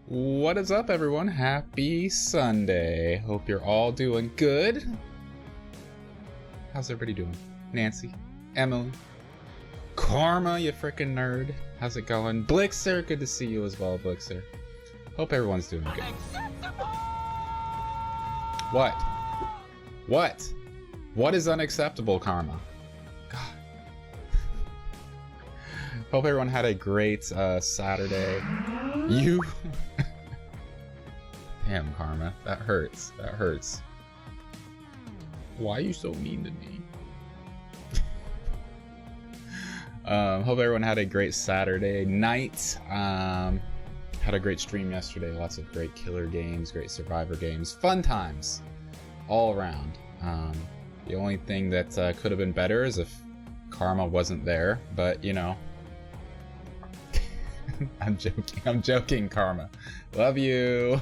What is up, everyone? Happy Sunday. Hope you're all doing good. How's everybody doing? Nancy, Emily, Karma, you freaking nerd. How's it going? Blixer, good to see you as well, Blixer. Hope everyone's doing good. What? What? What is unacceptable, Karma? God. Hope everyone had a great Saturday. You... Damn, Karma. That hurts. That hurts. Why are you so mean to me? Hope everyone had a great Saturday night. Had a great stream yesterday. Lots of great killer games, great survivor games. Fun times all around. The only thing that could have been better is if Karma wasn't there, but you know. I'm joking, Karma. Love you.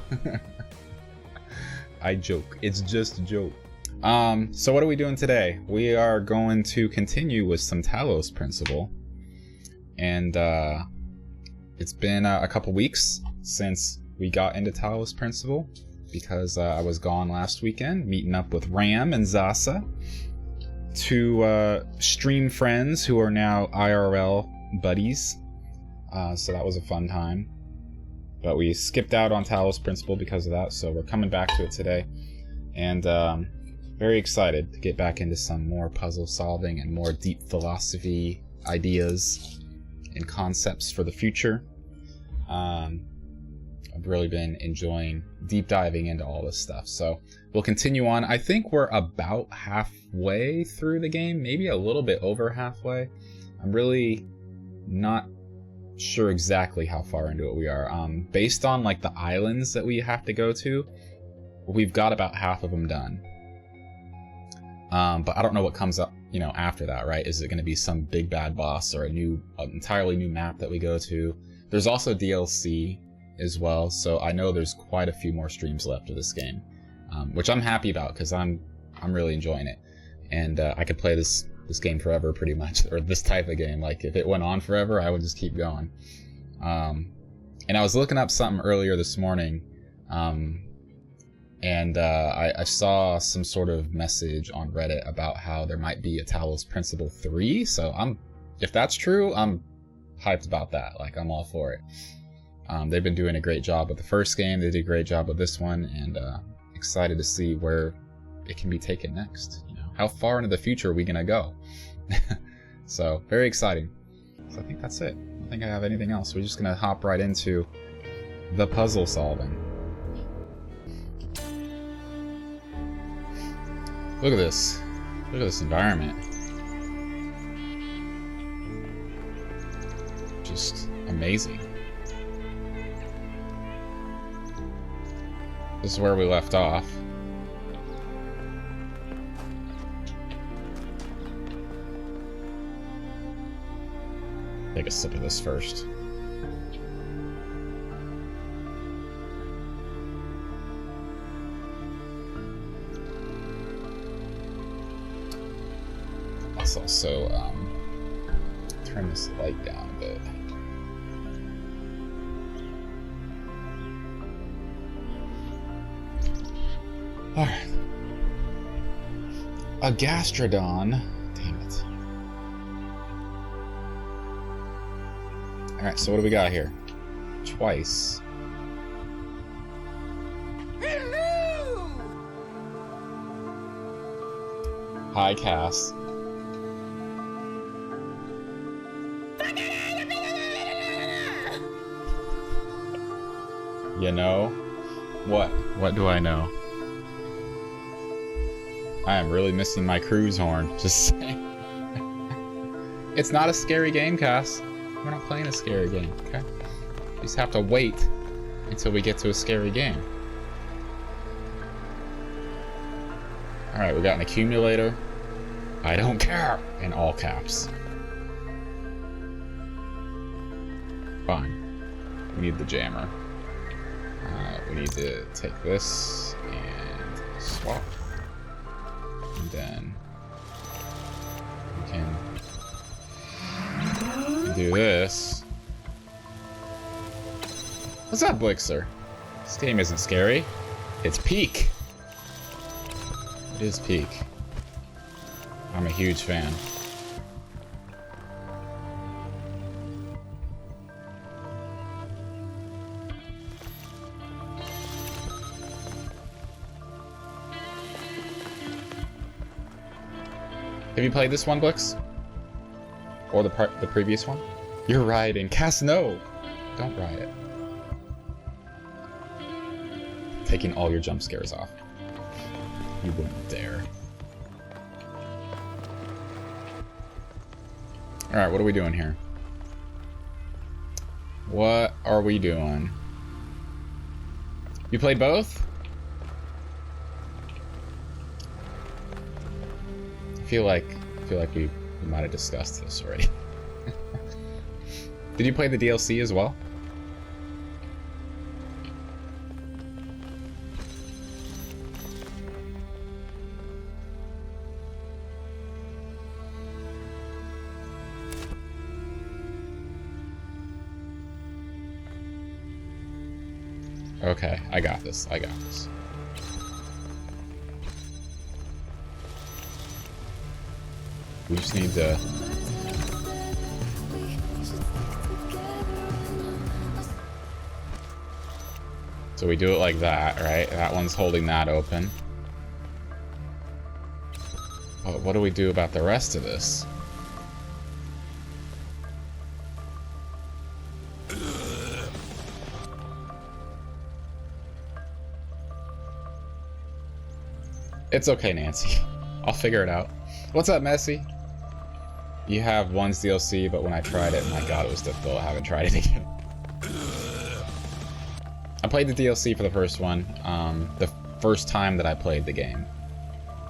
I joke. It's just a joke. So what are we doing today? We are going to continue with some Talos Principle. And it's been a couple weeks since we got into Talos Principle because I was gone last weekend meeting up with Ram and Zasa, two stream friends who are now IRL buddies. So that was a fun time. But we skipped out on Talos Principle because of that, so we're coming back to it today. And very excited to get back into some more puzzle solving and more deep philosophy ideas and concepts for the future. I've really been enjoying deep diving into all this stuff. So we'll continue on. I think we're about halfway through the game, maybe a little bit over halfway. I'm really not sure exactly how far into it we are. Based on like the islands that we have to go to, we've got about half of them done. But I don't know what comes up, you know, after that, right? Is it going to be some big bad boss or an entirely new map that we go to? There's also DLC as well, so I know there's quite a few more streams left of this game, which I'm happy about because I'm really enjoying it, and I could play this game forever pretty much, or this type of game. Like if it went on forever, I would just keep going. And I was looking up something earlier this morning, and I saw some sort of message on Reddit about how there might be a Talos Principle 3, so if that's true, I'm hyped about that. Like I'm all for it. They've been doing a great job with the first game, they did a great job with this one, and excited to see where it can be taken next. How far into the future are we gonna go? So, very exciting. So I think that's it. I don't think I have anything else. We're just gonna hop right into the puzzle solving. Look at this. Look at this environment. Just amazing. This is where we left off. Take a sip of this first. Let's also turn this light down a bit. Alright. A gastrodon. Damn it. Alright, so what do we got here? Twice. Hello! Hi, Cass. You know? What? What do I know? I am really missing my cruise horn. Just saying. It's not a scary game, Cass. We're not playing a scary game, okay? You just have to wait until we get to a scary game. Alright, we got an accumulator. I don't care! In all caps. Fine. We need the jammer. We need to take this and swap. And then we can do this. What's up, Blixer? This game isn't scary. It's Peak. It is Peak. I'm a huge fan. Have you played this one, Blix? Or the previous one? You're rioting. Cass, no! Don't riot. Taking all your jump scares off. You wouldn't dare. Alright, what are we doing here? What are we doing? You played both? I feel like we might have discussed this already. Did you play the DLC as well? Okay, I got this. I got this. We just need to... So we do it like that, right? That one's holding that open. But what do we do about the rest of this? It's okay, Nancy. I'll figure it out. What's up, Messi? You have one's DLC, but when I tried it, my god, it was difficult. I haven't tried it again. I played the DLC for the first one, the first time that I played the game.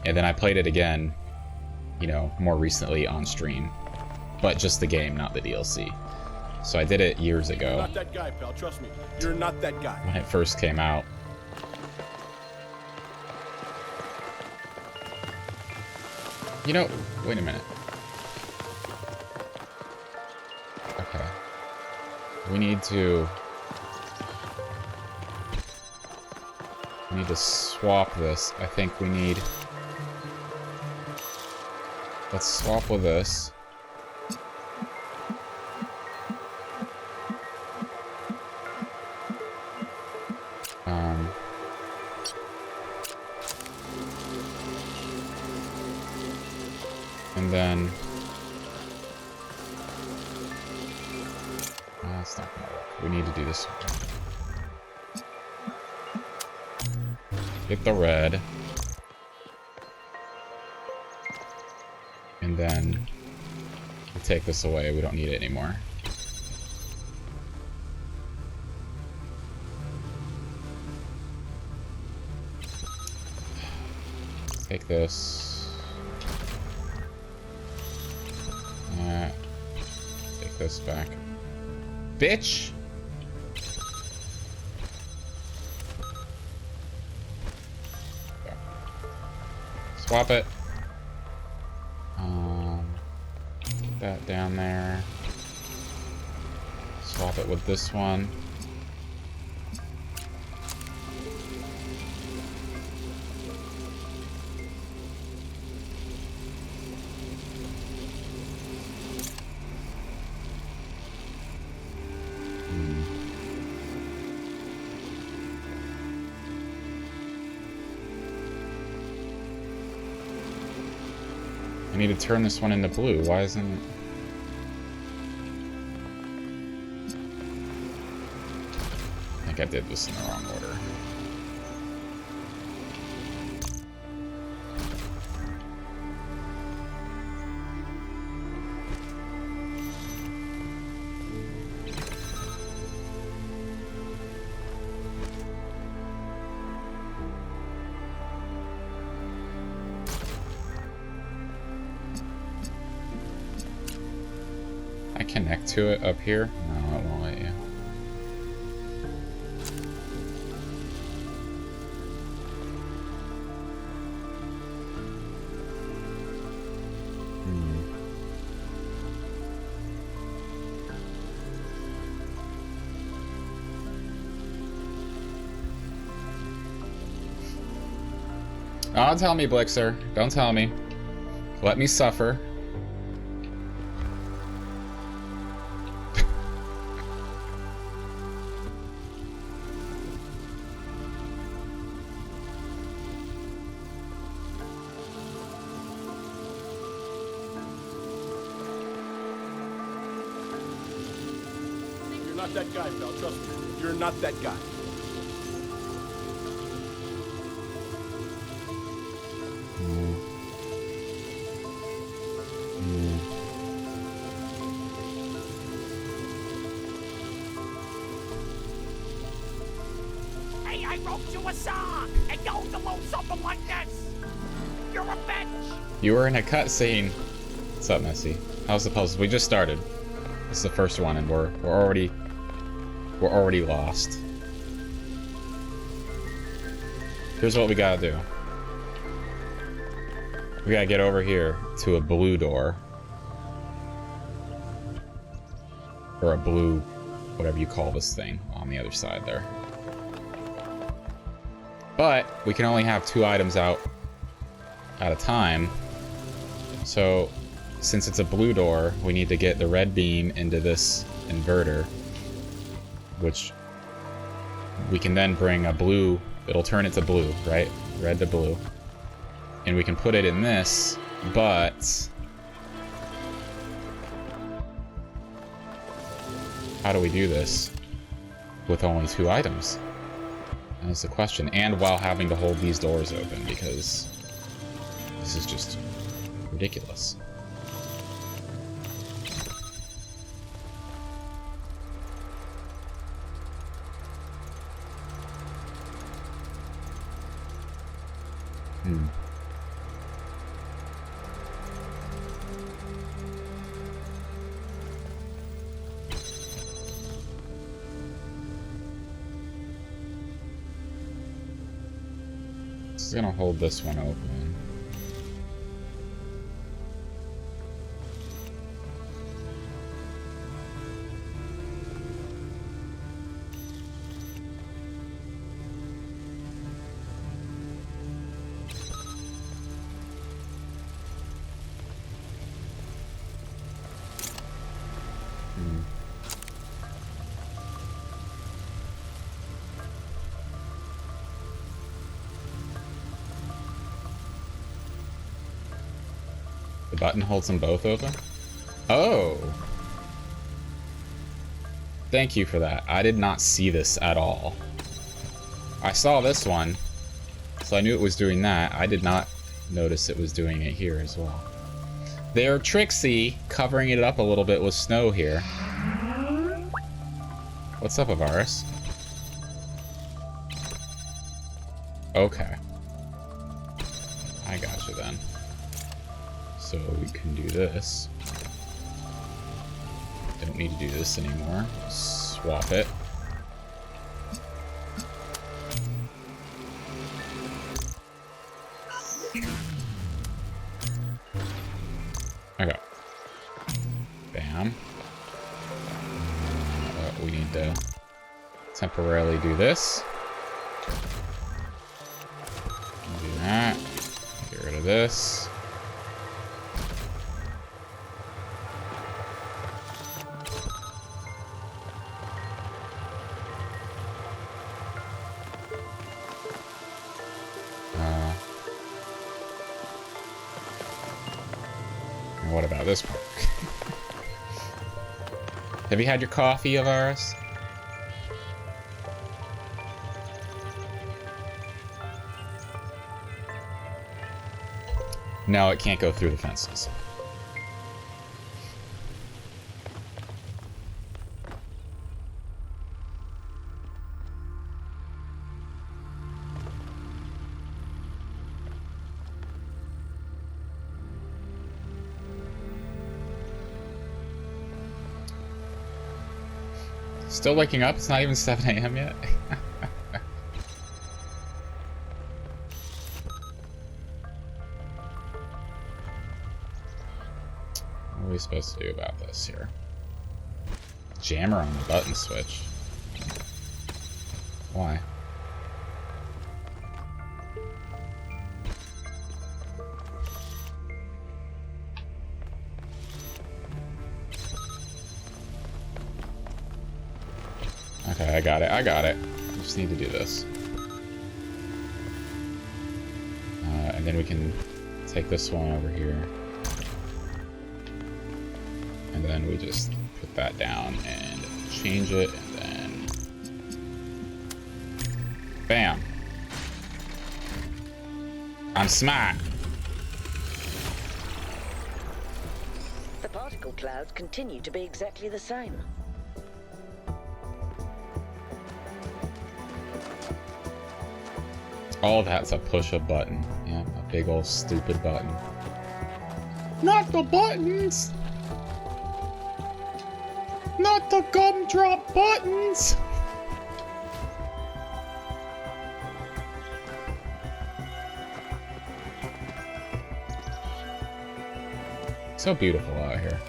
And then I played it again, you know, more recently on stream. But just the game, not the DLC. So I did it years ago. You're not that guy, pal. Trust me. You're not that guy. When it first came out. You know, wait a minute. Okay. We need to swap this. I think we need... Let's swap with this. And then... that's not gonna work. We need to do this. Get the red. And then we take this away. We don't need it anymore. Take this. Take this back. Bitch! Okay. Swap it. Put that down there. Swap it with this one. I need to turn this one into blue. Why isn't it? I think I did this in the wrong order. Connect to it up here? No, it won't let you. Don't tell me, Blixer. Don't tell me. Let me suffer. You're not that guy, pal. Trust me. You're not that guy. Hey, I wrote you a song, and you to load something like this. You're a bitch. You were in a cutscene. What's up, Messy? How's the puzzle? We just started. This is the first one, and we're already lost. Here's what we gotta do. We gotta get over here to a blue door. Or a blue, whatever you call this thing, on the other side there. But we can only have 2 items out at a time. So, since it's a blue door, we need to get the red beam into this inverter, which we can then bring a blue. It'll turn it to blue, right? Red to blue. And we can put it in this, but how do we do this with only 2 items? That's the question. And while having to hold these doors open, because this is just ridiculous. Just gonna hold this one open. The button holds them both open? Oh! Thank you for that. I did not see this at all. I saw this one, so I knew it was doing that. I did not notice it was doing it here as well. They're tricksy, covering it up a little bit with snow here. What's up, Avaris? Okay. I got you then. So we can do this. Don't need to do this anymore. Swap it. Okay. Bam. We need to temporarily do this. Do that. Get rid of this. What about this part? Have you had your coffee, Avaris? No, it can't go through the fences. Still waking up? It's not even 7 a.m. yet? What are we supposed to do about this here? Jammer on the button switch. Why? Okay, I got it. I got it. Just need to do this. And then we can take this one over here. And then we just put that down and change it, and then... Bam! I'm smart! The particle clouds continue to be exactly the same. All that's a push a button. Yeah, a big old stupid button. Not the buttons! Not the gumdrop buttons! So beautiful out here.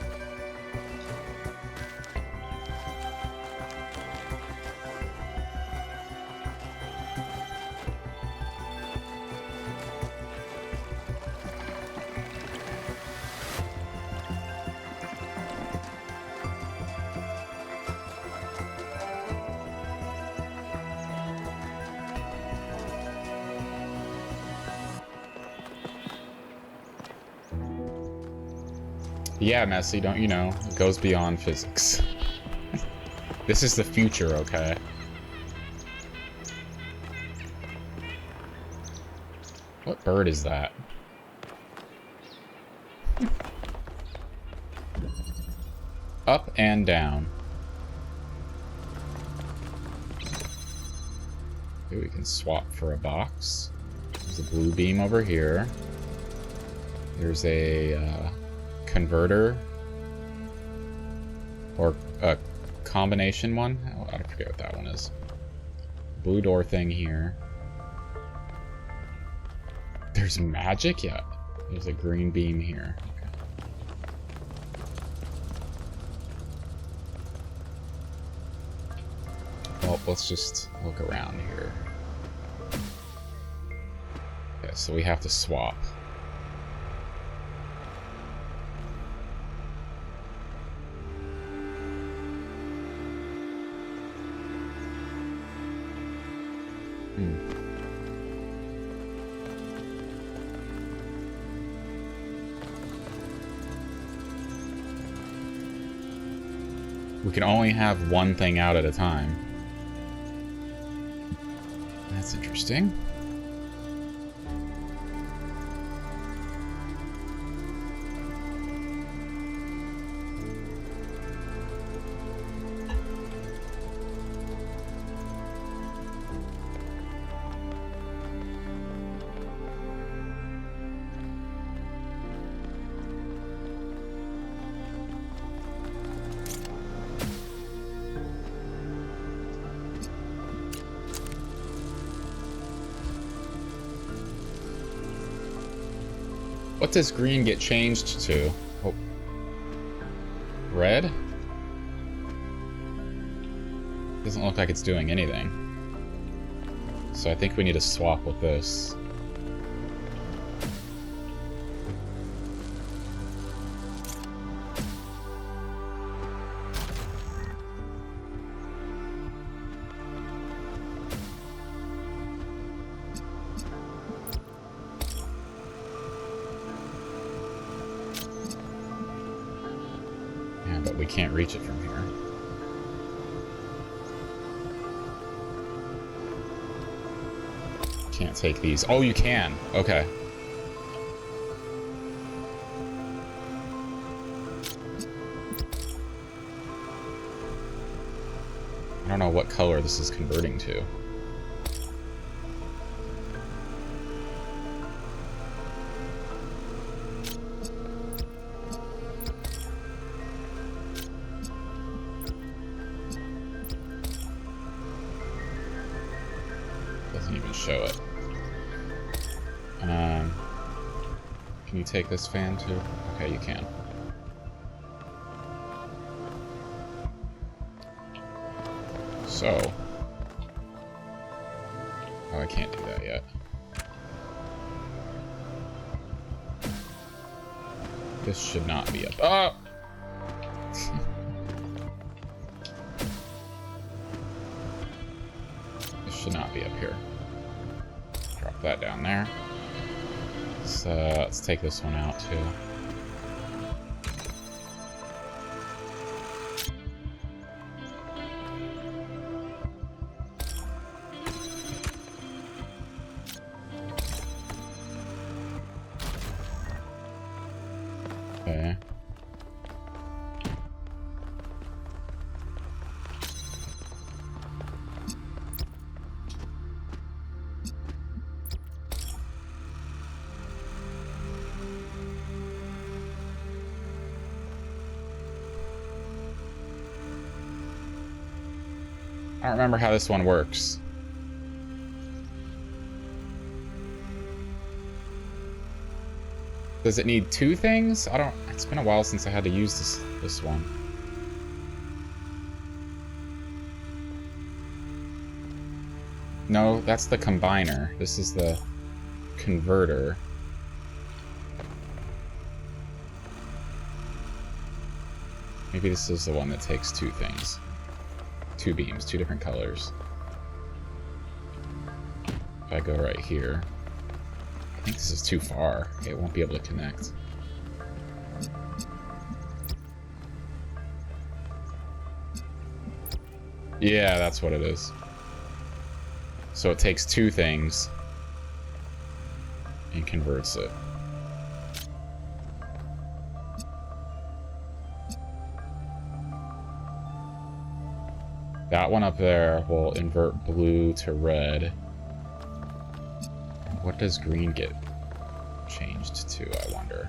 Yeah, Messi, don't you know? It goes beyond physics. This is the future, okay? What bird is that? Up and down. Okay, we can swap for a box. There's a blue beam over here. There's a converter or a combination one. Oh, I forget what that one is. Blue door thing here. There's magic? Yeah. There's a green beam here. Okay. Well, let's just look around here. Okay, so we have to swap. We can only have one thing out at a time. That's interesting. What does green get changed to? Oh. Red? Doesn't look like it's doing anything. So I think we need to swap with this. But we can't reach it from here. Can't take these. Oh, you can. Okay. I don't know what color this is converting to. Show it. Can you take this fan too? Okay, you can. So. Oh, I can't do that yet. This should not be up. Oh! Let's take this one out too. Okay. I don't remember how this one works. Does it need two things? I don't... It's been a while since I had to use this one. No, that's the combiner. This is the converter. Maybe this is the one that takes two things. Two beams, two different colors. If I go right here, I think this is too far. It won't be able to connect. Yeah, that's what it is. So it takes two things and converts it. That one up there will invert blue to red. What does green get changed to, I wonder?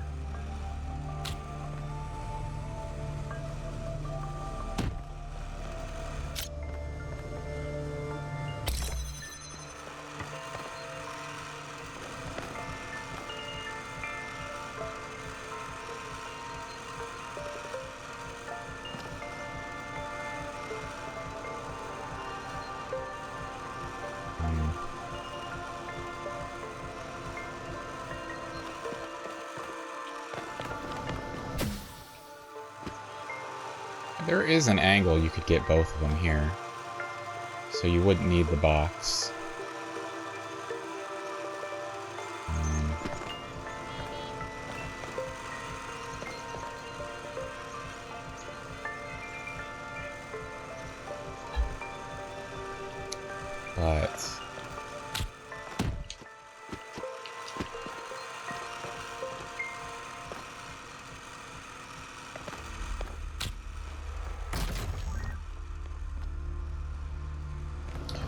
There is an angle you could get both of them here, so you wouldn't need the box. But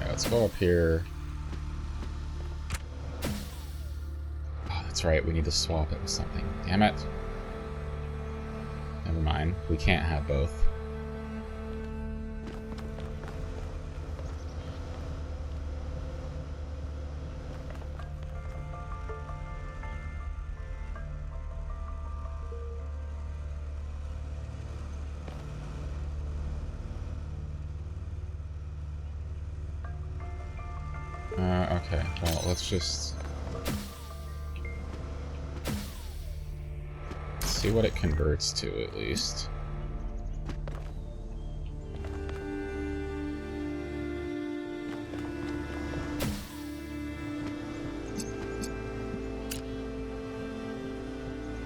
let's go up here. Oh, that's right, we need to swap it with something. Damn it. Never mind, we can't have both. Okay, well, let's just see what it converts to, at least.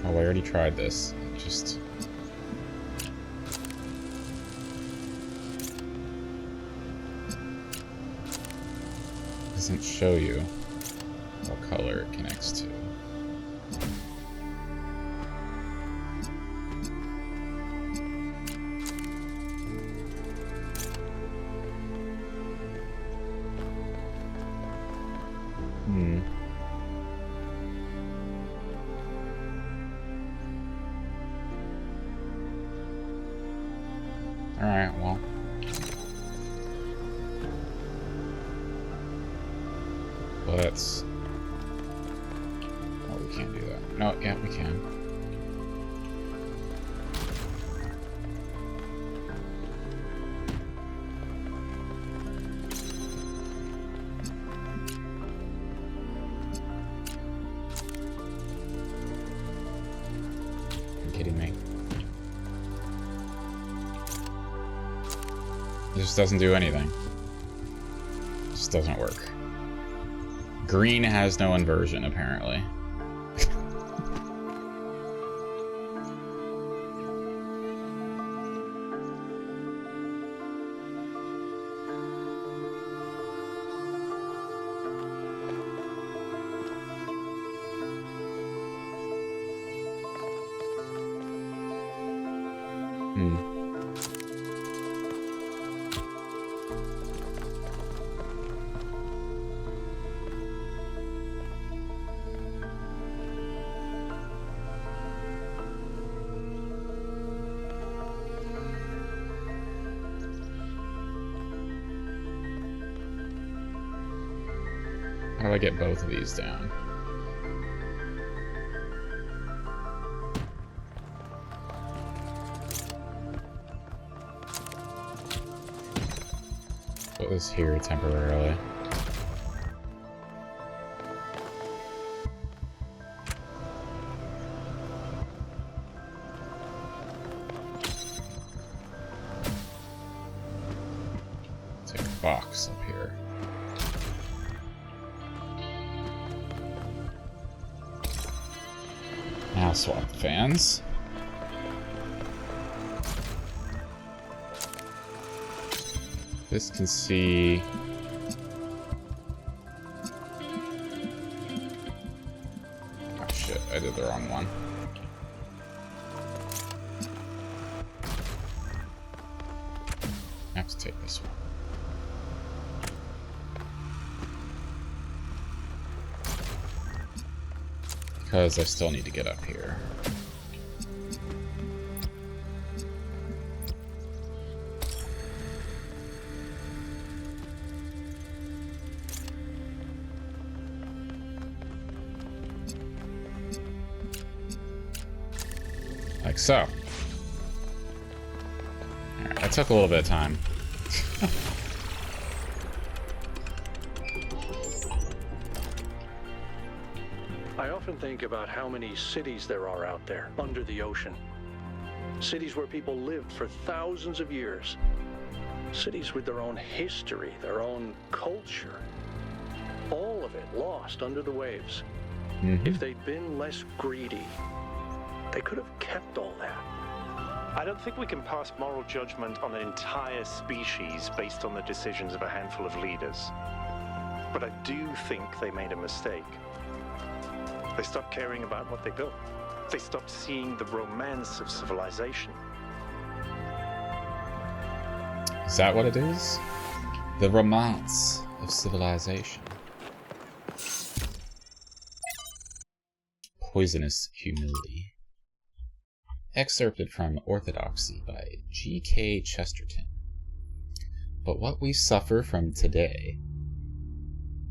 Oh, I already tried this. It just... doesn't show you what color it connects to. Alright, well. Let's... oh, we can't do that. No, yeah, we can. Are you kidding me? It just doesn't do anything. It just doesn't work. Green has no inversion, apparently. How do I get both of these down? Put this here temporarily. Take a box up here. Now swap the fans. This can see... Oh shit, I did the wrong one. I have to take this one. Because I still need to get up here. Like so. Alright, that took a little bit of time. I often think about how many cities there are out there, under the ocean. Cities where people lived for thousands of years. Cities with their own history, their own culture. All of it lost under the waves. If they'd been less greedy, they could have kept all that. I don't think we can pass moral judgment on an entire species based on the decisions of a handful of leaders. But I do think they made a mistake. They stopped caring about what they built. They stopped seeing the romance of civilization. Is that what it is? The romance of civilization. Poisonous Humility. Excerpted from Orthodoxy by G.K. Chesterton. But what we suffer from today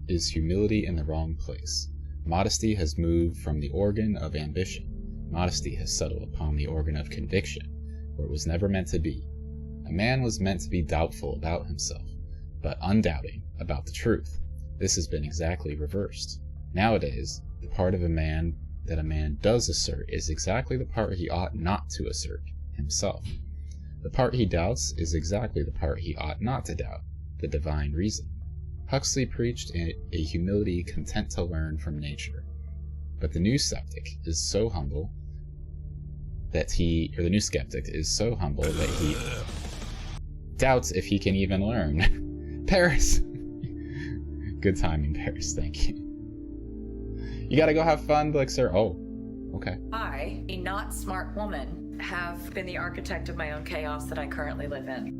is humility in the wrong place. Modesty has moved from the organ of ambition. Modesty has settled upon the organ of conviction, where it was never meant to be. A man was meant to be doubtful about himself, but undoubting about the truth. This has been exactly reversed. Nowadays, the part of a man that a man does assert is exactly the part he ought not to assert himself. The part he doubts is exactly the part he ought not to doubt, the divine reason. Huxley preached a humility content to learn from nature. But the new skeptic is so humble that he doubts if he can even learn. Paris! Good timing, Paris, thank you. You gotta go have fun, Blixer. Oh, okay. I, a not smart woman, have been the architect of my own chaos that I currently live in.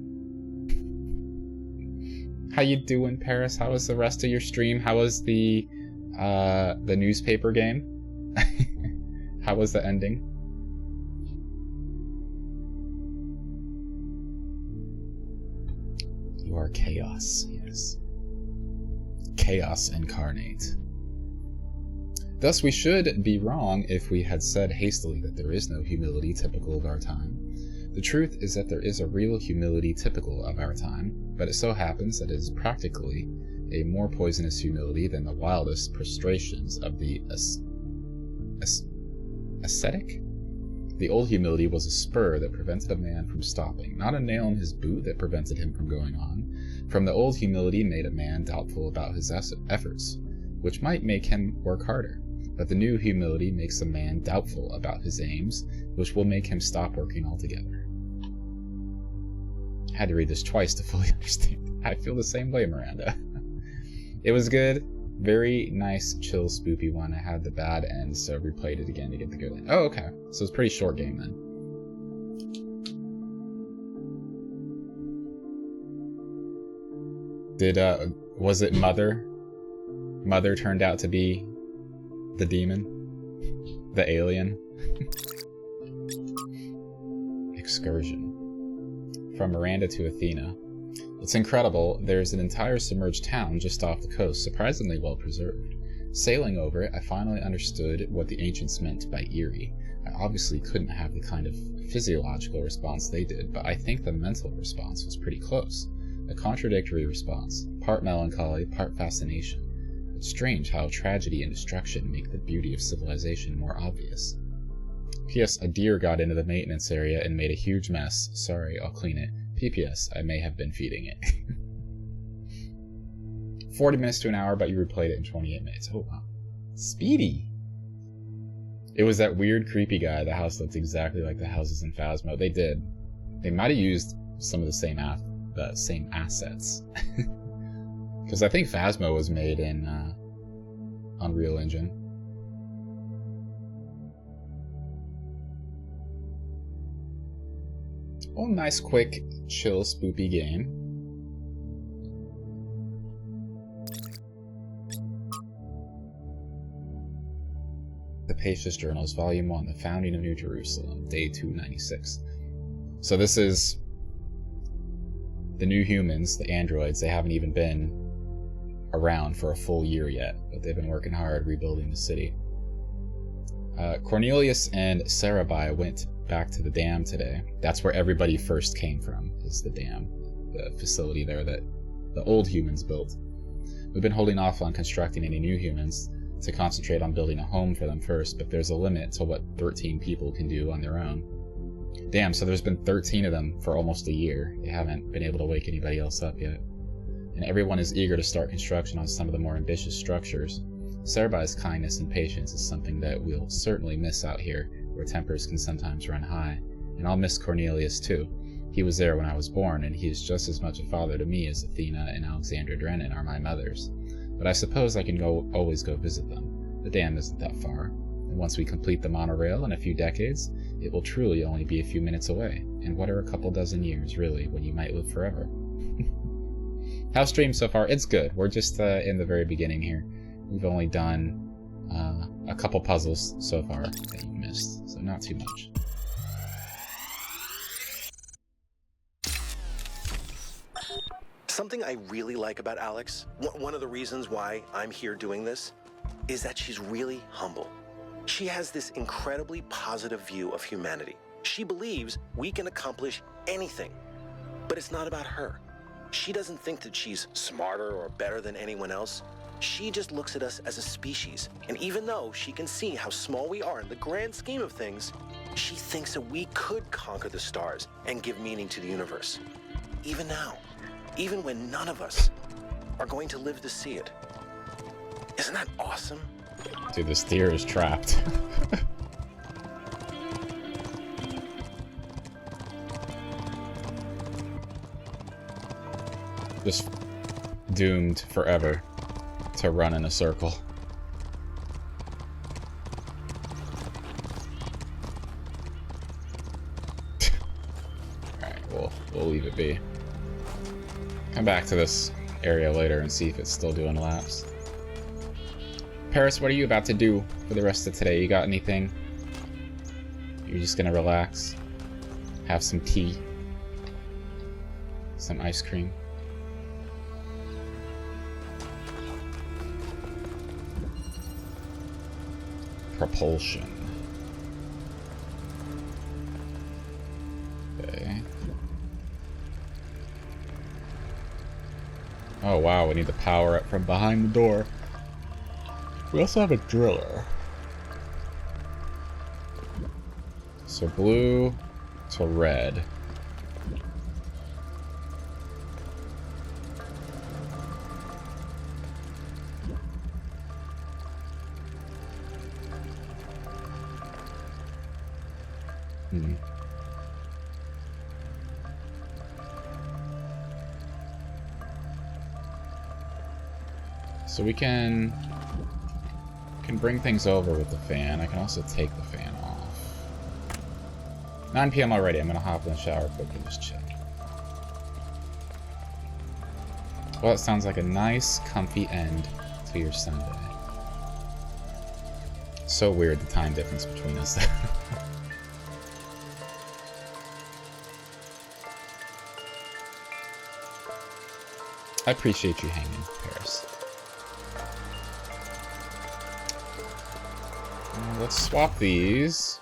How you doing, Paris? How was the rest of your stream? How was the newspaper game? How was the ending? You are chaos, yes. Chaos incarnate. Thus, we should be wrong if we had said hastily that there is no humility typical of our time. The truth is that there is a real humility typical of our time, but it so happens that it is practically a more poisonous humility than the wildest prostrations of the ascetic? The old humility was a spur that prevented a man from stopping, not a nail in his boot that prevented him from going on. From the old humility made a man doubtful about his efforts, which might make him work harder. But the new humility makes a man doubtful about his aims, which will make him stop working altogether. I had to read this twice to fully understand. I feel the same way, Miranda. It was good. Very nice, chill, spoopy one. I had the bad end, so replayed it again to get the good end. Oh, okay. So it's a pretty short game then. Was it Mother? Mother turned out to be the demon? The alien? Excursion. From Miranda to Athena. It's incredible, there's an entire submerged town just off the coast, surprisingly well preserved. Sailing over it, I finally understood what the ancients meant by eerie. I obviously couldn't have the kind of physiological response they did, but I think the mental response was pretty close. A contradictory response, part melancholy, part fascination. It's strange how tragedy and destruction make the beauty of civilization more obvious. P.S. A deer got into the maintenance area and made a huge mess. Sorry, I'll clean it. P.P.S. I may have been feeding it. 40 minutes to an hour, but you replayed it in 28 minutes. Oh, wow. Speedy! It was that weird, creepy guy. The house looked exactly like the houses in Phasmo. They did. They might have used some of the same assets. Because I think Phasmo was made in Unreal Engine. Oh, nice, quick, chill, spoopy game. The Pacious Journals, Volume 1, The Founding of New Jerusalem, Day 296. So this is the new humans, the androids. They haven't even been around for a full year yet, but they've been working hard rebuilding the city. Cornelius and Sarabai went back to the dam today. That's where everybody first came from, is the dam, the facility there that the old humans built. We've been holding off on constructing any new humans to concentrate on building a home for them first, but there's a limit to what 13 people can do on their own. Damn, so there's been 13 of them for almost a year. They haven't been able to wake anybody else up yet. And everyone is eager to start construction on some of the more ambitious structures. Sarabai's kindness and patience is something that we'll certainly miss out here, where tempers can sometimes run high. And I'll miss Cornelius too. He was there when I was born, and he is just as much a father to me as Athena and Alexandra Drennan are my mothers. But I suppose I can always go visit them. The dam isn't that far, and once we complete the monorail in a few decades, it will truly only be a few minutes away. And what are a couple dozen years, really, when you might live forever? How's stream so far? It's good. We're just in the very beginning here. We've only done a couple puzzles so far that you missed, so not too much. Something I really like about Alex, one of the reasons why I'm here doing this, is that she's really humble. She has this incredibly positive view of humanity. She believes we can accomplish anything, but it's not about her. She doesn't think that she's smarter or better than anyone else. She just looks at us as a species, and even though she can see how small we are in the grand scheme of things, she thinks that we could conquer the stars and give meaning to the universe. Even now, even when none of us are going to live to see it. Isn't that awesome? Dude, this deer is trapped. Just doomed forever to run in a circle. Alright, we'll leave it be. Come back to this area later and see if it's still doing laps. Paris, what are you about to do for the rest of today? You got anything? You're just gonna relax? Have some tea? Some ice cream? Propulsion. Okay. Oh wow, we need the power up from behind the door. We also have a driller. So blue to red. So we can bring things over with the fan. I can also take the fan off. 9 p.m. already. I'm gonna hop in the shower quick and just check. Well, it sounds like a nice, comfy end to your Sunday. So weird, the time difference between us. I appreciate you hanging, Paris. Let's swap these.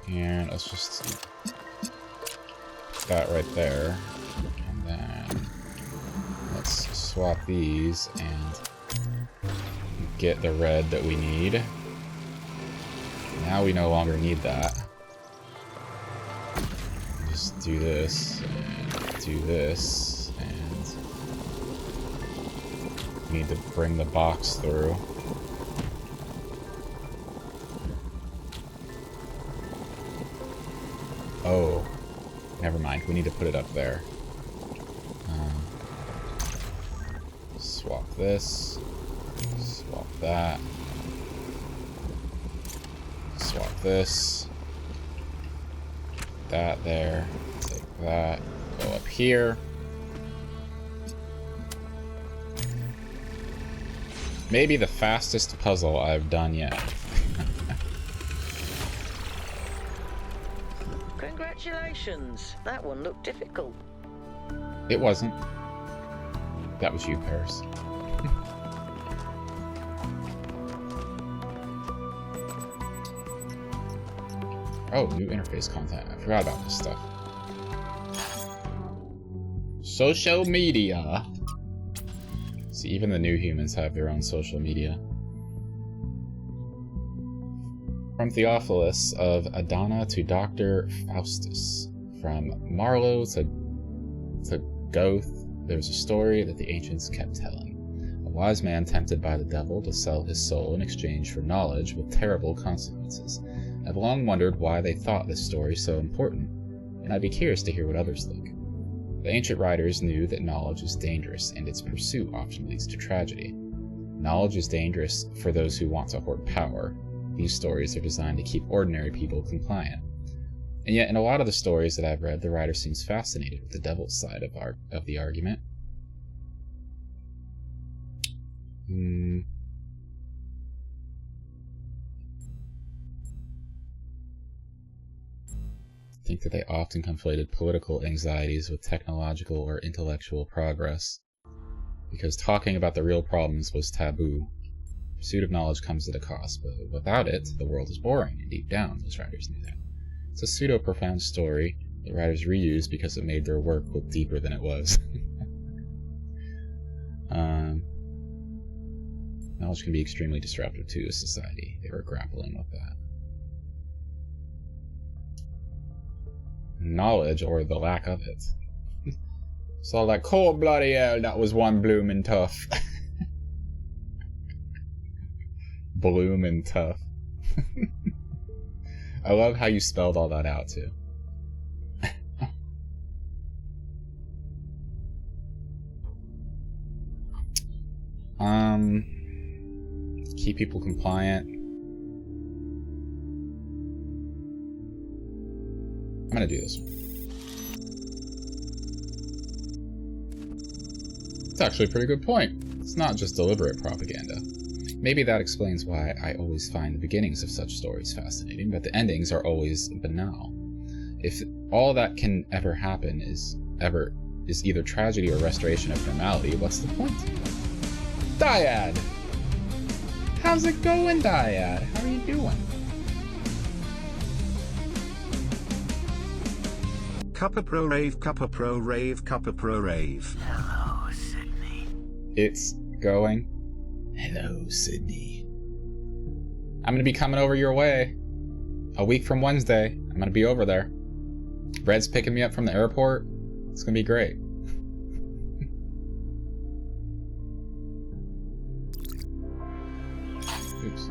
And let's just put that right there. And then let's swap these and get the red that we need. Now we no longer need that. Just do this, and do this, and need to bring the box through. Oh, never mind. We need to put it up there. Swap this. Swap that. Swap this. That there. Take that. Go up here. Maybe the fastest puzzle I've done yet. Congratulations. That one looked difficult. It wasn't. That was you, Paris. Oh, new interface content. I forgot about this stuff. Social media. See, even the new humans have their own social media. From Theophilus of Adana to Dr. Faustus. From Marlowe to Goethe, there's a story that the ancients kept telling. A wise man tempted by the devil to sell his soul in exchange for knowledge with terrible consequences. I've long wondered why they thought this story so important, and I'd be curious to hear what others think. The ancient writers knew that knowledge is dangerous, and its pursuit often leads to tragedy. Knowledge is dangerous for those who want to hoard power. These stories are designed to keep ordinary people compliant. And yet, in a lot of the stories that I've read, the writer seems fascinated with the devil's side of the argument. I think that they often conflated political anxieties with technological or intellectual progress, because talking about the real problems was taboo. Pursuit of knowledge comes at a cost, but without it, the world is boring, and deep down, those writers knew that. It's a pseudo-profound story that writers reuse because it made their work look deeper than it was. Knowledge can be extremely disruptive to a society. They were grappling with that. Knowledge, or the lack of it. So like, oh bloody hell, that was one bloomin' tough. Bloomin' tough. I love how you spelled all that out too. Keep people compliant. I'm gonna do this one. It's actually a pretty good point. It's not just deliberate propaganda. Maybe that explains why I always find the beginnings of such stories fascinating, but the endings are always banal. If all that can ever happen is either tragedy or restoration of normality, what's the point? Dyad! How's it going, Dyad? How are you doing? Cuppa Pro Rave, Cuppa Pro Rave, Cuppa Pro Rave. Hello, Sydney. It's going. Hello, Sydney. I'm gonna be coming over your way. A week from Wednesday. I'm gonna be over there. Red's picking me up from the airport. It's gonna be great. Oops.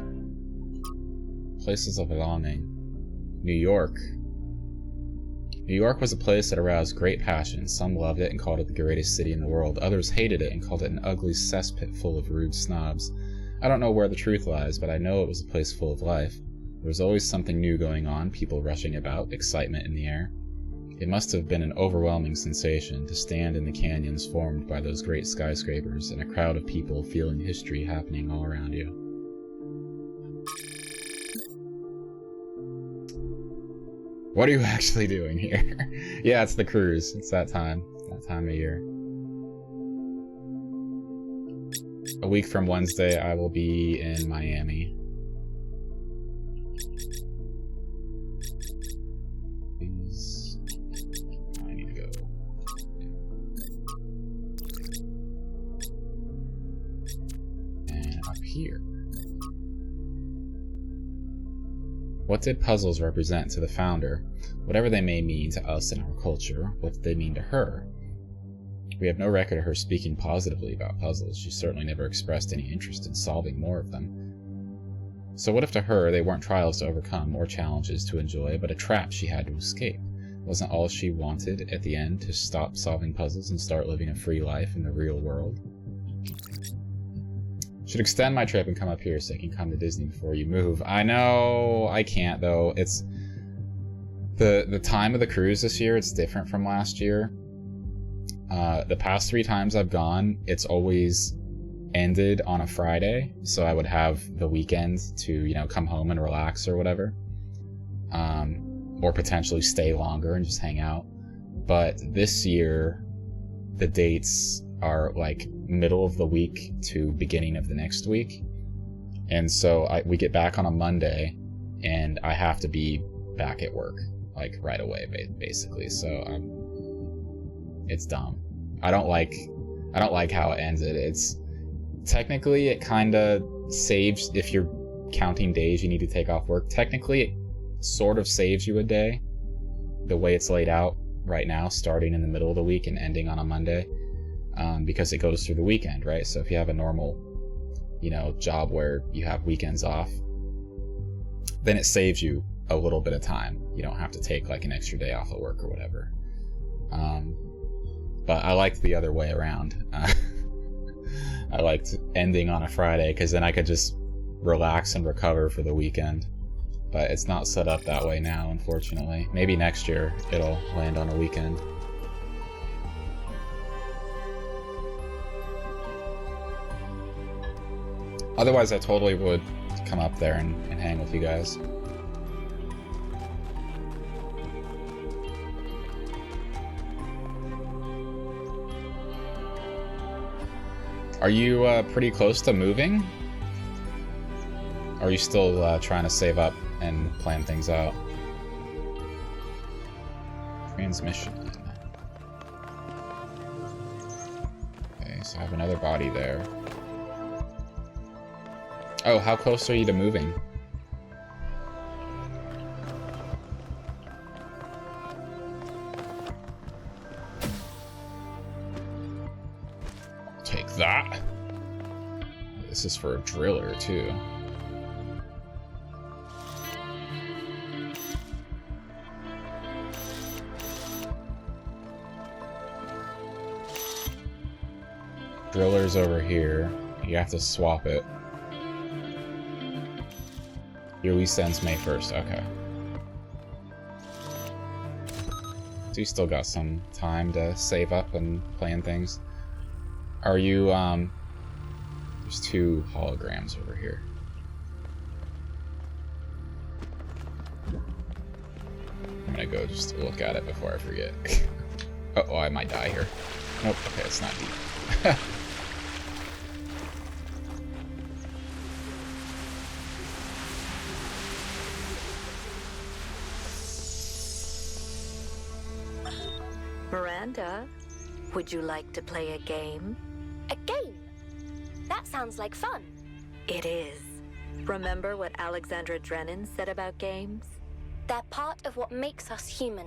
Places of belonging. New York. New York was a place that aroused great passion. Some loved it and called it the greatest city in the world. Others hated it and called it an ugly cesspit full of rude snobs. I don't know where the truth lies, but I know it was a place full of life. There was always something new going on, people rushing about, excitement in the air. It must have been an overwhelming sensation to stand in the canyons formed by those great skyscrapers and a crowd of people feeling history happening all around you. What are you actually doing here? Yeah, it's the cruise. It's that time of year. A week from Wednesday, I will be in Miami. Please. I need to go. And up here. What did puzzles represent to the founder? Whatever they may mean to us and our culture, what did they mean to her? We have no record of her speaking positively about puzzles. She certainly never expressed any interest in solving more of them. So what if to her they weren't trials to overcome or challenges to enjoy, but a trap she had to escape? Wasn't all she wanted at the end to stop solving puzzles and start living a free life in the real world? Should extend my trip and come up here so I can come to Disney before you move. I know, I can't though. It's the time of the cruise this year, it's different from last year. The past 3 times I've gone, it's always ended on a Friday, so I would have the weekend to, you know, come home and relax or whatever. Or potentially stay longer and just hang out. But this year, the dates are like middle of the week to beginning of the next week. And so we get back on a Monday, and I have to be back at work, like right away, basically. So it's dumb. I don't like how it ended. It's technically, it kind of saves, if you're counting days you need to take off work, technically it sort of saves you a day, the way it's laid out right now, starting in the middle of the week and ending on a Monday, because it goes through the weekend, right? So if you have a normal, you know, job where you have weekends off, then it saves you a little bit of time. You don't have to take like an extra day off of work or whatever. But I liked the other way around. I liked ending on a Friday because then I could just relax and recover for the weekend. But it's not set up that way now, unfortunately. Maybe next year it'll land on a weekend. Otherwise, I totally would come up there and hang with you guys. Are you pretty close to moving? Or are you still trying to save up and plan things out? Transmission. Okay, so I have another body there. Oh, how close are you to moving? Take that. This is for a driller, too. Driller's over here. You have to swap it. Your lease ends May 1st. Okay. So you still got some time to save up and plan things. Are you, there's 2 holograms over here. I'm gonna go just look at it before I forget. Oh, I might die here. Nope, okay, it's not deep. Miranda, would you like to play a game? A game? That sounds like fun. It is. Remember what Alexandra Drennan said about games? They're part of what makes us human.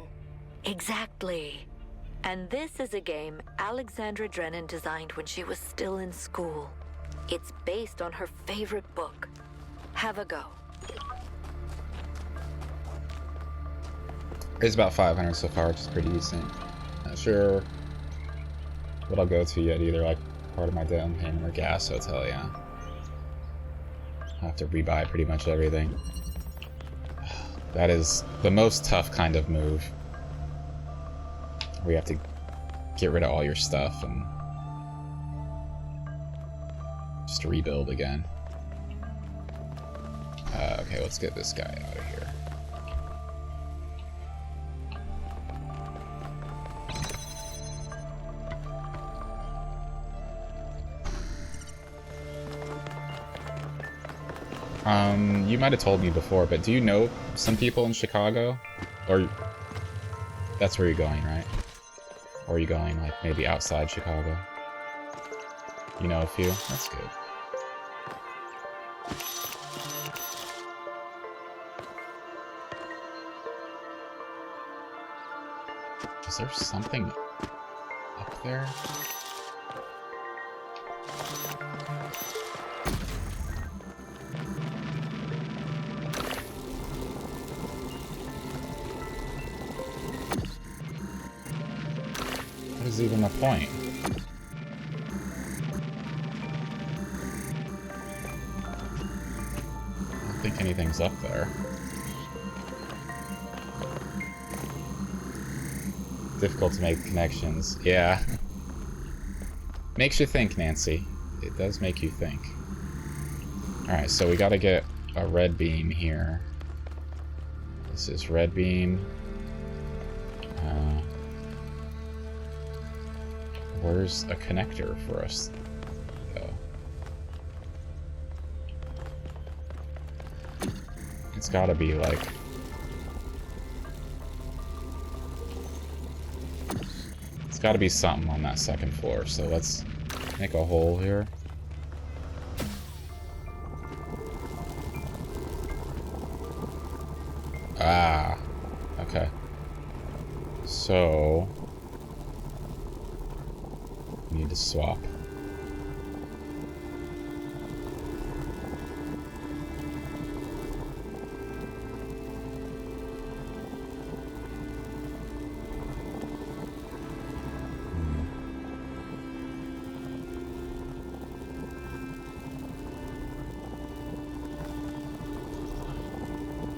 Exactly. And this is a game Alexandra Drennan designed when she was still in school. It's based on her favorite book. Have a go. It's about 500 so far, which is pretty decent. Not sure what I'll go to yet either, like part of my down payment or gas hotel, yeah. I'll have to rebuy pretty much everything. That is the most tough kind of move. where you have to get rid of all your stuff and just rebuild again. Okay, let's get this guy out of here. You might have told me before, but do you know some people in Chicago? Or that's where you're going, right? Or are you going, like, maybe outside Chicago? You know a few? That's good. Is there something up there? What is even the point? I don't think anything's up there. Difficult to make connections. Yeah. Makes you think, Nancy. It does make you think. Alright, so we gotta get a red beam here. This is red beam. Where's a connector for us? It's gotta be like... It's gotta be something on that second floor, so let's make a hole here. Ah, okay. So... we need to swap.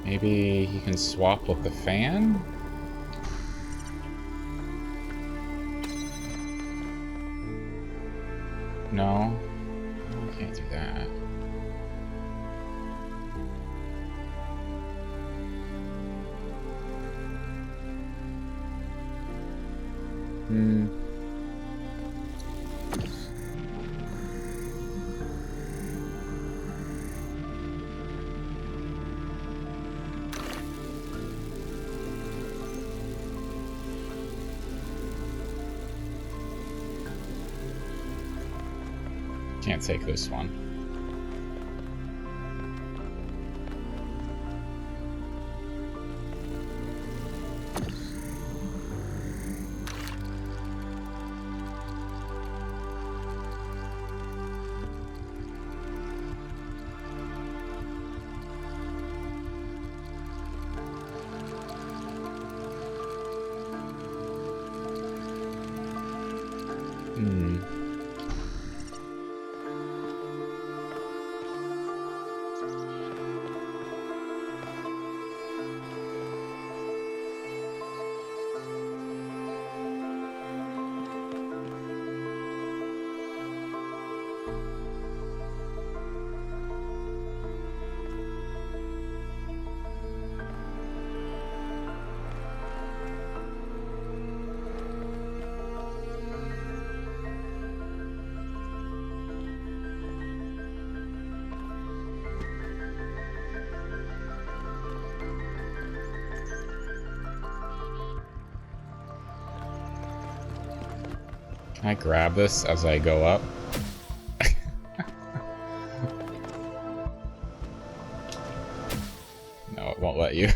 Maybe he can swap with the fan? No? I can't do that. Can't take this one. Can I grab this as I go up? No, it won't let you.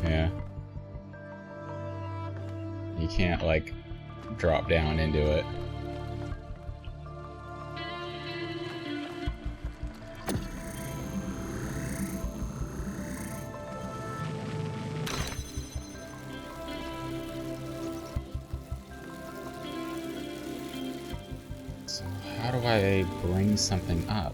Yeah. You can't, like, drop down into it. How do I bring something up?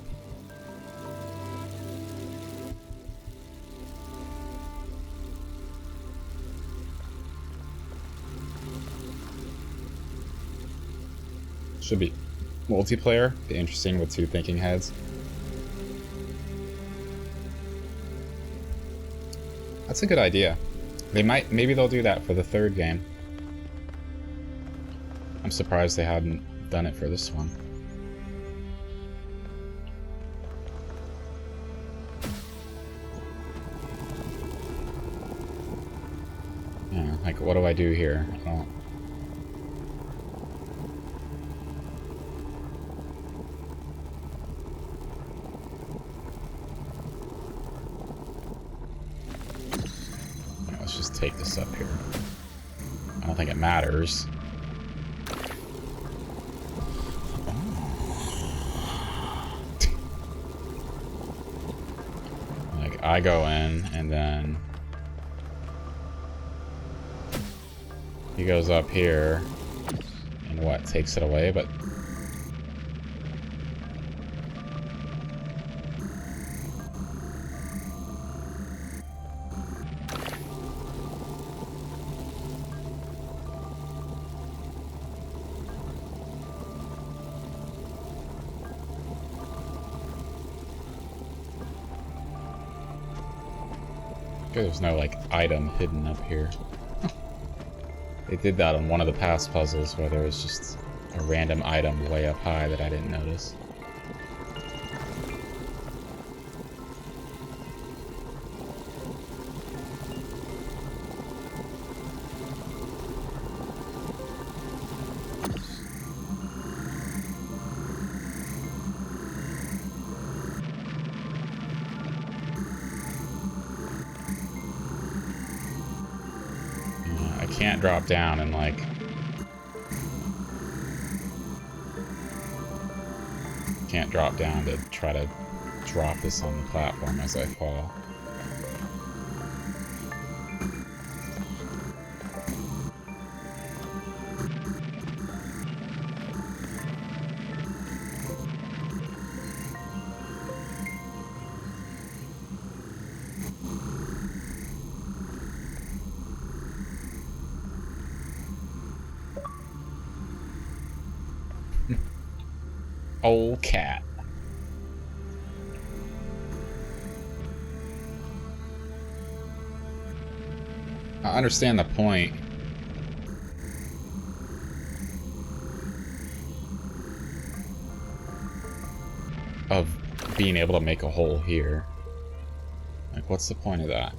Should be multiplayer. Be interesting with 2 thinking heads. That's a good idea. Maybe they'll do that for the 3rd game. I'm surprised they hadn't done it for this one. Yeah, like, what do I do here? I don't... Yeah, let's just take this up here. I don't think it matters. Like, I go in, and then he goes up here, and what, takes it away, but... There's no, like, item hidden up here. They did that on one of the past puzzles where there was just a random item way up high that I didn't notice. Can't drop down and like can't drop down to try to drop this on the platform as I fall. Old cat. I understand the point. Of being able to make a hole here. Like, what's the point of that?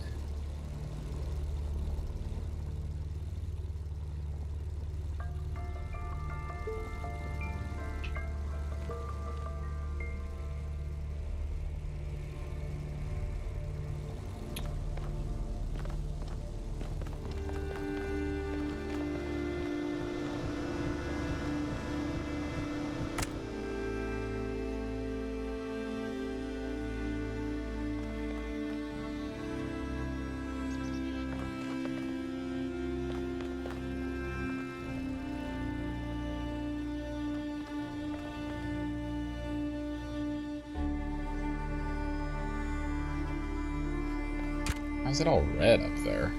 Why is it all red up there?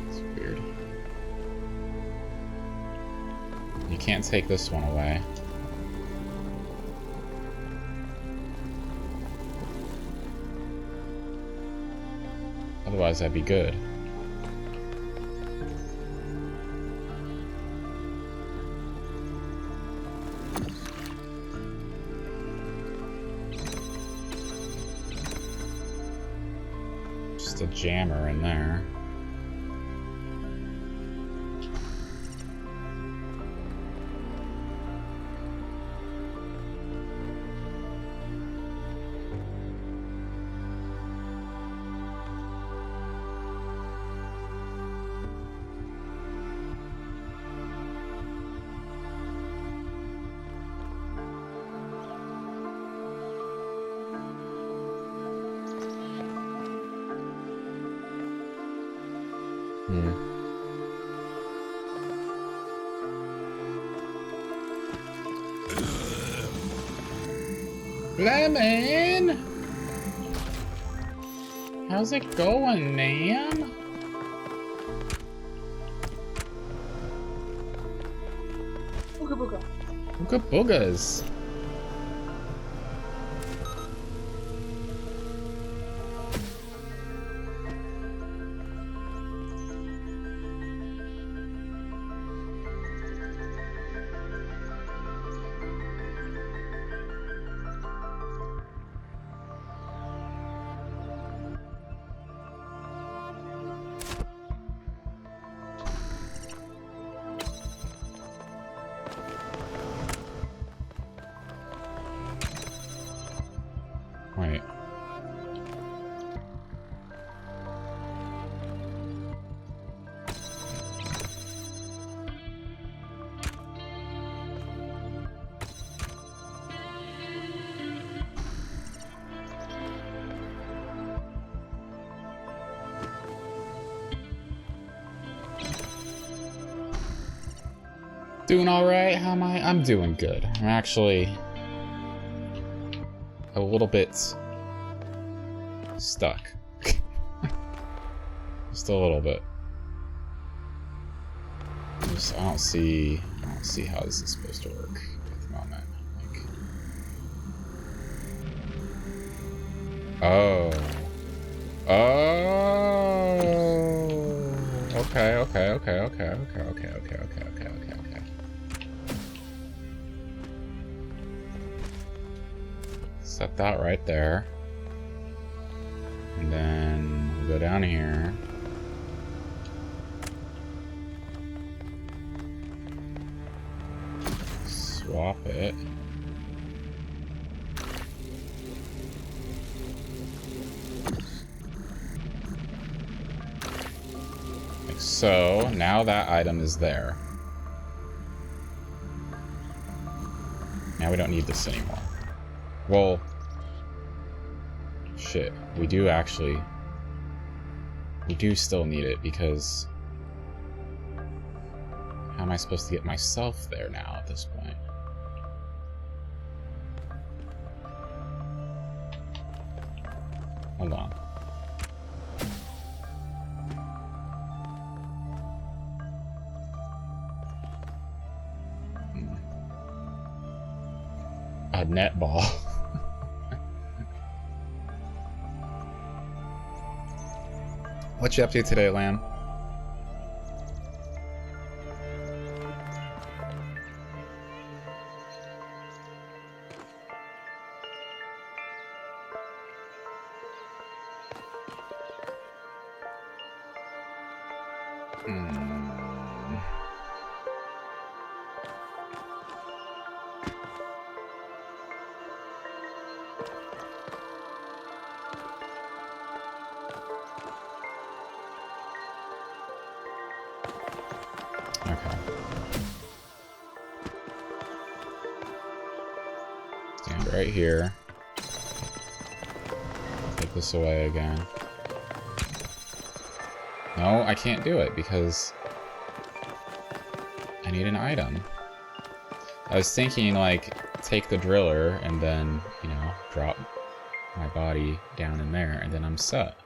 It's weird. You can't take this one away. Otherwise, that'd be good. A jammer in there. Lemon! How's it going, Nam? Booga booga. Booga boogas. Wait. Doing all right? How am I? I'm doing good. I'm actually a little bit stuck. Just a little bit. I don't see how this is supposed to work at the moment. Like, oh. Okay. Set that right there. And then we'll go down here. Swap it. Like so. Now that item is there. Now we don't need this anymore. Well, shit, we do still need it because how am I supposed to get myself there now at this point? Hold on. A netball. What you up to today, Lamb? Okay. Stand right here. Take this away again. No, I can't do it because I need an item. I was thinking, like, take the driller and then, you know, drop my body down in there and then I'm set.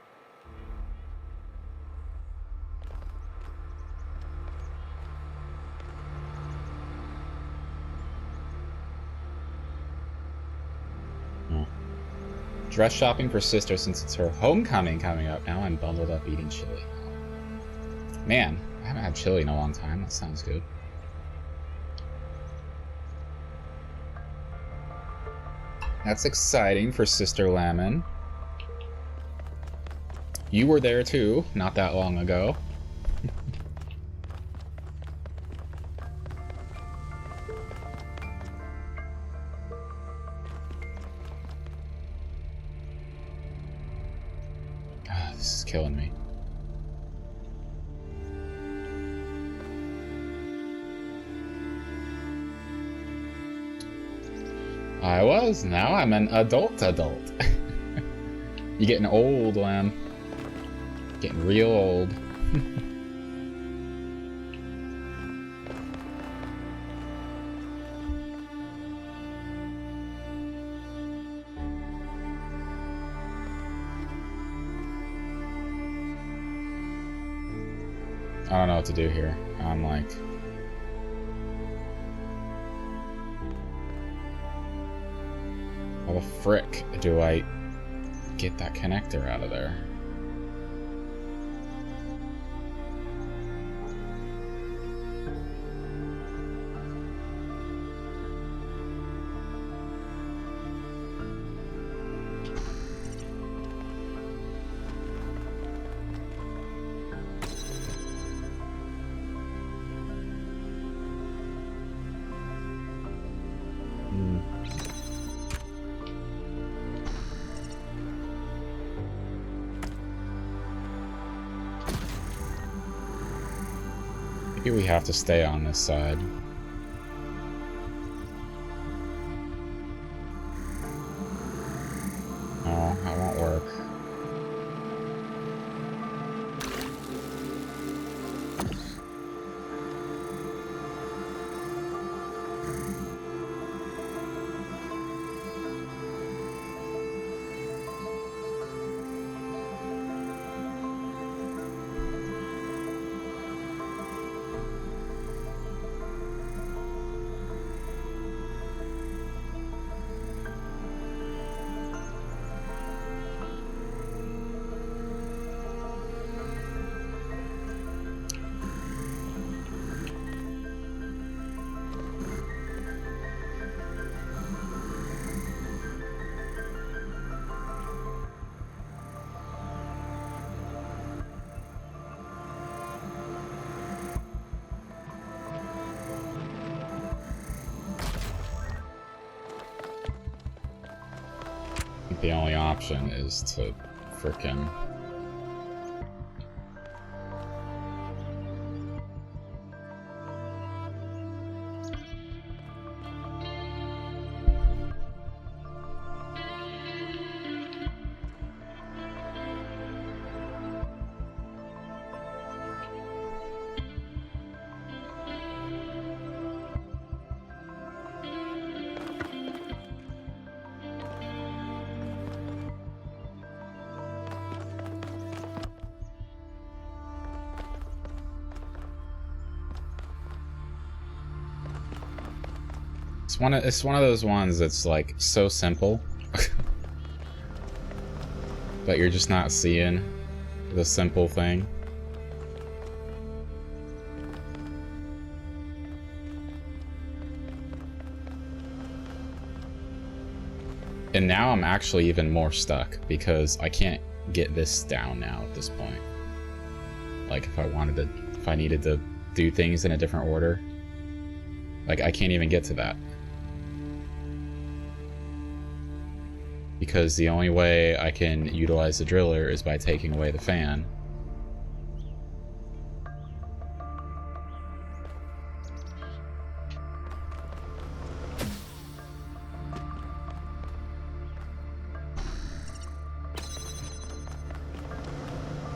Dress shopping for sister since it's her homecoming coming up. Now I'm bundled up eating chili. Man, I haven't had chili in a long time. That sounds good. That's exciting for Sister Lemon. You were there too, not that long ago. This is killing me. I was. Now I'm an adult. You getting old, Lamb. Getting real old. I don't know what to do here. I'm like... the frick do I get that connector out of there? Maybe we have to stay on this side. No, that won't work. The only option is to frickin' It's one of those ones that's like so simple but you're just not seeing the simple thing. And now I'm actually even more stuck because I can't get this down now at this point. Like if I needed to do things in a different order, like I can't even get to that. Because the only way I can utilize the driller is by taking away the fan.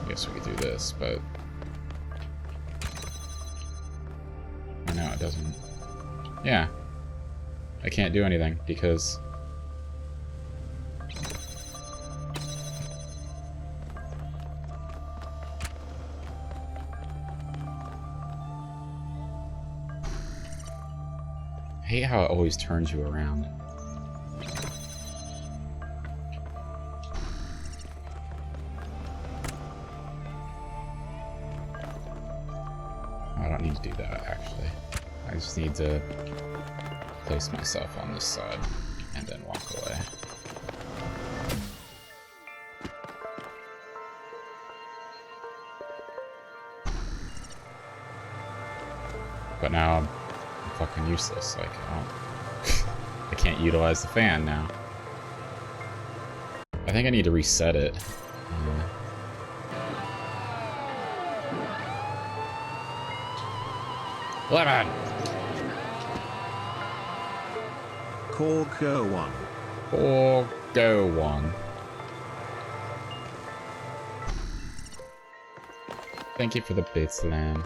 I guess we could do this, but... no, it doesn't. Yeah. I can't do anything because... I hate how it always turns you around. I don't need to do that, actually. I just need to place myself on this side and then walk away. But now I'm fucking useless. Like, I can't utilize the fan now. I think I need to reset it. Lemon! Call go one. Or go one. Thank you for the bits, Lamb.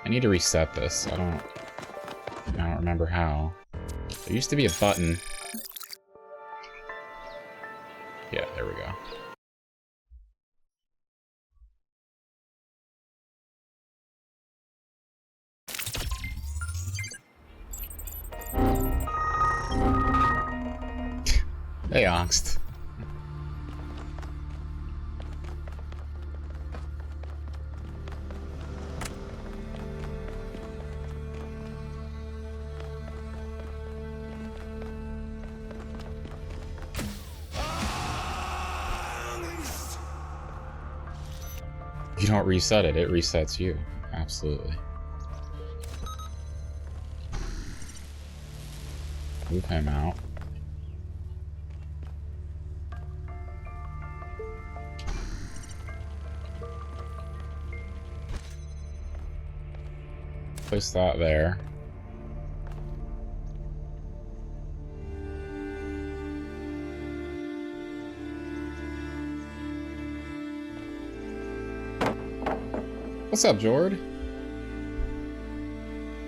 I need to reset this. I don't remember how. There used to be a button. Yeah, there we go. Hey, Angst. You don't reset it, it resets you. Absolutely. Move him out. Place that there. What's up, Jord?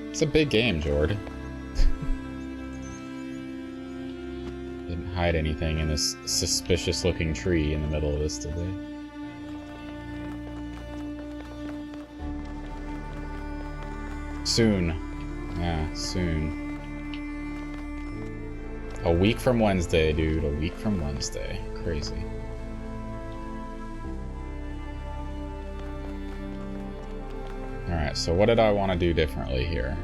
It's a big game, Jord. Didn't hide anything in this suspicious-looking tree in the middle of this today. Soon. Yeah, soon. A week from Wednesday, dude. A week from Wednesday. Crazy. Alright, so what did I want to do differently here?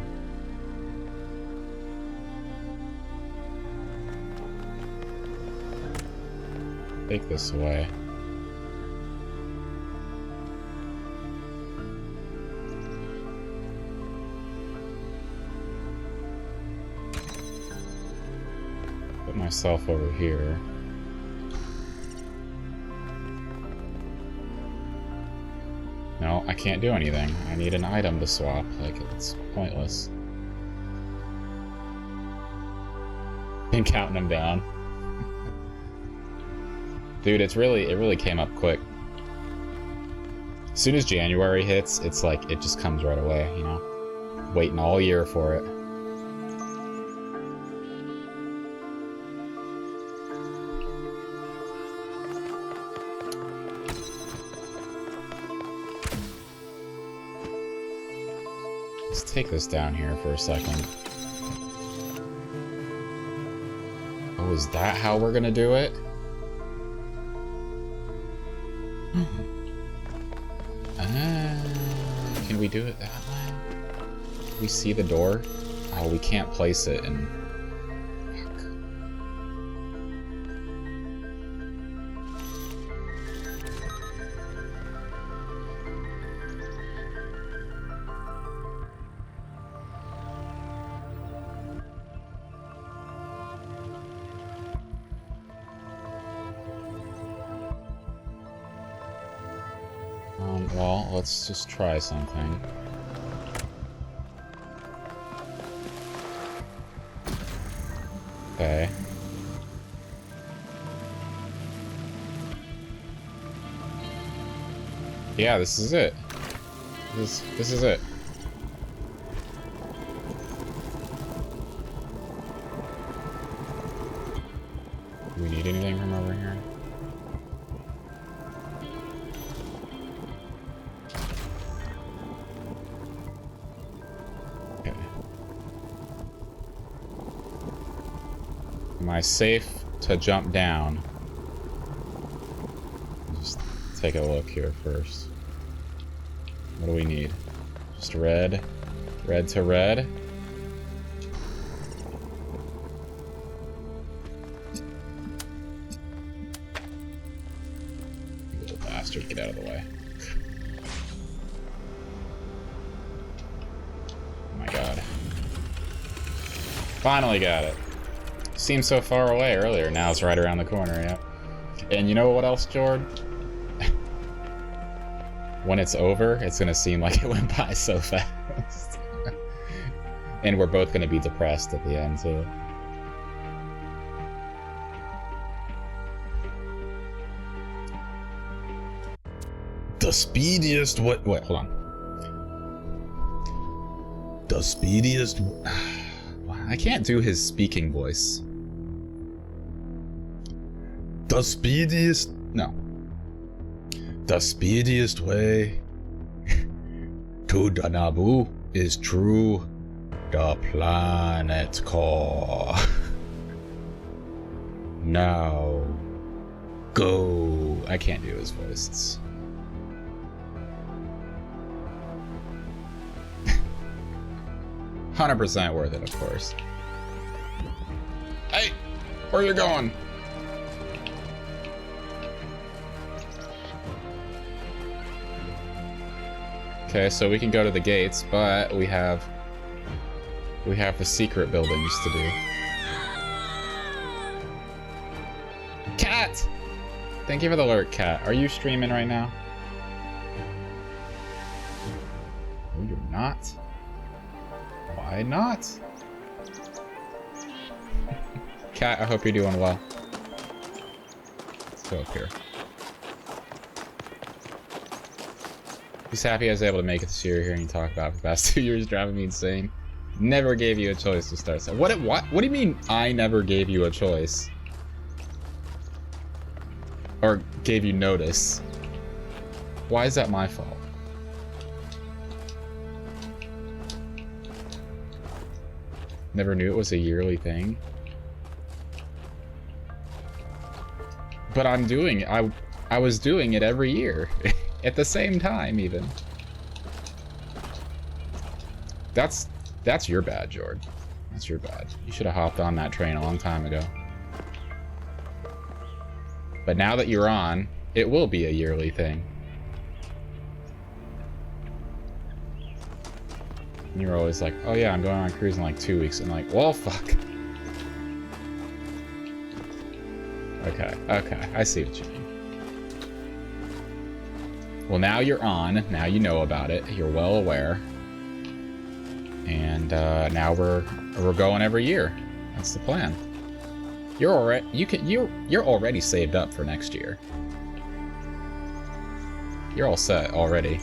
Take this away. Put myself over here. No, I can't do anything. I need an item to swap. Like, it's pointless. Been counting them down. Dude, it really came up quick. As soon as January hits, it's like, it just comes right away, you know? Waiting all year for it. Let's take this down here for a second. Oh, is that how we're gonna do it? Can we do it that way? Can we see the door? Oh, we can't place it in... Fuck. Well, let's just try something. Okay. Yeah, this is it. This is it. Do we need anything from over here? Am I safe to jump down? Just take a look here first. What do we need? Just red. Red to red. You little bastard, get out of the way. Oh my god. Finally got it. Seemed so far away earlier, now it's right around the corner, yep. And you know what else, Jord? When it's over, it's gonna seem like it went by so fast. And we're both gonna be depressed at the end, too. The speediest... Wait, hold on. The speediest... I can't do his speaking voice. The speediest... No. The speediest way to the Naboo is through the planet core. No. Go. I can't do his voice. It's... 100% worth it, of course. Hey! Where you going? Okay, so we can go to the gates, but we have the secret buildings to do. Cat! Thank you for the alert, Cat. Are you streaming right now? No, you're not. Why not? Cat, I hope you're doing well. Let's go up here. He's happy I was able to make it this year hearing you talk about it. The past 2 years driving me insane. Never gave you a choice to start. So what do you mean I never gave you a choice? Or gave you notice? Why is that my fault? Never knew it was a yearly thing. But I'm doing it. I was doing it every year. At the same time, even. That's your bad, Jord. That's your bad. You should have hopped on that train a long time ago. But now that you're on, it will be a yearly thing. And you're always like, oh yeah, I'm going on a cruise in like 2 weeks. And like, well, fuck. Okay, I see what you mean. Well, now you're on. Now you know about it. You're well aware. And now we're going every year. That's the plan. You're already saved up for next year. You're all set already.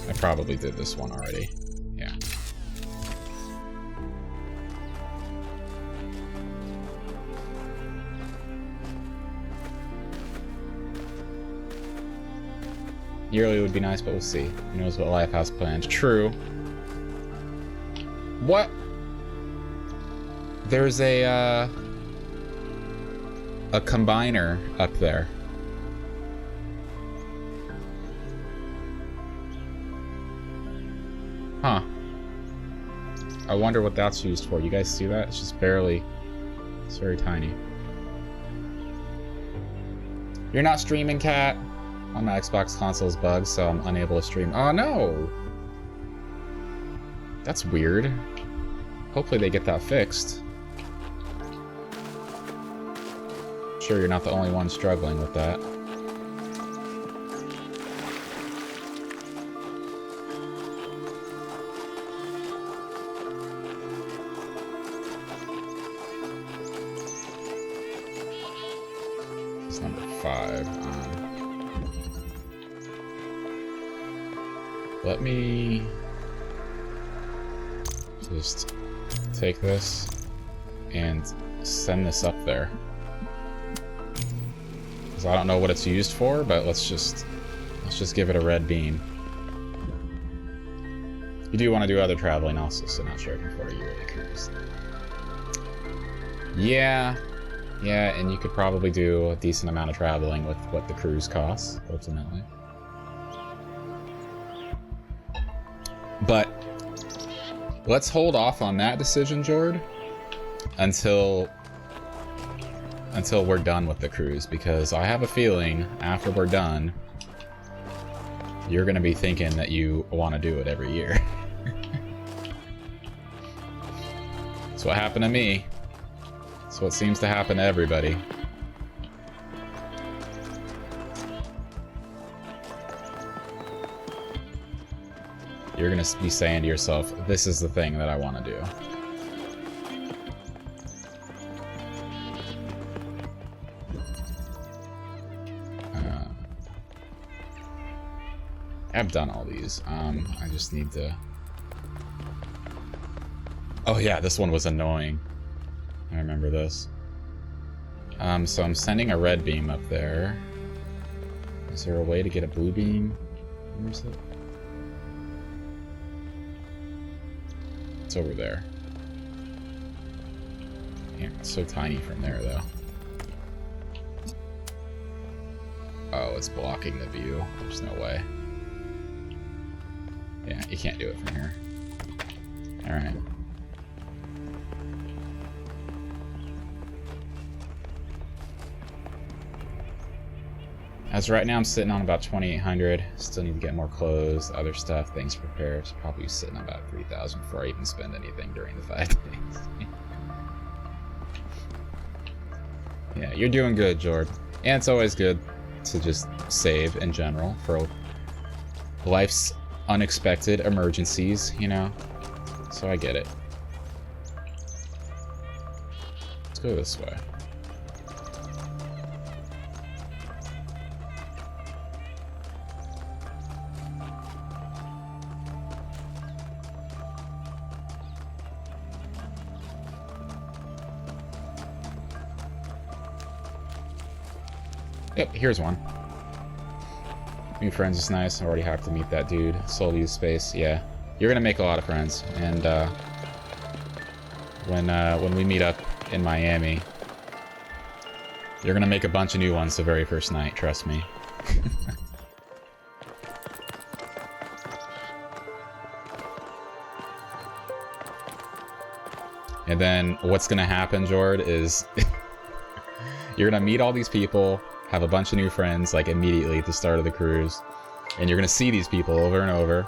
I probably did this one already. Yeah. Yearly would be nice, but we'll see. Who knows what life has planned. True. What? There's a combiner up there. Huh. I wonder what that's used for. You guys see that? It's just barely... It's very tiny. You're not streaming, Cat? On my Xbox console's bugged, so I'm unable to stream. Oh no! That's weird. Hopefully they get that fixed. Sure, you're not the only one struggling with that. It's number 5. Let me just take this and send this up there. Because I don't know what it's used for, but let's just give it a red beam. You do want to do other traveling also, so not sure I can afford a yearly cruise. Yeah, and you could probably do a decent amount of traveling with what the cruise costs, ultimately. But let's hold off on that decision, Jord, until we're done with the cruise, because I have a feeling after we're done, you're gonna be thinking that you want to do it every year. That's what happened to me. That's what seems to happen to everybody. You're gonna be saying to yourself, this is the thing that I want to do. I've done all these. I just need to... Oh yeah, this one was annoying. I remember this. So I'm sending a red beam up there. Is there a way to get a blue beam? Where's it? It's over there. It's so tiny from there, though. Oh, it's blocking the view. There's no way. Yeah, you can't do it from here. Alright. As of right now, I'm sitting on about 2,800. Still need to get more clothes, other stuff, things prepared. So probably sitting on about 3,000 before I even spend anything during the 5 days. Yeah, you're doing good, Jord. And it's always good to just save in general for life's unexpected emergencies, you know? So I get it. Let's go this way. Yep, here's one. New friends is nice. I already have to meet that dude. Soul use space. Yeah, you're gonna make a lot of friends. And when we meet up in Miami, you're gonna make a bunch of new ones the very first night. Trust me. And then what's gonna happen, Jord, is you're gonna meet all these people, have a bunch of new friends, like, immediately at the start of the cruise. And you're gonna see these people over and over.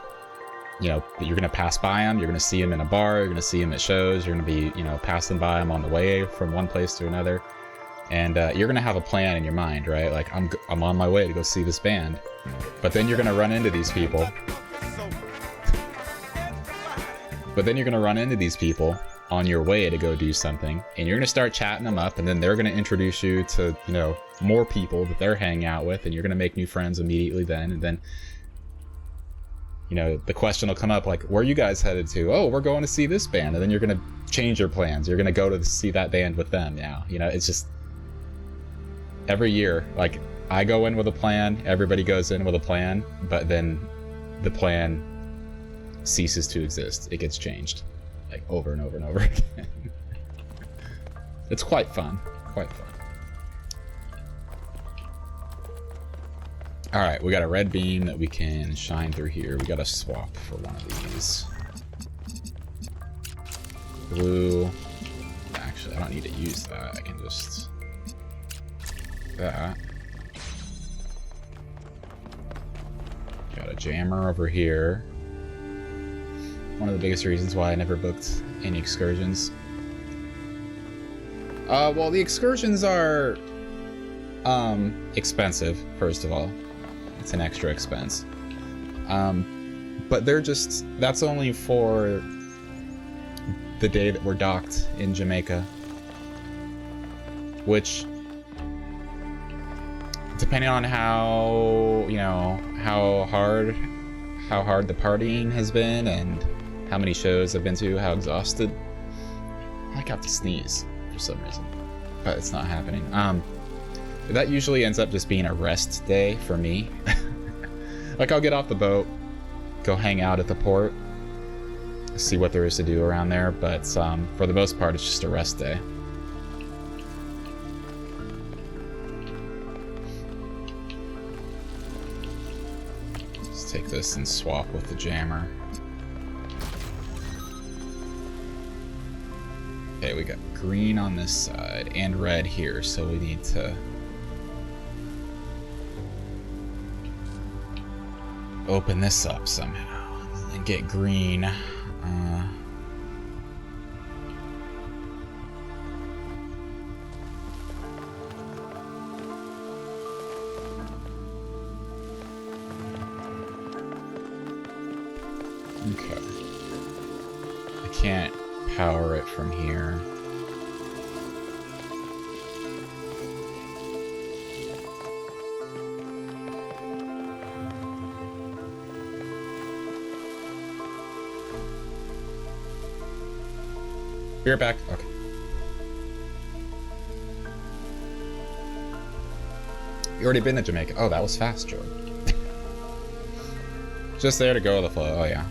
You know, you're gonna pass by them, you're gonna see them in a bar, you're gonna see them at shows, you're gonna be, you know, passing by them on the way from one place to another. And you're gonna have a plan in your mind, right? Like, I'm on my way to go see this band. But then you're gonna run into these people. On your way to go do something, and you're gonna start chatting them up, and then they're gonna introduce you to, you know, more people that they're hanging out with, and you're gonna make new friends immediately then, and then, you know, the question will come up like, where are you guys headed to? Oh, we're going to see this band. And then you're gonna change your plans. You're gonna go to see that band with them now. You know, it's just every year, like, I go in with a plan, everybody goes in with a plan, but then the plan ceases to exist. It gets changed. Like, over and over and over again. It's quite fun. Quite fun. Alright, we got a red beam that we can shine through here. We gotta swap for one of these. Blue. Actually, I don't need to use that. I can just... that. Got a jammer over here. One of the biggest reasons why I never booked any excursions. Well, the excursions are expensive, first of all. It's an extra expense. But they're just, that's only for the day that we're docked in Jamaica. Which, depending on how, you know, how hard the partying has been and how many shows I've been to, how exhausted. I got to sneeze for some reason, but it's not happening. That usually ends up just being a rest day for me. Like, I'll get off the boat, go hang out at the port, see what there is to do around there, but for the most part, it's just a rest day. Let's take this and swap with the jammer. Okay, we got green on this side and red here, so we need to open this up somehow and get green. Okay. I can't power it from here. You're back. Okay. You already been to Jamaica. Oh, that was fast, Jordan. Just there to go with the flow. Oh, yeah.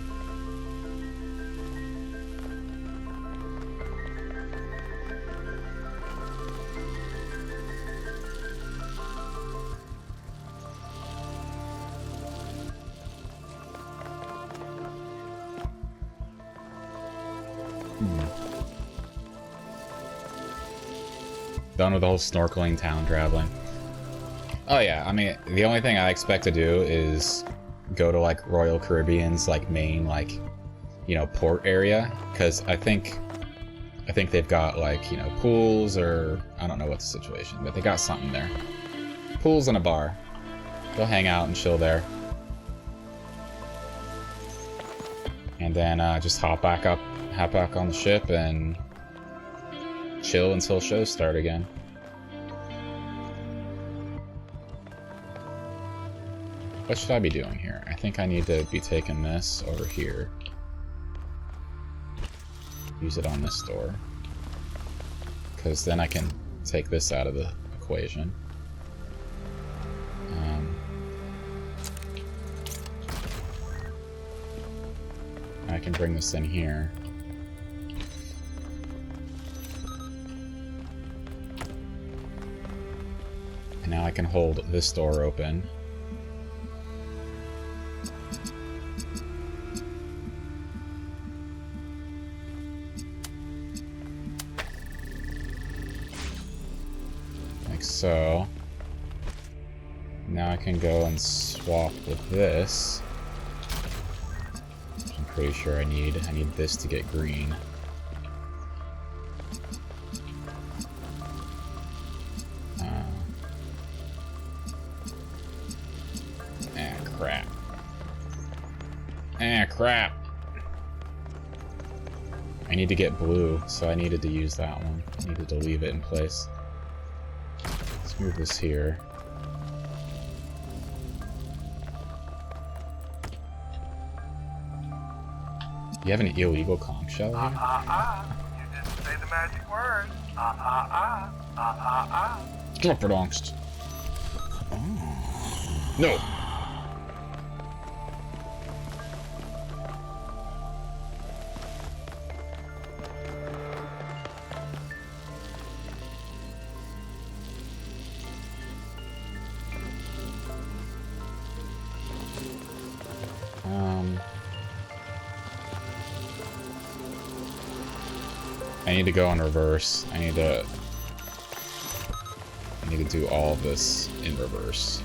Done with the whole snorkeling, town traveling. Oh yeah, I mean, the only thing I expect to do is go to like Royal Caribbean's like main like, you know, port area, because I think they've got like, you know, pools, or I don't know what the situation, but they got something there. Pools and a bar. They'll hang out and chill there. And then just hop back on the ship and chill until shows start again. What should I be doing here? I think I need to be taking this over here. Use it on this door. Because then I can take this out of the equation. I can bring this in here. And now I can hold this door open. Like so. Now I can go and swap with this. I'm pretty sure I need this to get green. Crap. Crap. I need to get blue, so I needed to use that one. I needed to leave it in place. Let's move this here. You have an illegal conch shell here? You didn't say the magic word. Drop it, angst. No. I need to go in reverse. I need to do all of this in reverse.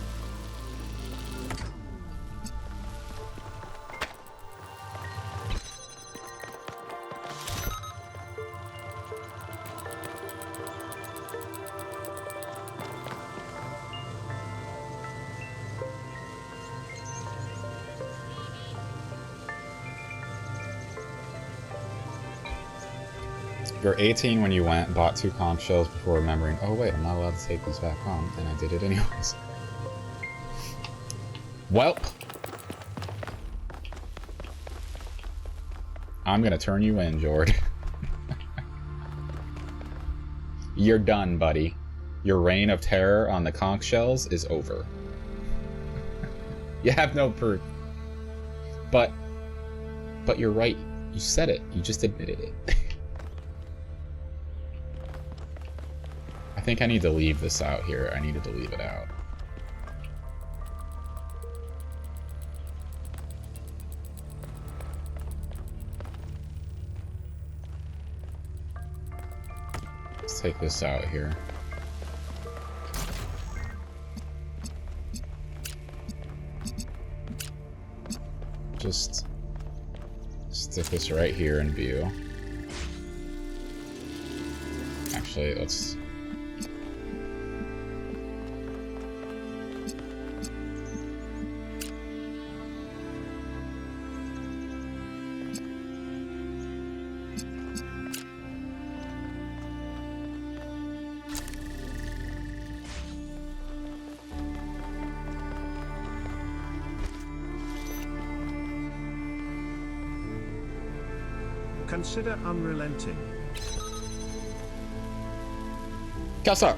You're 18 when you went, bought 2 conch shells before remembering, oh wait, I'm not allowed to take these back home, and I did it anyways. Welp. I'm gonna turn you in, Jord. You're done, buddy. Your reign of terror on the conch shells is over. You have no proof. But you're right. You said it. You just admitted it. I think I need to leave this out here. I needed to leave it out. Let's take this out here. Just stick this right here in view. Actually, let's... Consider unrelenting. Kelsar!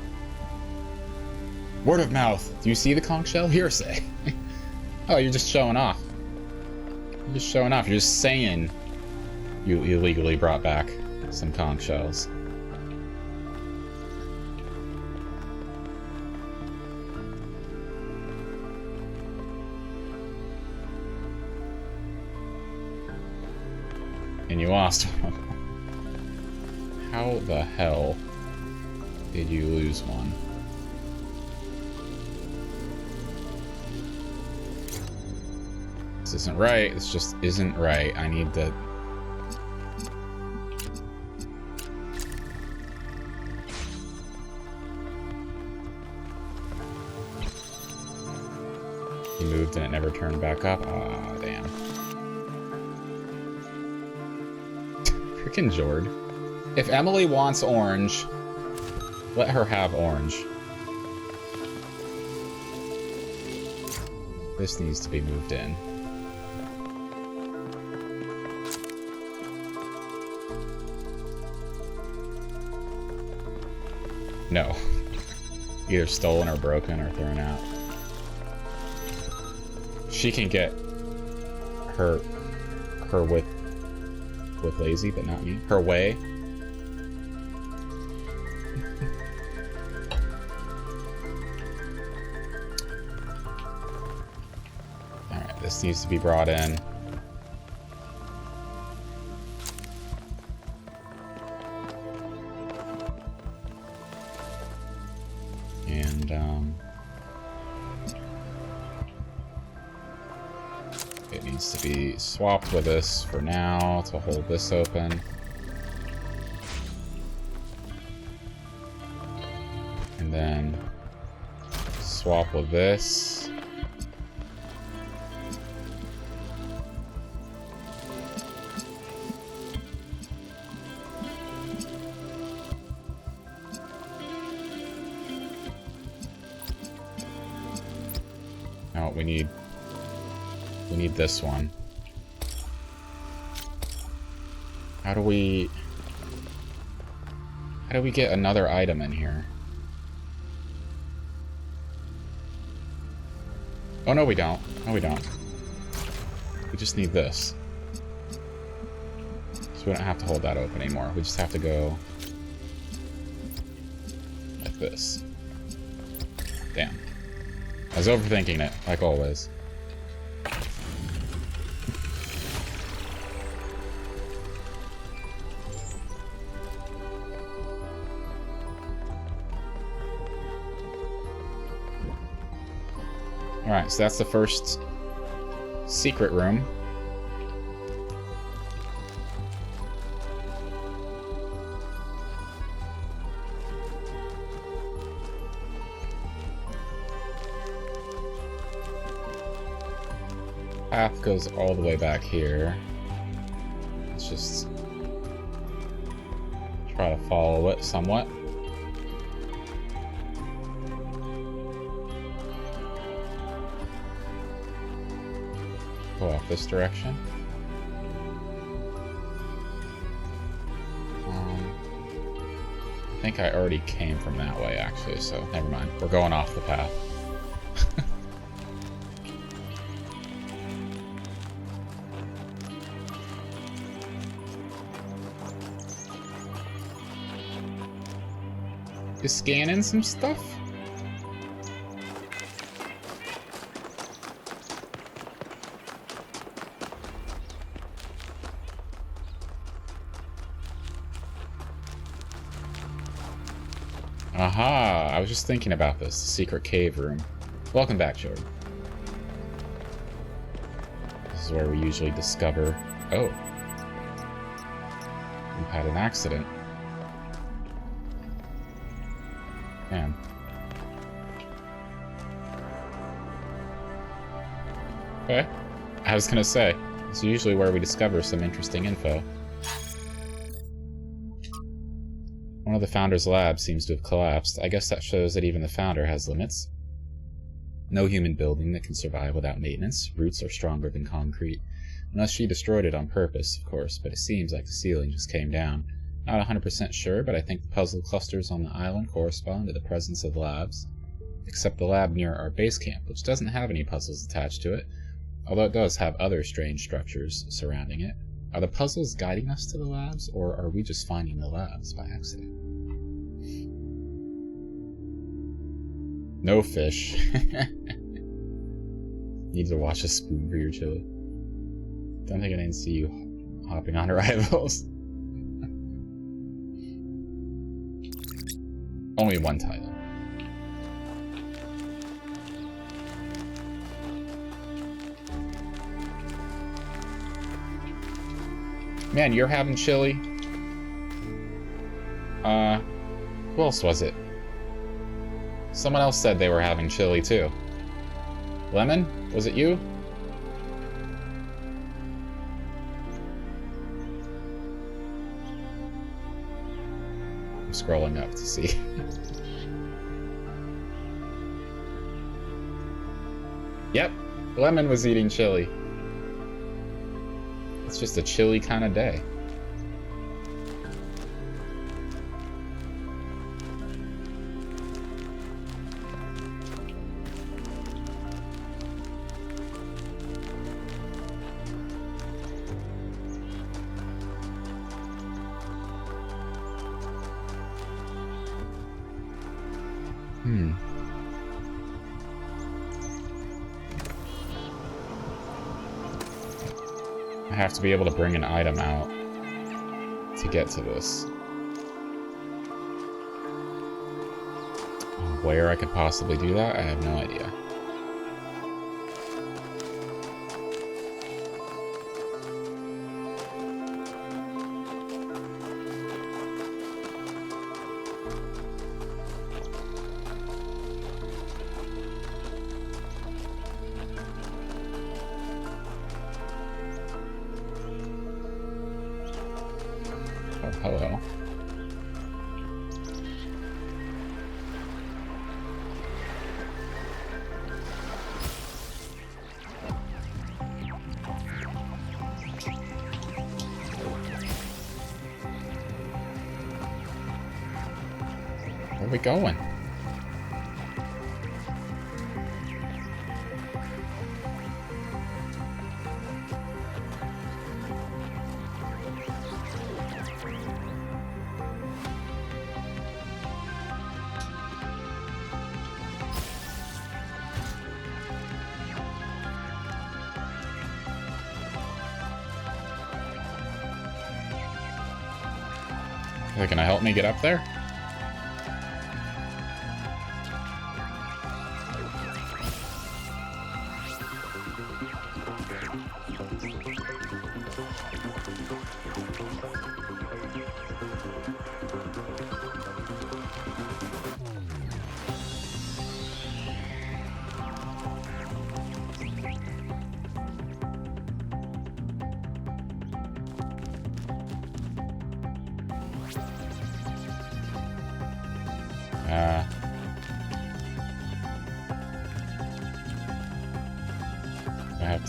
Word of mouth. Do you see the conch shell? Hearsay. Oh, you're just showing off. You're just showing off. You're just saying you illegally brought back some conch shells. And you lost one. How the hell did you lose one? This isn't right. This just isn't right. I need to... He moved and it never turned back up. Ah, damn. Frickin' Jord. If Emily wants orange, let her have orange. This needs to be moved in. No. Either stolen or broken or thrown out. She can get her with lazy, but not me. Her way. Alright, this needs to be brought in. And, it needs to be swapped with this for now to hold this open. And then swap with this. Now we need this one. How do we get another item in here? Oh no, we don't. No, we don't. We just need this. So we don't have to hold that open anymore. We just have to go like this. Damn. I was overthinking it, like always. Alright, so that's the first secret room. Path goes all the way back here. Let's just try to follow it somewhat. Go off this direction. I think I already came from that way, actually, so never mind. We're going off the path. You scanning some stuff? Aha! I was just thinking about this. Secret cave room. Welcome back, Jordan. This is where we usually discover... Oh. We've had an accident. Man. Okay. I was gonna say, it's usually where we discover some interesting info. One of the founder's labs seems to have collapsed. I guess that shows that even the founder has limits. No human building that can survive without maintenance. Roots are stronger than concrete. Unless she destroyed it on purpose, of course, but it seems like the ceiling just came down. Not 100% sure, but I think the puzzle clusters on the island correspond to the presence of labs. Except the lab near our base camp, which doesn't have any puzzles attached to it, although it does have other strange structures surrounding it. Are the puzzles guiding us to the labs, or are we just finding the labs by accident? No fish. Need to wash a spoon for your chili. Don't think I didn't see you hopping on arrivals. Only one title. Man, you're having chili? Who else was it? Someone else said they were having chili too. Lemon? Was it you? I'm scrolling up to see. Yep, Lemon was eating chili. It's just a chilly kind of day. I have to be able to bring an item out to get to this. Where I could possibly do that, I have no idea. Hello. Where are we going? Can I help me get up there?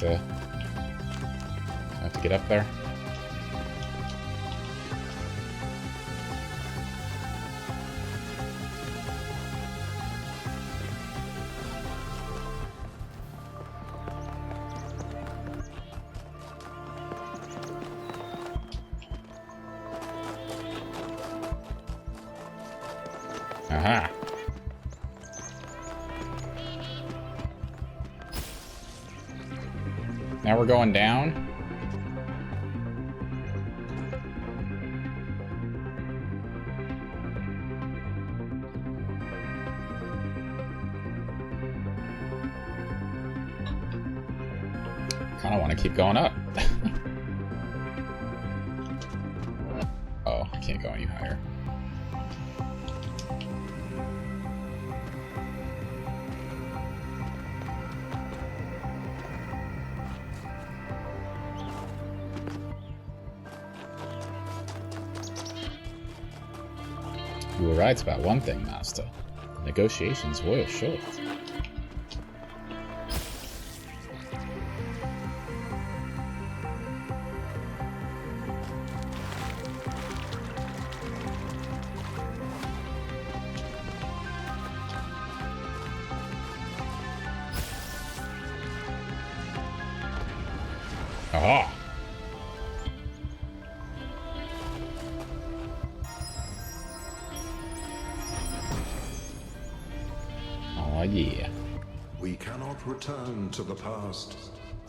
I have to get up there. Aha. Now we're going down. Kind of want to keep going up. Oh, I can't go any higher. You were right about one thing, Master. The negotiations were short. Aha! Oh yeah. We cannot return to the past,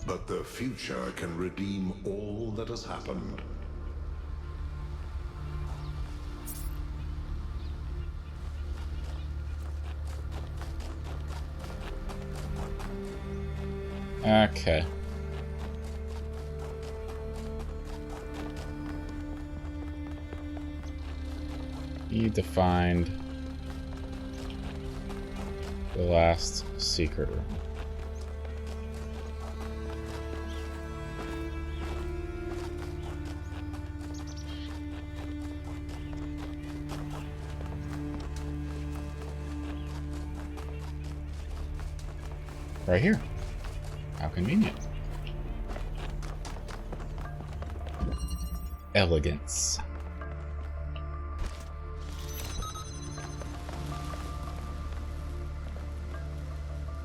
but the future can redeem all that has happened. Okay. Need to find the last secret room. Right here. How convenient. Elegance.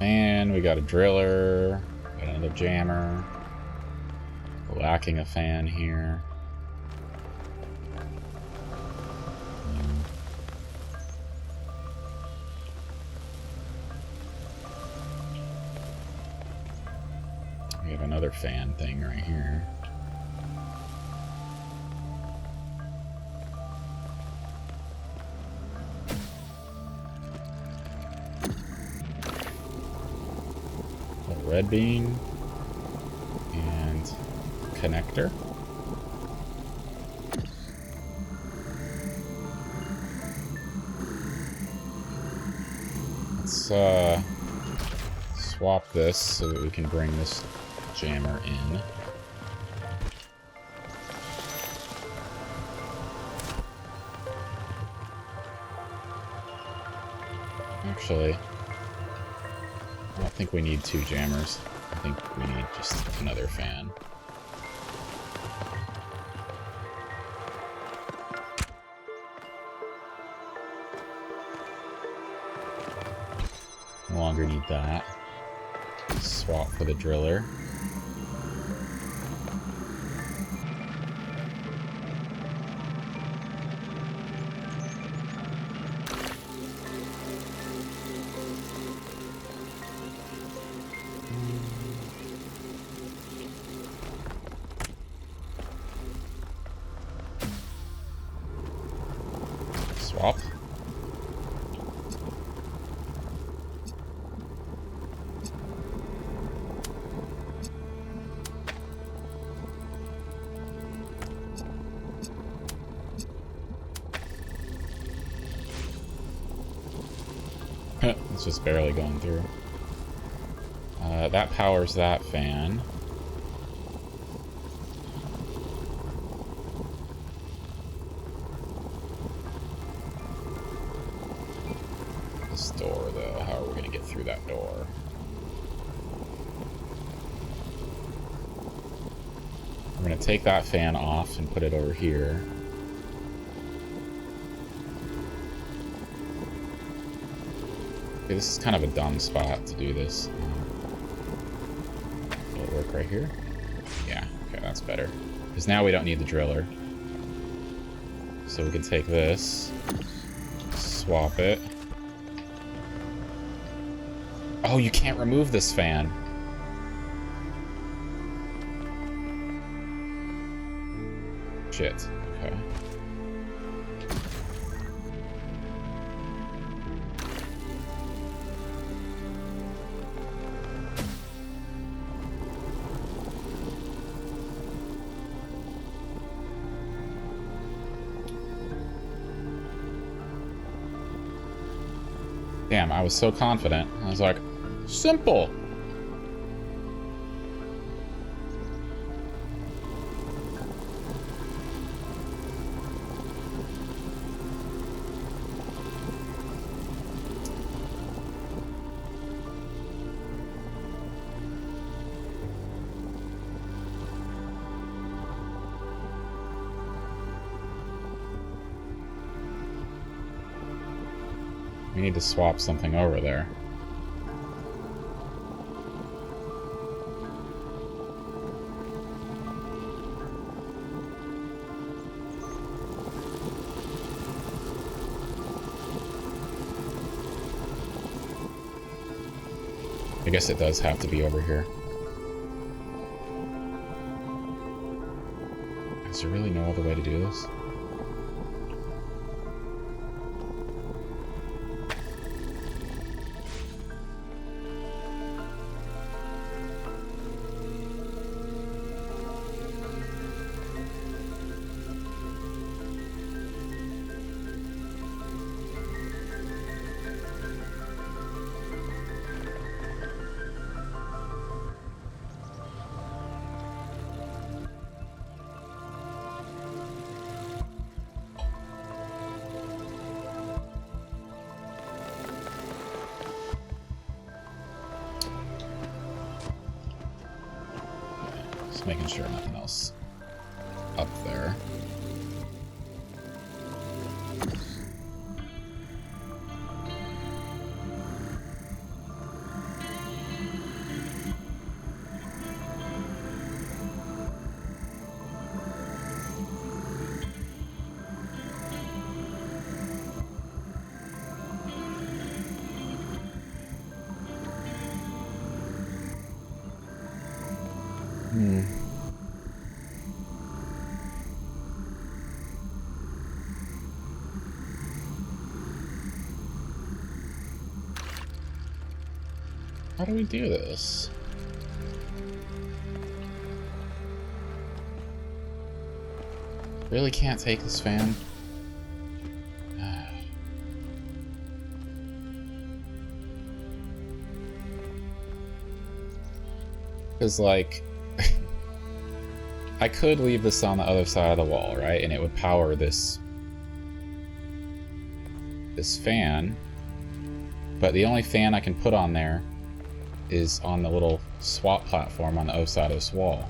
And we got a driller, got another jammer, lacking a fan here. We have another fan thing right here. Red beam and connector. Let's swap this so that we can bring this jammer in. Actually, I don't think we need 2 jammers. I think we need just another fan. No longer need that. Swap for the driller. Swap. It's just barely going through. That powers that fan. This door, though, how are we going to get through that door? We're going to take that fan off and put it over here. Okay, this is kind of a dumb spot to do this. Will it work right here? Yeah, okay, that's better. Because now we don't need the driller. So we can take this, swap it. Oh, you can't remove this fan. Shit, okay. Damn, I was so confident. I was like, simple. We need to swap something over there. I guess it does have to be over here. Is there really no other way to do this? Just making sure nothing else up there. How do we do this? Really can't take this fan? Because, like, I could leave this on the other side of the wall, right? And it would power this fan. But the only fan I can put on there is on the little swap platform on the other side of this wall.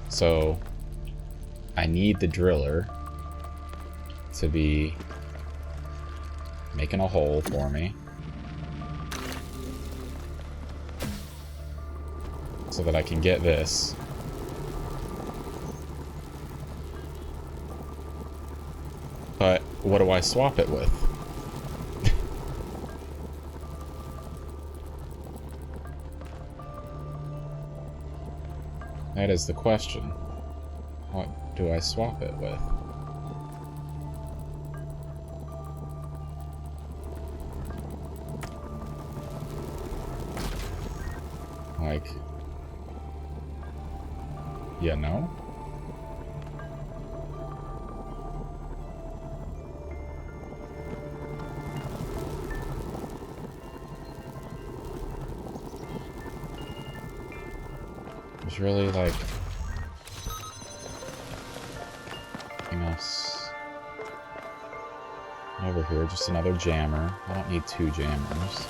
So I need the driller to be making a hole for me so that I can get this. But what do I swap it with? That is the question. What do I swap it with? Like... yeah, no? There's really, like, nothing else over here. Just another jammer. I don't need two jammers.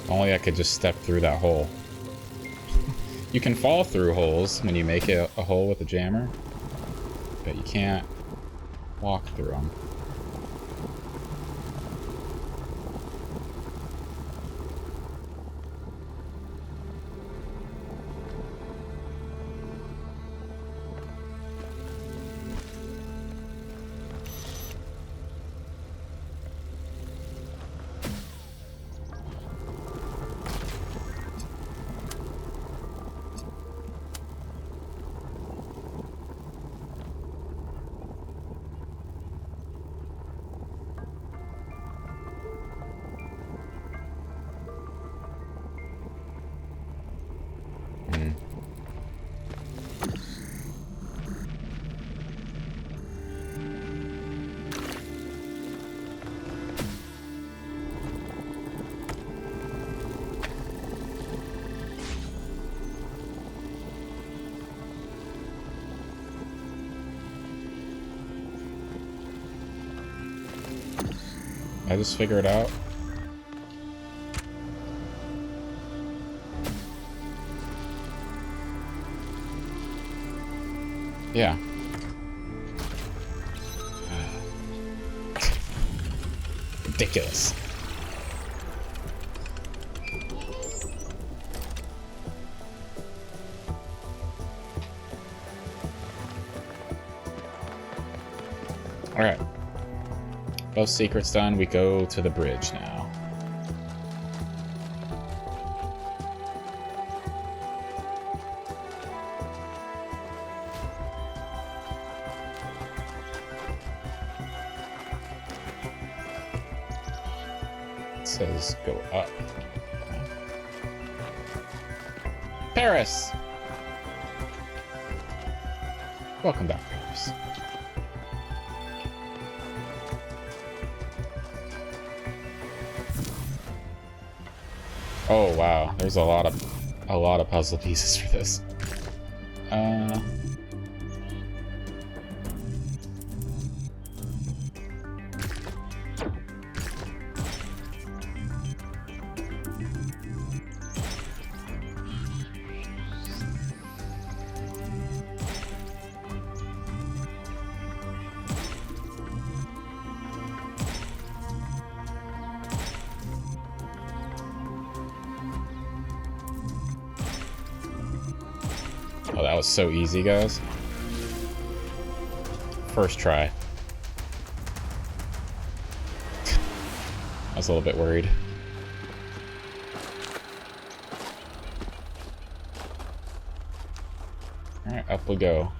Only I could just step through that hole. You can fall through holes when you make it a hole with a jammer, but you can't walk through them. I just figure it out. Yeah. Ridiculous. All right. Both secrets done, we go to the bridge now. It says go up. Paris! Welcome back, Paris. Oh wow, there's a lot of puzzle pieces for this. Oh, that was so easy, guys. First try. I was a little bit worried. Alright, up we go.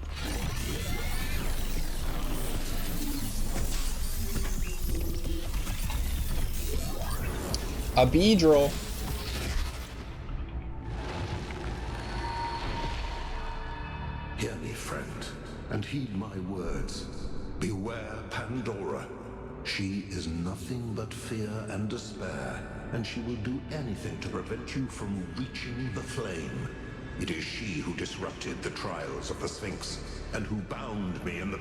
A beedrill. Hear me, friend, and heed my words. Beware Pandora. She is nothing but fear and despair, and she will do anything to prevent you from reaching the flame. It is she who disrupted the trials of the Sphinx, and who bound me in the...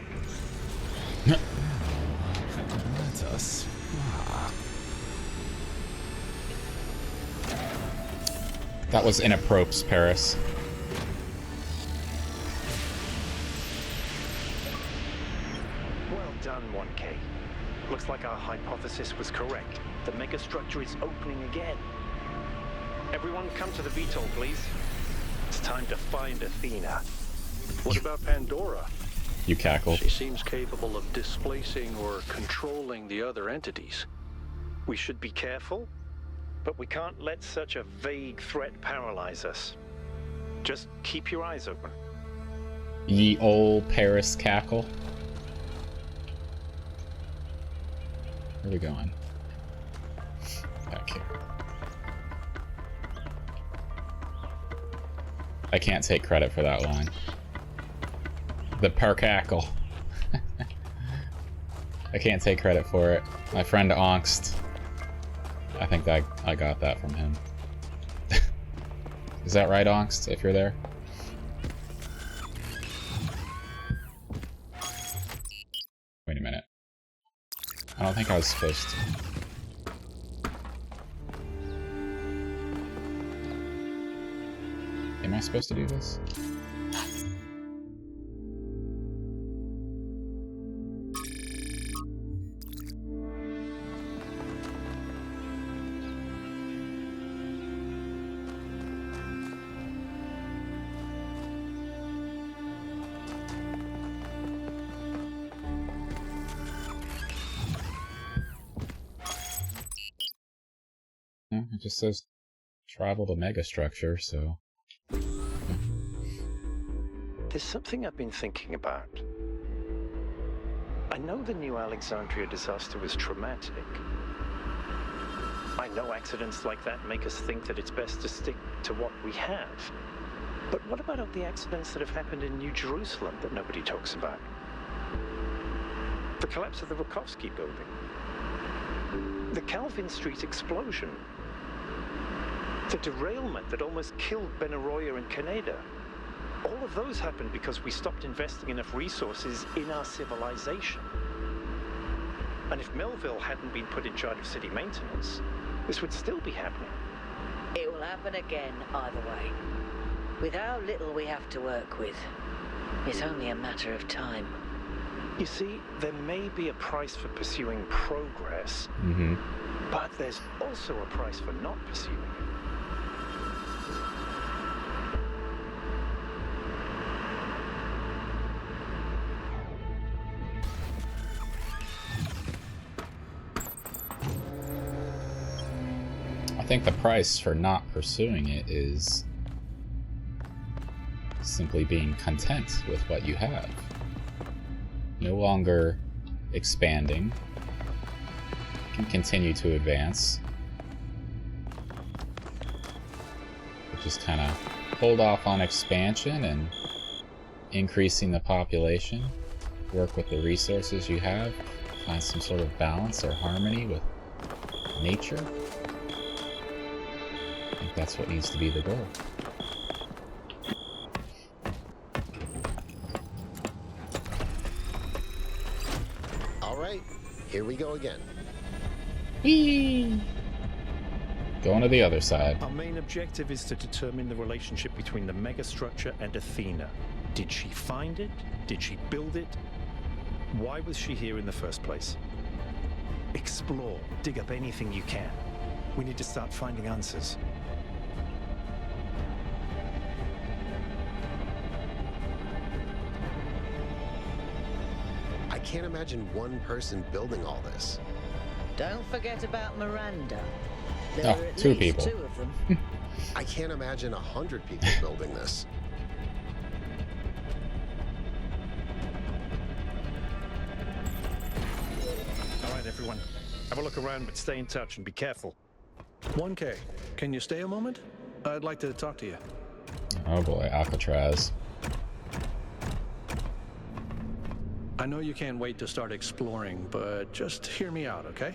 That's us. That was inappropriate, Paris. Well done, 1K. Looks like our hypothesis was correct. The megastructure is opening again. Everyone come to the VTOL, please. It's time to find Athena. What about Pandora? You cackled. She seems capable of displacing or controlling the other entities. We should be careful, but we can't let such a vague threat paralyze us. Just keep your eyes open. Ye old Paris cackle. Where are we going? Back here. I can't take credit for that line. The percackle. I can't take credit for it. My friend Angst. I think that I got that from him. Is that right, Angst, if you're there? Wait a minute. I don't think I was supposed to. Am I supposed to do this? It just says travel to megastructure, so... There's something I've been thinking about. I know the New Alexandria disaster was traumatic. I know accidents like that make us think that it's best to stick to what we have. But what about all the accidents that have happened in New Jerusalem that nobody talks about? The collapse of the Rakovsky building. The Calvin Street explosion. The derailment that almost killed Benaroya and Canada. All of those happened because we stopped investing enough resources in our civilization. And if Melville hadn't been put in charge of city maintenance, this would still be happening. It will happen again either way. With how little we have to work with, it's only a matter of time. You see, there may be a price for pursuing progress, but there's also a price for not pursuing it. I think the price for not pursuing it is simply being content with what you have. No longer expanding. You can continue to advance. But just kind of hold off on expansion and increasing the population, work with the resources you have, find some sort of balance or harmony with nature. I think that's what needs to be the goal. All right, here we go again. Whee! Going to the other side. Our main objective is to determine the relationship between the megastructure and Athena. Did she find it? Did she build it? Why was she here in the first place? Explore, dig up anything you can. We need to start finding answers. I can't imagine one person building all this. Don't forget about Miranda. Oh, There are at two least people. 2 of them. I can't imagine 100 people building this. All right, everyone. Have a look around, but stay in touch and be careful. 1K, can you stay a moment? I'd like to talk to you. Oh boy, Alcatraz. I know you can't wait to start exploring, but just hear me out, okay?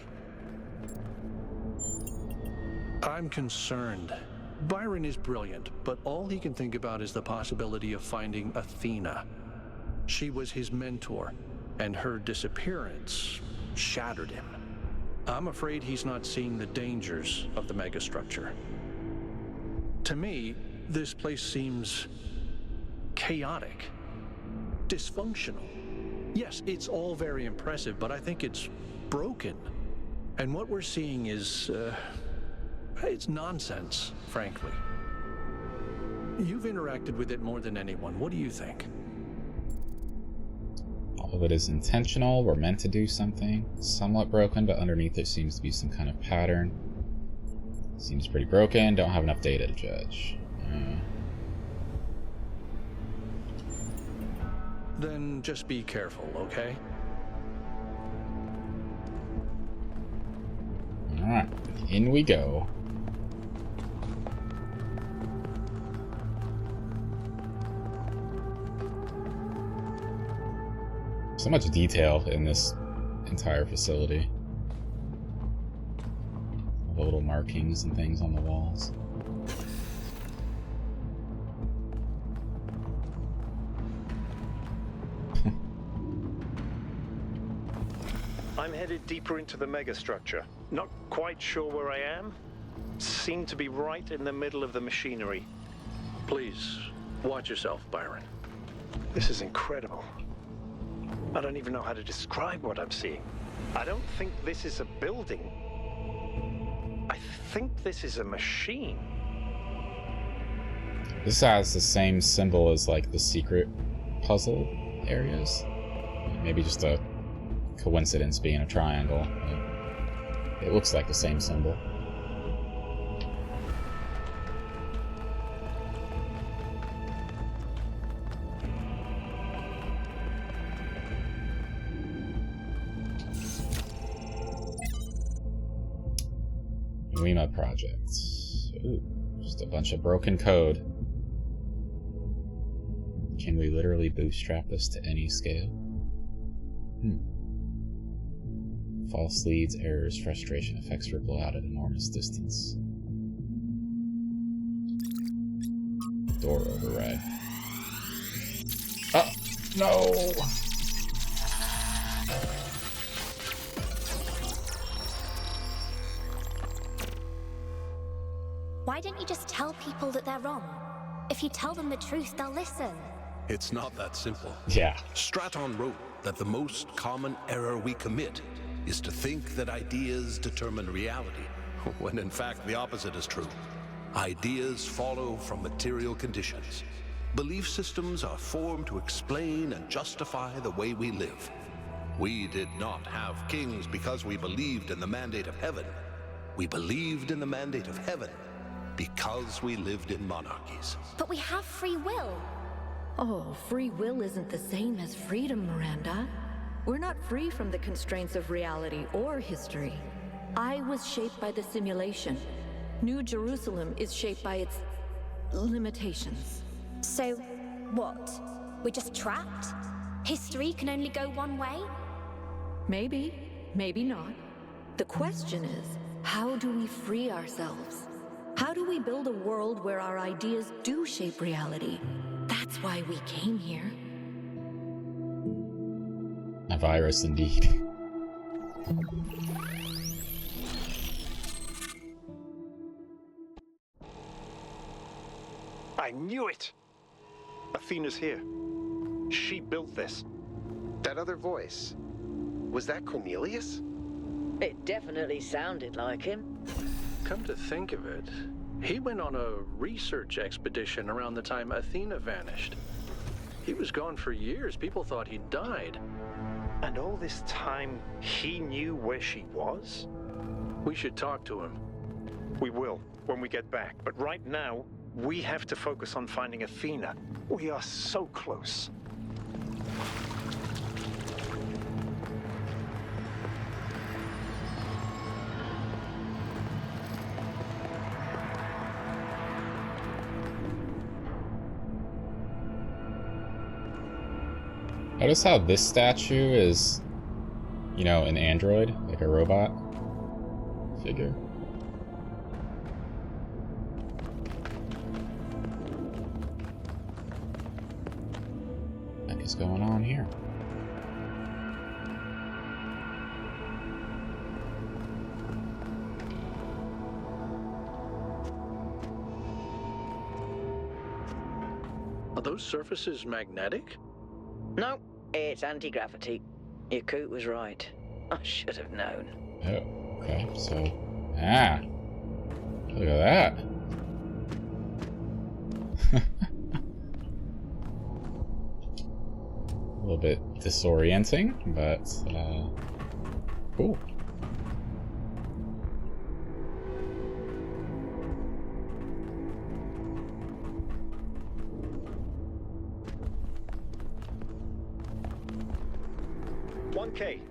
I'm concerned. Byron is brilliant, but all he can think about is the possibility of finding Athena. She was his mentor, and her disappearance shattered him. I'm afraid he's not seeing the dangers of the megastructure. To me, this place seems chaotic, dysfunctional. Yes, it's all very impressive, but I think it's broken. And what we're seeing is, it's nonsense, frankly. You've interacted with it more than anyone. What do you think? All of it is intentional. We're meant to do something. Somewhat broken, but underneath there seems to be some kind of pattern. Seems pretty broken. Don't have enough data to judge. Then just be careful, okay? Alright, in we go. So much detail in this entire facility. All the little markings and things on the walls. I'm headed deeper into the megastructure. Not quite sure where I am. Seem to be right in the middle of the machinery. Please, watch yourself, Byron. This is incredible. I don't even know how to describe what I'm seeing. I don't think this is a building. I think this is a machine. This has the same symbol as like the secret puzzle areas. Maybe just a coincidence being a triangle. It looks like the same symbol. Lima projects. Ooh, just a bunch of broken code. Can we literally bootstrap this to any scale? False leads, errors, frustration, effects ripple out at enormous distance. Door override. Oh, no! Why don't you just tell people that they're wrong? If you tell them the truth, they'll listen. It's not that simple. Yeah. Straton wrote that the most common error we commit is to think that ideas determine reality, when in fact the opposite is true. Ideas follow from material conditions. Belief systems are formed to explain and justify the way we live. We did not have kings because we believed in the mandate of heaven. We believed in the mandate of heaven because we lived in monarchies. But we have free will. Oh, free will isn't the same as freedom, Miranda. We're not free from the constraints of reality or history. I was shaped by the simulation. New Jerusalem is shaped by its limitations. So, what? We're just trapped? History can only go one way? Maybe, maybe not. The question is, how do we free ourselves? How do we build a world where our ideas do shape reality? That's why we came here. A virus, indeed. I knew it! Athena's here. She built this. That other voice, was that Cornelius? It definitely sounded like him. Come to think of it, he went on a research expedition around the time Athena vanished. He was gone for years. People thought he'd died. And all this time, he knew where she was? We should talk to him. We will, when we get back. But right now, we have to focus on finding Athena. We are so close. Notice how this statue is, you know, an android, like a robot figure. What is going on here? Are those surfaces magnetic? No, it's anti-gravity. Your coot was right. I should have known. Oh, okay, so... Look at that. A little bit disorienting, but, cool.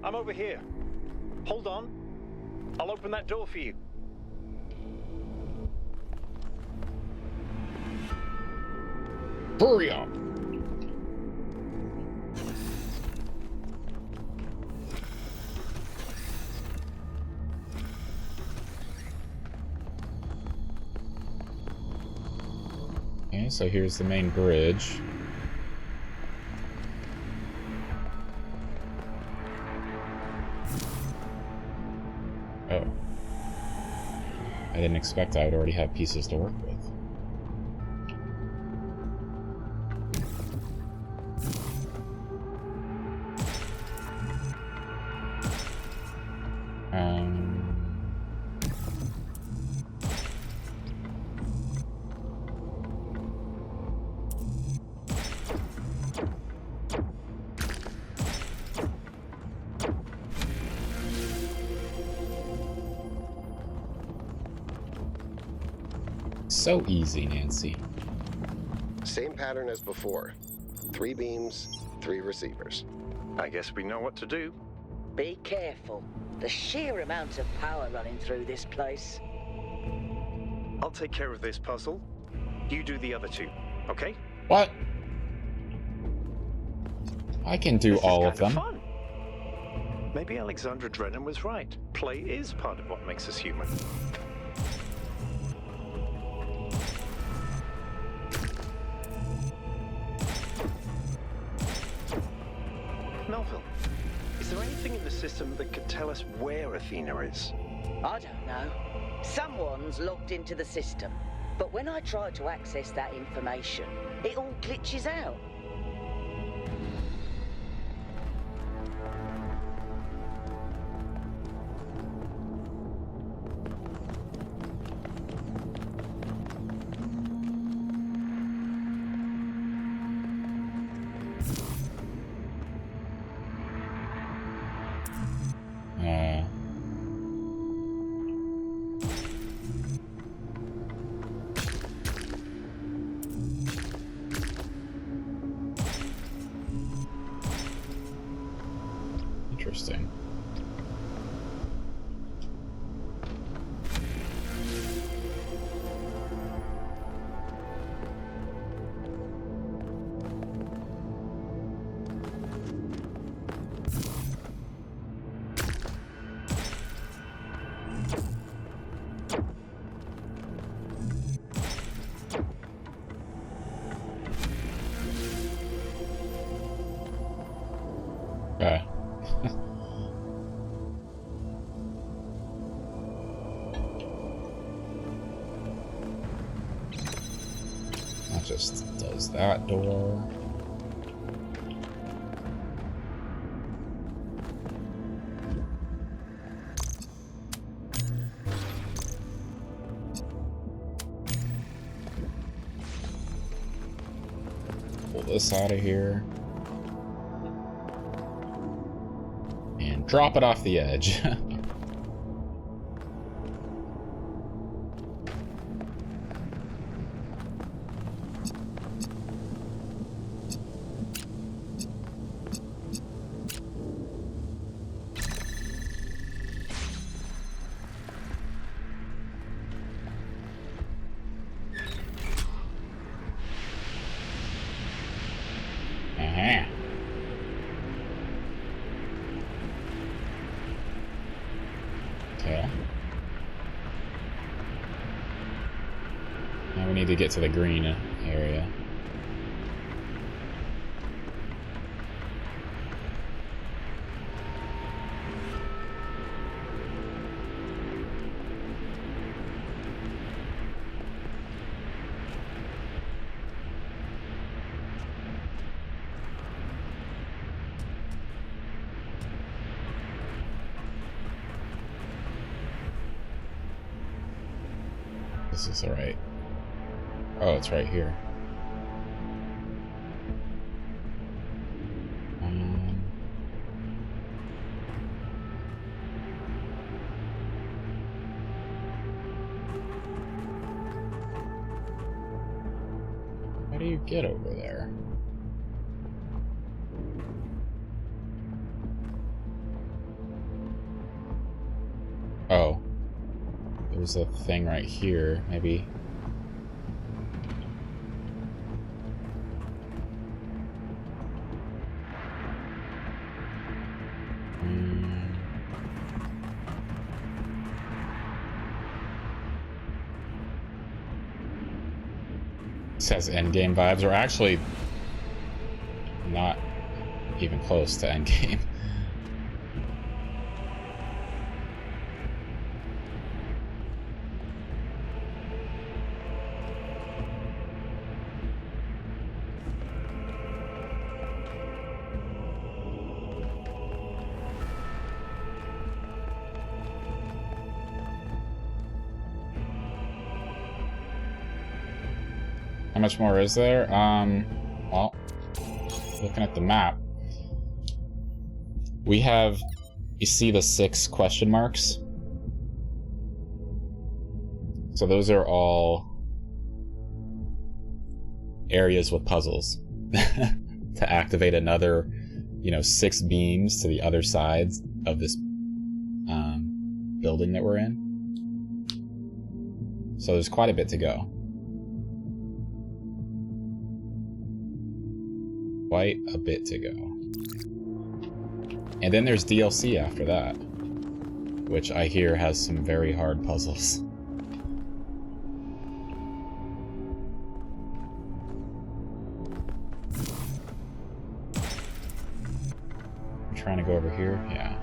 I'm over here. Hold on. I'll open that door for you. Hurry up! Okay, so here's the main bridge. Oh. I didn't expect I would already have pieces to work with. So easy, Nancy. Same pattern as before. 3 beams, 3 receivers. I guess we know what to do. Be careful. The sheer amount of power running through this place. I'll take care of this puzzle. You do the other 2, okay? What? I can do all of them. Fun. Maybe Alexandra Drennan was right. Play is part of what makes us human. Melville, is there anything in the system that could tell us where Athena is? I don't know. Someone's logged into the system. But when I try to access that information, it all glitches out. Interesting. Okay. That just does that door. Pull this out of here. And drop it off the edge. Okay. Now we need to get to the green area. This is alright. Oh, it's right here. How do you get over there? Oh. There's a thing right here, maybe. This has endgame vibes. We're actually not even close to endgame. How much more is there? Well, looking at the map, we have, you see the 6 question marks? So those are all areas with puzzles to activate another, 6 beams to the other sides of this building that we're in. So there's quite a bit to go. Quite a bit to go. And then there's DLC after that, which I hear has some very hard puzzles. I'm trying to go over here, yeah.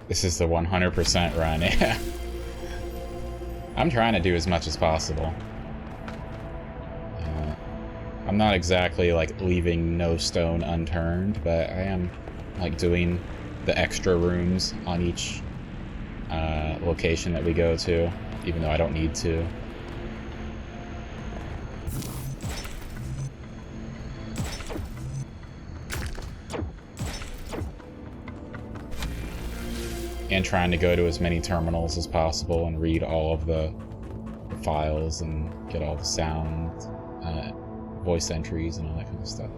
This is the 100% run, yeah. I'm trying to do as much as possible. I'm not exactly like leaving no stone unturned, but I am like doing the extra rooms on each location that we go to, even though I don't need to. And trying to go to as many terminals as possible and read all of the files and get all the sound, voice entries and all that kind of stuff.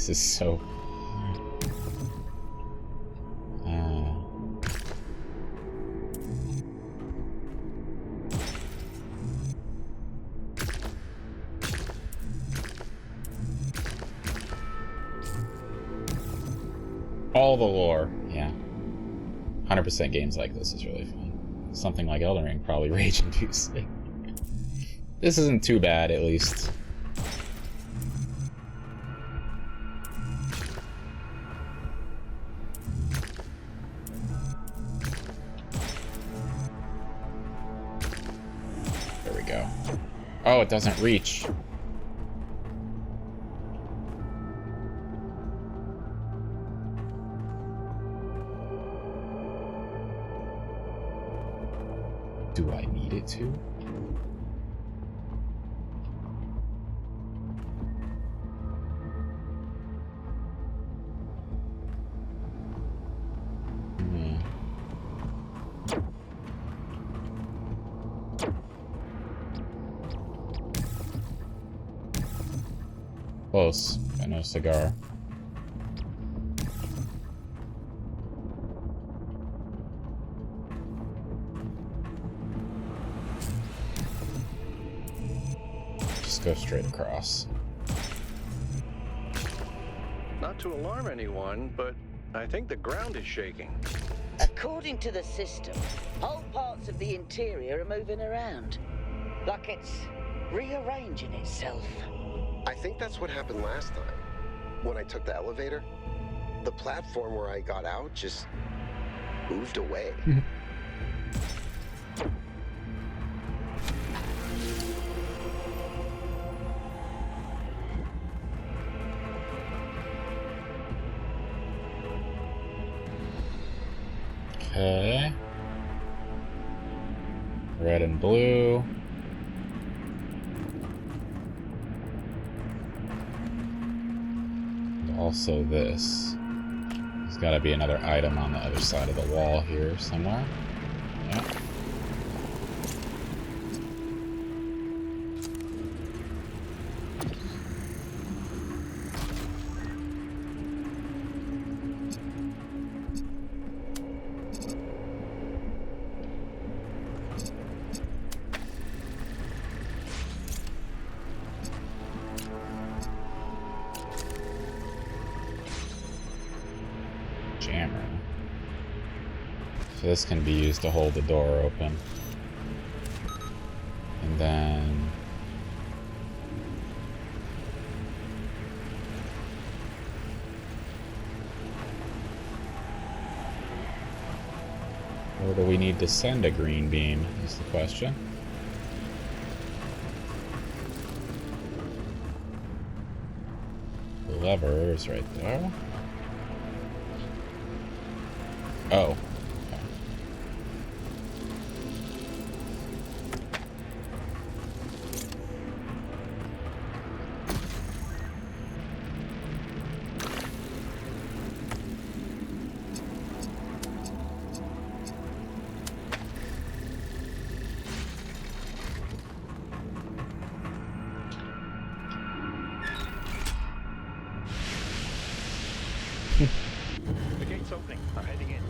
This is so... all the lore, yeah. 100% games like this is really fun. Something like Elden Ring, probably rage-inducing. This isn't too bad, at least. There we go. Oh, it doesn't reach. Do I need it to? Close, but no cigar. Just go straight across. Not to alarm anyone, but I think the ground is shaking. According to the system, whole parts of the interior are moving around. Like it's rearranging itself. I think that's what happened last time. When I took the elevator, the platform where I got out just moved away. Okay. Red and blue. Also this. There's got to be another item on the other side of the wall here somewhere. Yeah. Jammer. So this can be used to hold the door open. And then... where do we need to send a green beam, is the question. The lever is right there. Oh. The gate's opening. I'm heading in.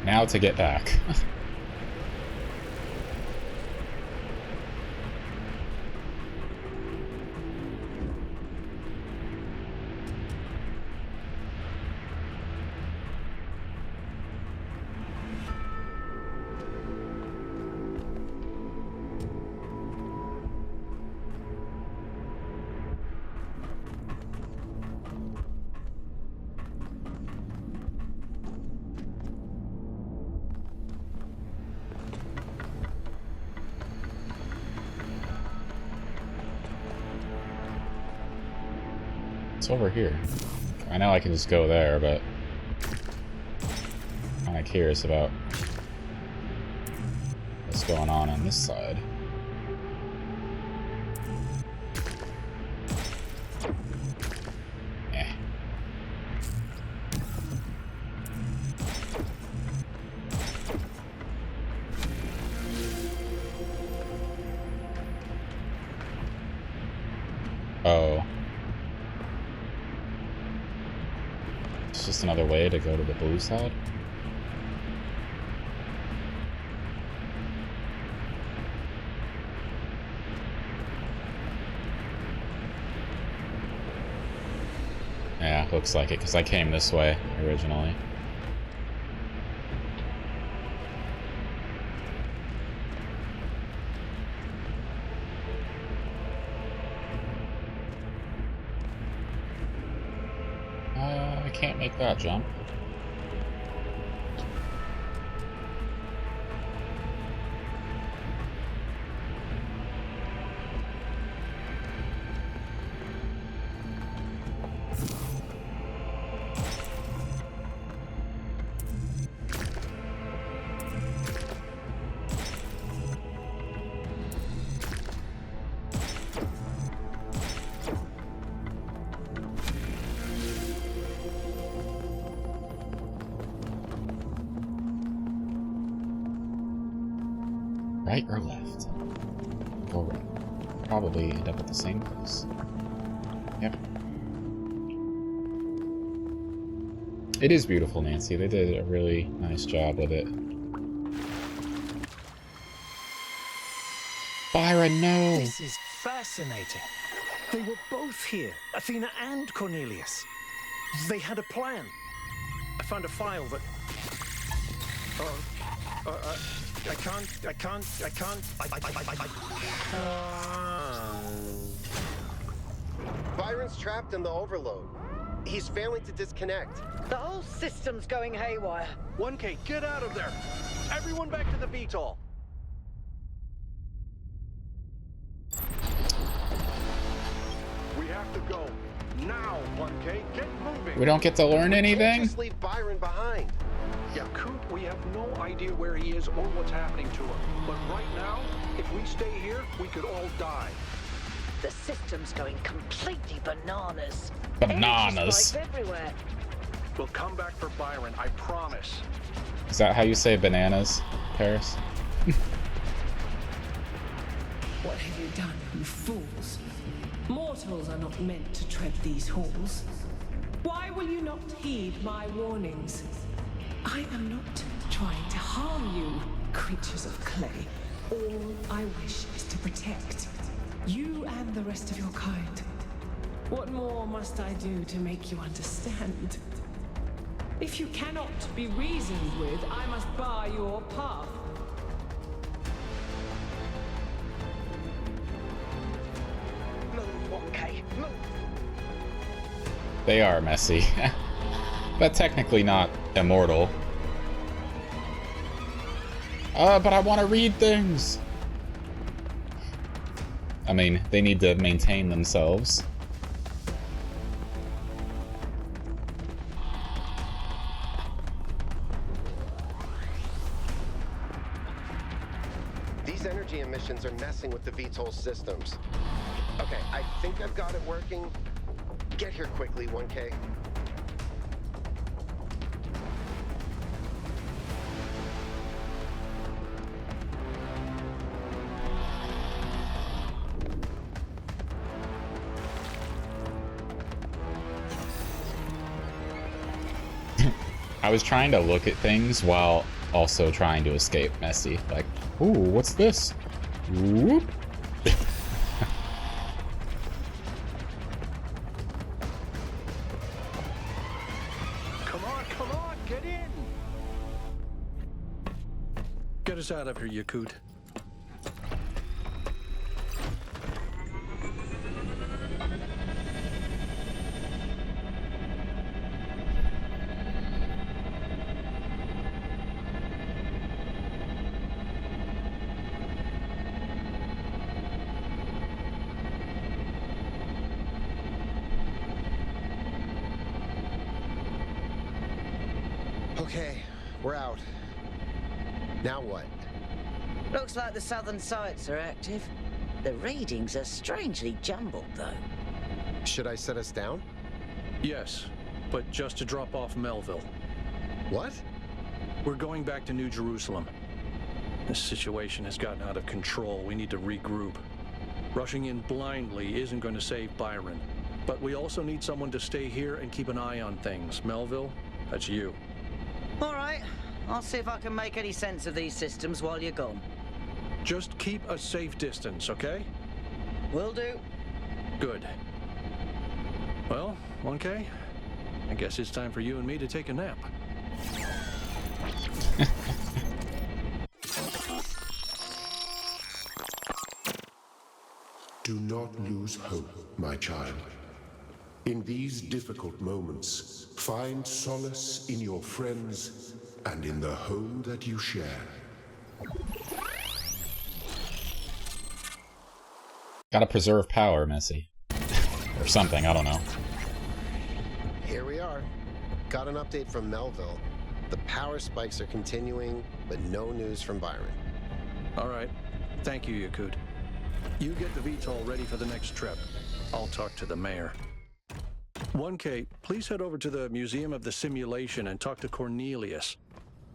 Now to get back. It's over here. I know I can just go there, but I'm kind of curious about what's going on this side. another way to go to the blue side. Yeah, looks like it, because I came this way originally. I can't make that jump. Right or left? Go right. Probably end up at the same place. Yep. It is beautiful, Nancy. They did a really nice job with it. Byron, no! This is fascinating. They were both here, Athena and Cornelius. They had a plan. I found a file that... I can't. Byron's trapped in the overload. He's failing to disconnect. The whole system's going haywire. 1K, get out of there! Everyone back to the VTOL! We have to go. Now, 1K, get moving! We don't get to learn anything? Just leave Byron behind. Yeah, Coop, we have no idea where he is or what's happening to him. But right now, if we stay here, we could all die. The system's going completely bananas. Bananas. Spikes everywhere. We'll come back for Byron, I promise. Is that how you say bananas, Paris? What have you done, you fools? Mortals are not meant to tread these halls. Why will you not heed my warnings? I am not trying to harm you, creatures of clay. All I wish is to protect you and the rest of your kind. What more must I do to make you understand? If you cannot be reasoned with, I must bar your path. Move, 1K, move. They are messy. But technically not immortal. But I want to read things! I mean, they need to maintain themselves. These energy emissions are messing with the VTOL systems. Okay, I think I've got it working. Get here quickly, 1K. I was trying to look at things while also trying to escape messy. Like, ooh, what's this? Whoop. Come on, get in! Get us out of here, Yakut. Okay, we're out. Now what? Looks like the southern sites are active. The readings are strangely jumbled, though. Should I set us down? Yes, but just to drop off Melville. What? We're going back to New Jerusalem. This situation has gotten out of control. We need to regroup. Rushing in blindly isn't going to save Byron. But we also need someone to stay here and keep an eye on things. Melville, That's you. All right. I'll see if I can make any sense of these systems while you're gone. Just keep a safe distance, okay? Will do. Good. Well, 1K, I guess it's time for you and me to take a nap. Do not lose hope, my child. In these difficult moments, find solace in your friends and in the home that you share. Gotta preserve power, Missy. Or something, I don't know. Here we are. Got an update from Melville. The power spikes are continuing, but no news from Byron. All right. Thank you, Yakut. You get the VTOL ready for the next trip. I'll talk to the mayor. 1K, please head over to the Museum of the Simulation and talk to Cornelius.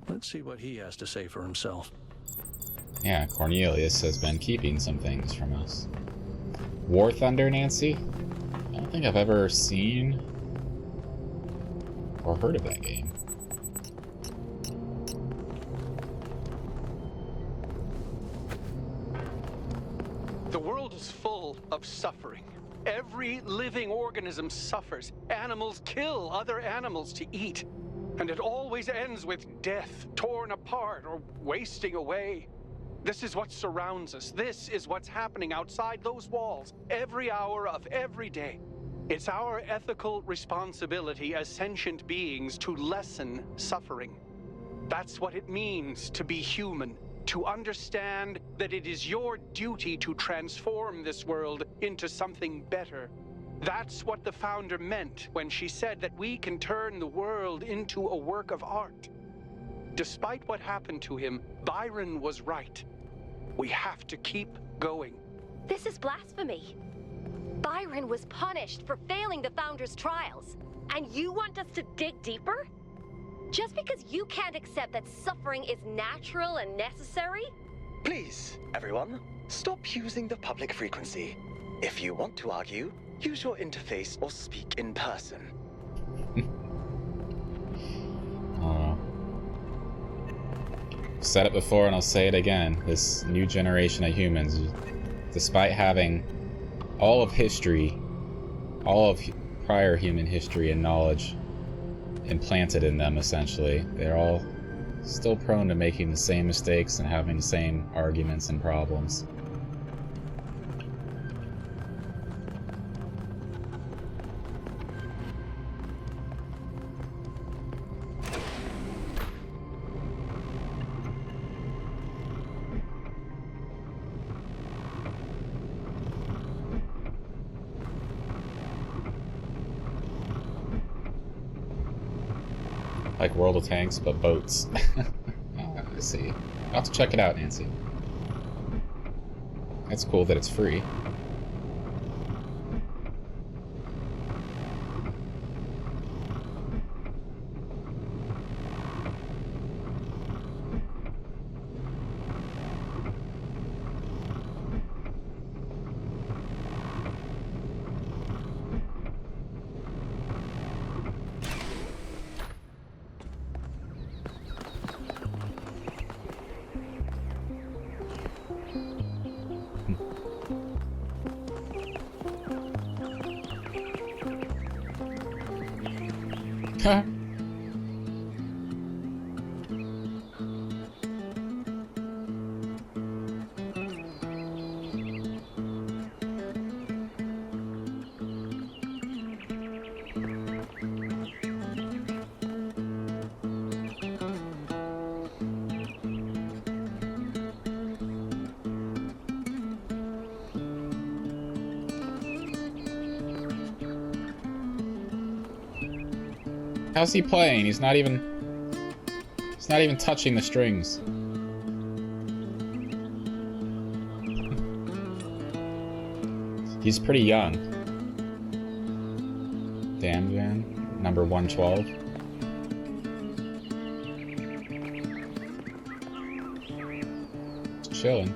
Let's see what he has to say for himself. Yeah, Cornelius has been keeping some things from us. War Thunder, Nancy? I don't think I've ever seen or heard of that game. The world is full of suffering. Every living organism suffers. Animals kill other animals to eat. And it always ends with death, torn apart or wasting away. This is what surrounds us. This is what's happening outside those walls, every hour of every day. It's our ethical responsibility as sentient beings to lessen suffering. That's what it means to be human. To understand that it is your duty to transform this world into something better. That's what the founder meant when she said that we can turn the world into a work of art. Despite what happened to him, Byron was right. We have to keep going. This is blasphemy. Byron was punished for failing the founder's trials, and you want us to dig deeper? Just because you can't accept that suffering is natural and necessary? Please, everyone, stop using the public frequency. If you want to argue, use your interface or speak in person. Said it before and I'll say it again. This new generation of humans, despite having all of history, all of prior human history and knowledge implanted in them, essentially, they're all still prone to making the same mistakes and having the same arguments and problems. Like World of Tanks, but boats. I see. I'll have to check it out, Nancy. That's cool that it's free. How's he playing? He's not even touching the strings. He's pretty young. Damn, man. Number 112. Just chilling.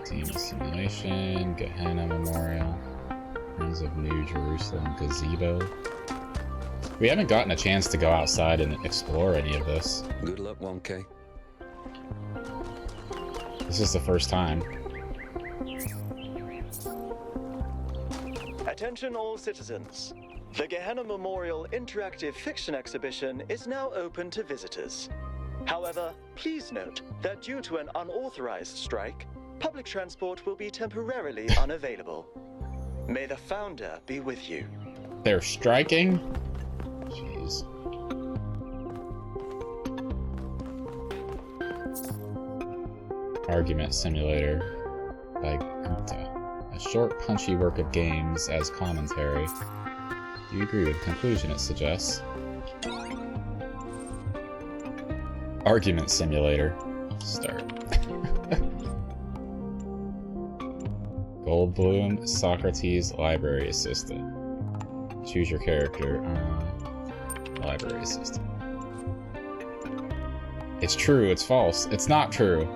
Team Simulation, Gehenna Memorial, Friends of New Jerusalem Gazebo. We haven't gotten a chance to go outside and explore any of this. Good luck, 1K. This is the first time. Attention all citizens. The Gehenna Memorial Interactive Fiction Exhibition is now open to visitors. However, please note that due to an unauthorized strike, public transport will be temporarily unavailable. May the founder be with you. They're striking? Jeez. Argument Simulator by Gupta. A short, punchy work of games as commentary. Do you agree with the conclusion it suggests? Argument Simulator. Start. Goldblum, Socrates, Library Assistant. Choose your character. Library Assistant. It's true, it's false. It's not true.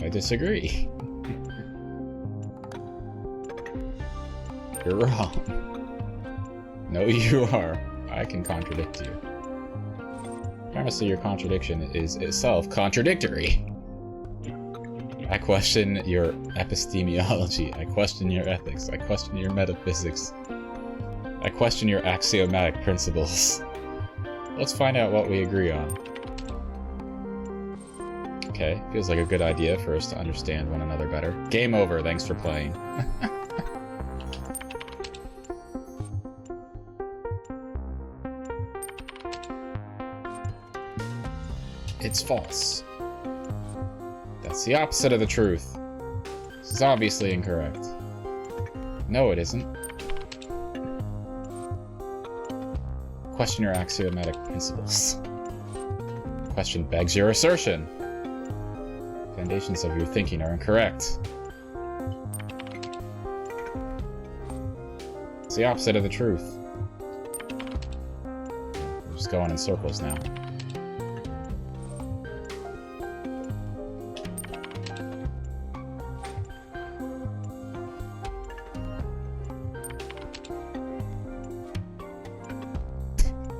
I disagree. You're wrong. No, you are. I can contradict you. The premise of your contradiction is itself contradictory. I question your epistemology. I question your ethics. I question your metaphysics. I question your axiomatic principles. Let's find out what we agree on. Okay, feels like a good idea for us to understand one another better. Game over, thanks for playing. It's false. That's the opposite of the truth. This is obviously incorrect. No, it isn't. Question your axiomatic principles. Question begs your assertion. Foundations of your thinking are incorrect. It's the opposite of the truth. We're just going in circles now.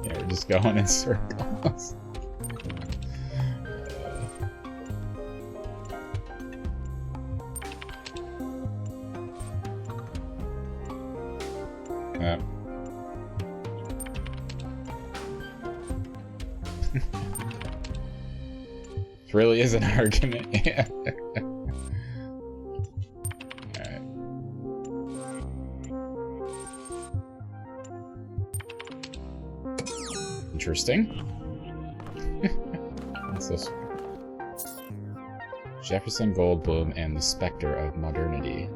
Yeah, we're just going in circles. It really is an argument, yeah. Alright. Interesting. What's this one? Jefferson Goldblum and the Spectre of Modernity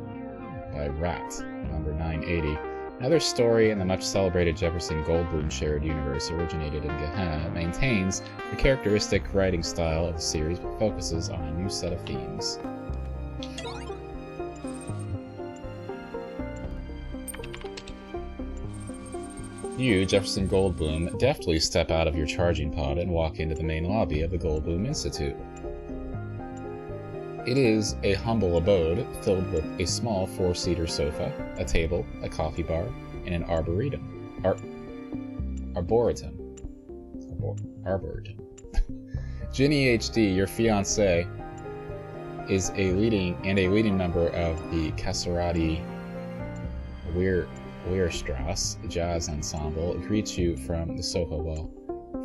by Rat, number 980. Another story in the much celebrated Jefferson Goldblum shared universe originated in Gehenna maintains the characteristic writing style of the series but focuses on a new set of themes. You, Jefferson Goldblum, deftly step out of your charging pod and walk into the main lobby of the Goldblum Institute. It is a humble abode filled with a small 4-seater sofa, a table, a coffee bar, and an arboretum. Arboretum. Ginny HD, your fiancée, is a leading member of the Caserati Weierstrass jazz ensemble, greets you from the sofa wall.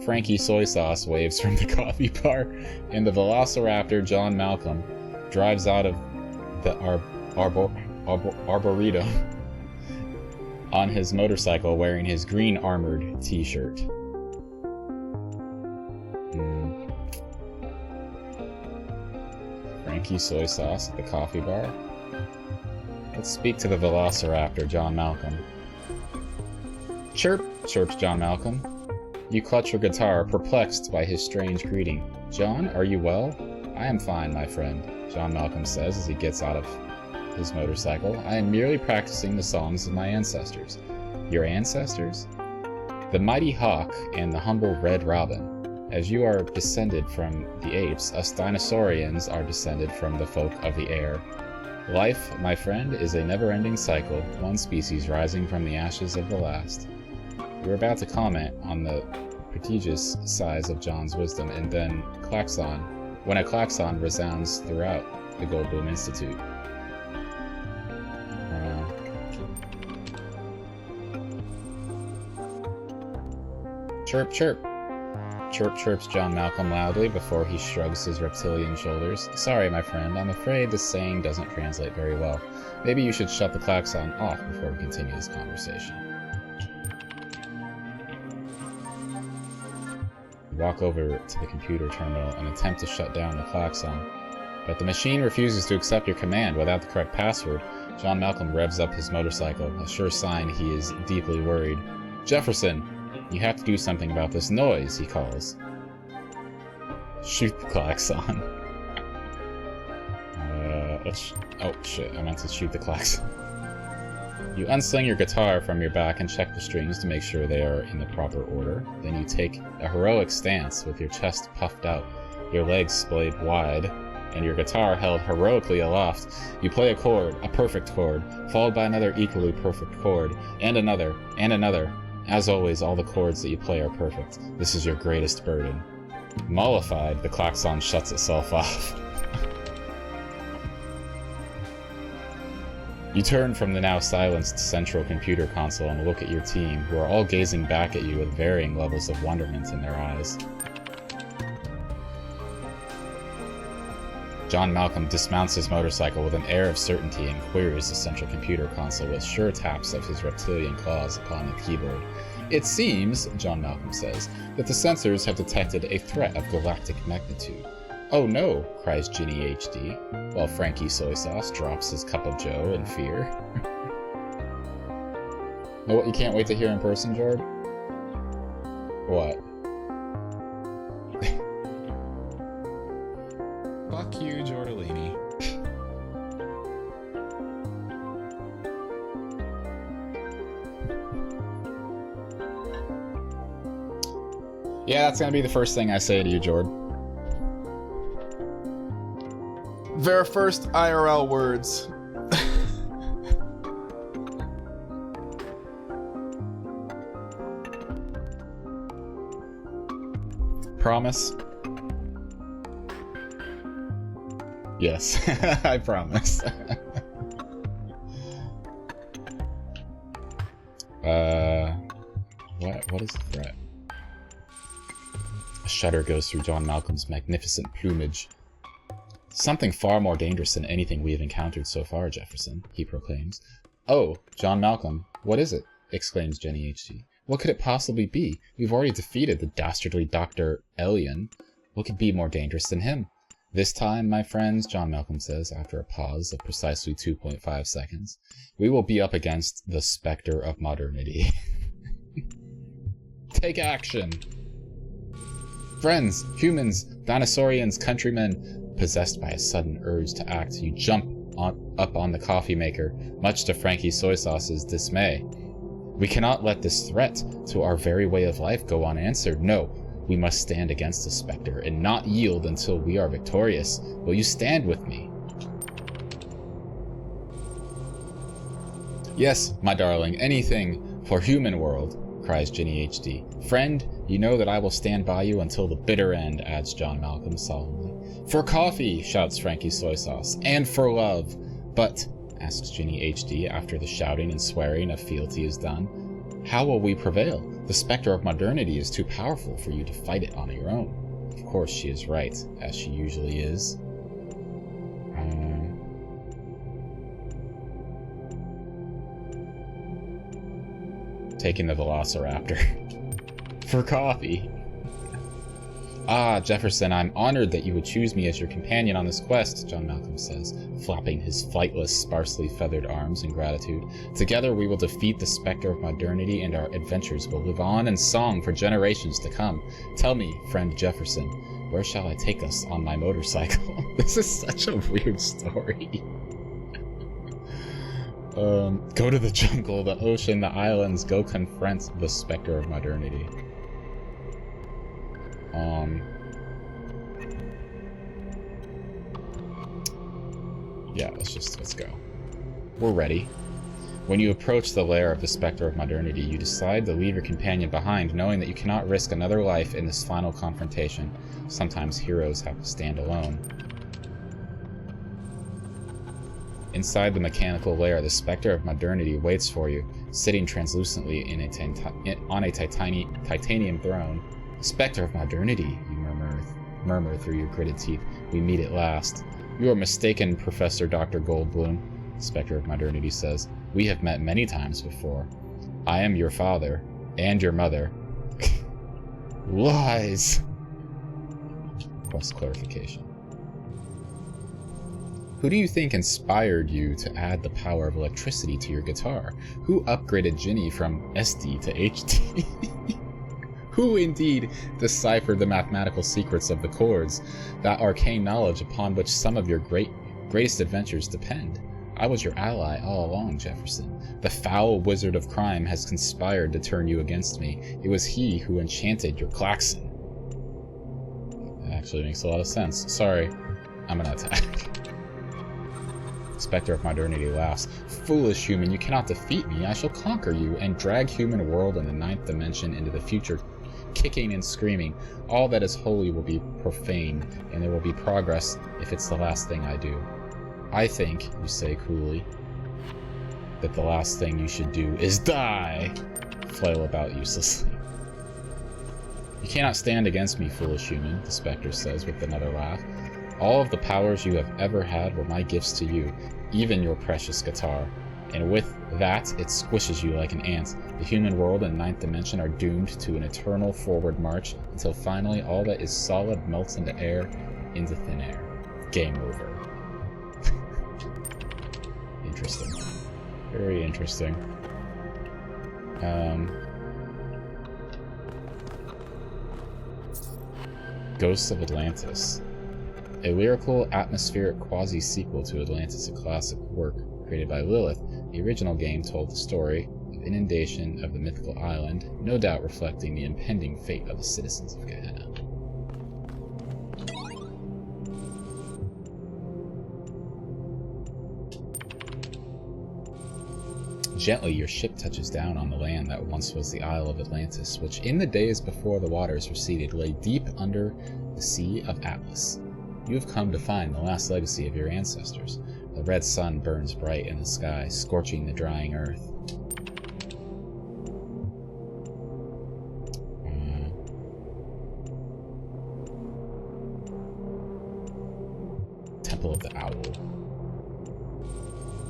Frankie Soy Sauce waves from the coffee bar, and the Velociraptor John Malcolm drives out of the Arboretum on his motorcycle wearing his green armored t-shirt. Frankie Soy Sauce at the coffee bar. Let's speak to the Velociraptor, John Malcolm. Chirp, chirps John Malcolm. You clutch your guitar, perplexed by his strange greeting. John, are you well? I am fine, my friend, John Malcolm says as he gets out of his motorcycle. I am merely practicing the songs of my ancestors. Your ancestors? The mighty hawk and the humble red robin. As you are descended from the apes, us dinosaurians are descended from the folk of the air. Life, my friend, is a never-ending cycle, one species rising from the ashes of the last. You were about to comment on the prodigious size of John's wisdom, and then when a klaxon resounds throughout the Goldblum Institute. Chirp, chirp. Chirp chirps John Malcolm loudly before he shrugs his reptilian shoulders. Sorry, my friend, I'm afraid this saying doesn't translate very well. Maybe you should shut the klaxon off before we continue this conversation. You walk over to the computer terminal and attempt to shut down the klaxon, but the machine refuses to accept your command without the correct password. John Malcolm revs up his motorcycle, a sure sign he is deeply worried. Jefferson! You have to do something about this noise, he calls. Shoot the klaxon. Oh shit, I meant to shoot the klaxon. You unsling your guitar from your back and check the strings to make sure they are in the proper order. Then you take a heroic stance with your chest puffed out, your legs splayed wide, and your guitar held heroically aloft. You play a chord, a perfect chord, followed by another equally perfect chord, and another, and another. As always, all the chords that you play are perfect. This is your greatest burden. Mollified, the klaxon shuts itself off. You turn from the now silenced central computer console and look at your team, who are all gazing back at you with varying levels of wonderment in their eyes. John Malcolm dismounts his motorcycle with an air of certainty and queries the central computer console with sure taps of his reptilian claws upon the keyboard. It seems, John Malcolm says, that the sensors have detected a threat of galactic magnitude. Oh no, cries Ginny HD, while Frankie Soy Sauce drops his cup of joe in fear. Know what you can't wait to hear in person, Jord? What? Fuck you, Jordalini. Yeah, that's gonna be the first thing I say to you, Jord. Their first IRL words. Promise? Yes, I promise. What is the threat? A shudder goes through John Malcolm's magnificent plumage. Something far more dangerous than anything we have encountered so far, Jefferson, he proclaims. Oh, John Malcolm, what is it? Exclaims Jenny HG. What could it possibly be? We've already defeated the dastardly Dr. Elian. What could be more dangerous than him? This time, my friends, John Malcolm says, after a pause of precisely 2.5 seconds, we will be up against the specter of modernity. Take action! Friends, humans, dinosaurians, countrymen, possessed by a sudden urge to act, you jump up on the coffee maker, much to Frankie Soy Sauce's dismay. We cannot let this threat to our very way of life go unanswered. No, we must stand against the specter and not yield until we are victorious. Will you stand with me? Yes, my darling, anything for human world, cries Ginny HD. Friend, you know that I will stand by you until the bitter end, adds John Malcolm solemnly. For coffee, shouts Frankie Soy Sauce, and for love. But, asks Ginny HD after the shouting and swearing of fealty is done, how will we prevail? The specter of modernity is too powerful for you to fight it on your own. Of course she is right, as she usually is. Taking the Velociraptor. For coffee. Ah, Jefferson, I'm honored that you would choose me as your companion on this quest, John Malcolm says, flapping his flightless, sparsely feathered arms in gratitude. Together we will defeat the specter of modernity, and our adventures will live on in song for generations to come. Tell me, friend Jefferson, where shall I take us on my motorcycle? This is such a weird story. Go to the jungle, the ocean, the islands, go confront the specter of modernity. Yeah, let's go. We're ready. When you approach the lair of the Spectre of Modernity, you decide to leave your companion behind, knowing that you cannot risk another life in this final confrontation. Sometimes heroes have to stand alone. Inside the mechanical lair, the Spectre of Modernity waits for you, sitting translucently on a titanium throne. Spectre of Modernity, you murmur through your gritted teeth. We meet at last. You are mistaken, Professor Dr. Goldblum, Spectre of Modernity says. We have met many times before. I am your father, and your mother. Lies! Request clarification. Who do you think inspired you to add the power of electricity to your guitar? Who upgraded Ginny from SD to HD? Who indeed deciphered the mathematical secrets of the chords, that arcane knowledge upon which some of your greatest adventures depend? I was your ally all along, Jefferson. The foul wizard of crime has conspired to turn you against me. It was he who enchanted your klaxon. That actually makes a lot of sense. Sorry, I'm gonna attack. Spectre of Modernity laughs. Foolish human, you cannot defeat me. I shall conquer you and drag human world in the 9th dimension into the future, kicking and screaming. All that is holy will be profane, and there will be progress if it's the last thing I do. I think, you say coolly, that the last thing you should do is die! Flail about uselessly. You cannot stand against me, foolish human, the Spectre says with another laugh. All of the powers you have ever had were my gifts to you, even your precious guitar. And with that, it squishes you like an ant. The human world and 9th dimension are doomed to an eternal forward march until finally all that is solid melts into air, into thin air. Game over. Interesting. Very interesting. Ghosts of Atlantis. A lyrical, atmospheric quasi-sequel to Atlantis, a classic work created by Lilith. The original game told the story of inundation of the mythical island, no doubt reflecting the impending fate of the citizens of Gehenna. Gently, your ship touches down on the land that once was the Isle of Atlantis, which in the days before the waters receded lay deep under the Sea of Atlas. You have come to find the last legacy of your ancestors. The red sun burns bright in the sky, scorching the drying earth. Temple of the Owl.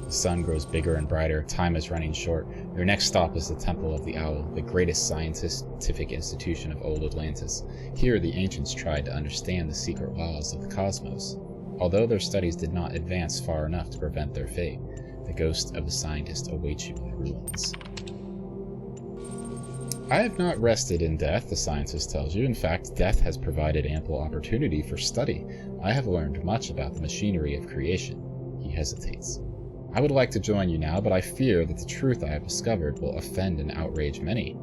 The sun grows bigger and brighter. Time is running short. Your next stop is the Temple of the Owl, the greatest scientific institution of old Atlantis. Here, the ancients tried to understand the secret laws of the cosmos. Although their studies did not advance far enough to prevent their fate, the ghost of the scientist awaits you in the ruins. I have not rested in death, the scientist tells you. In fact, death has provided ample opportunity for study. I have learned much about the machinery of creation. He hesitates. I would like to join you now, but I fear that the truth I have discovered will offend and outrage many.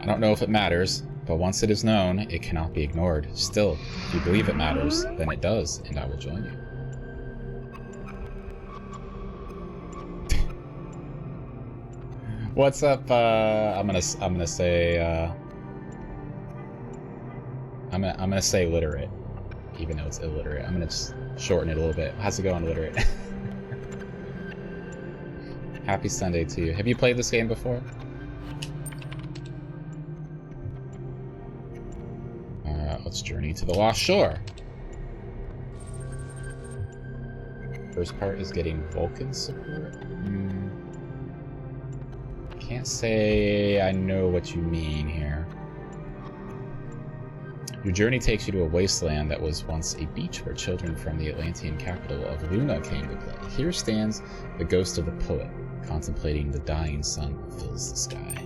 I don't know if it matters, but once it is known, it cannot be ignored. Still, if you believe it matters, then it does, and I will join you. What's up? I'm gonna say I'm gonna say literate, even though it's illiterate. I'm gonna just shorten it a little bit. How's it going, literate? Happy Sunday to you. Have you played this game before? Let's journey to the Lost Shore. First part is getting Vulcan support. Can't say I know what you mean here. Your journey takes you to a wasteland that was once a beach where children from the Atlantean capital of Luna came to play. Here stands the ghost of the poet, contemplating the dying sun that fills the sky.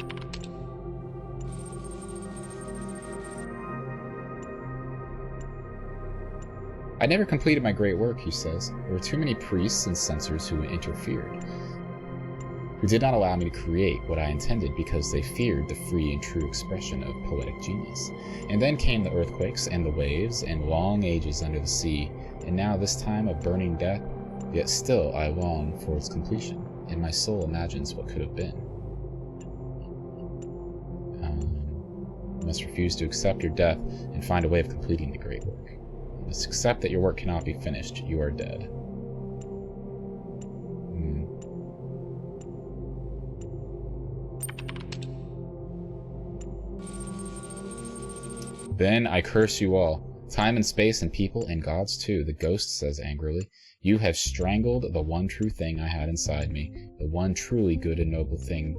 I never completed my great work, he says. There were too many priests and censors who interfered, who did not allow me to create what I intended because they feared the free and true expression of poetic genius. And then came the earthquakes and the waves and long ages under the sea, and now this time of burning death, yet still I long for its completion, and my soul imagines what could have been. You must refuse to accept your death and find a way of completing the great work. You must accept that your work cannot be finished. You are dead. Then I curse you all. Time and space and people and gods too, the ghost says angrily. You have strangled the one true thing I had inside me, the one truly good and noble thing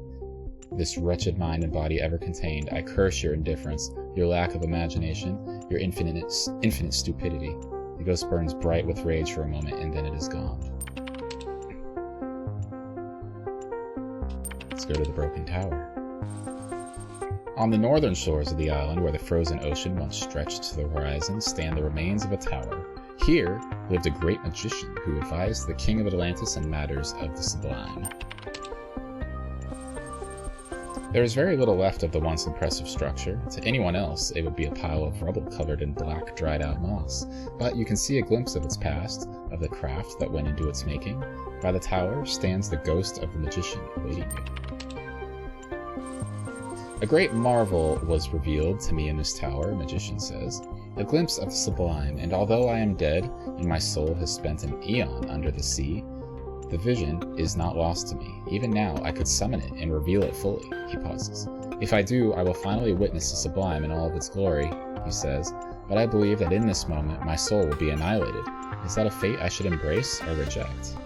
this wretched mind and body ever contained. I curse your indifference, your lack of imagination, your infinite stupidity. The ghost burns bright with rage for a moment, and then it is gone. Let's go to the broken tower. On the northern shores of the island, where the frozen ocean once stretched to the horizon, stand the remains of a tower. Here lived a great magician who advised the king of Atlantis in matters of the sublime. There is very little left of the once impressive structure. To anyone else, it would be a pile of rubble covered in black, dried-out moss. But you can see a glimpse of its past, of the craft that went into its making. By the tower stands the ghost of the magician awaiting you. A great marvel was revealed to me in this tower, magician says. A glimpse of the sublime, and although I am dead, and my soul has spent an eon under the sea, the vision is not lost to me. Even now, I could summon it and reveal it fully, he pauses. If I do, I will finally witness the sublime in all of its glory, he says, but I believe that in this moment, my soul will be annihilated. Is that a fate I should embrace or reject?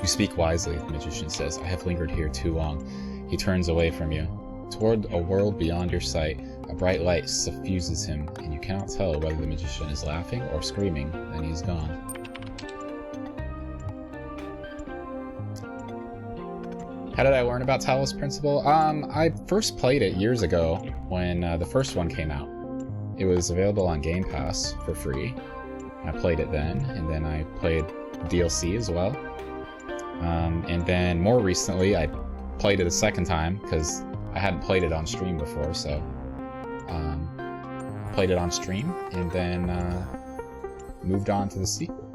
You speak wisely, the magician says. I have lingered here too long. He turns away from you. Toward a world beyond your sight, a bright light suffuses him, and you cannot tell whether the magician is laughing or screaming. Then he is gone. How did I learn about Talos Principle? I first played it years ago when the first one came out. It was available on Game Pass for free. I played it then, and then I played DLC as well. And then more recently, I played it a second time because I hadn't played it on stream before, so played it on stream and then moved on to the sequel,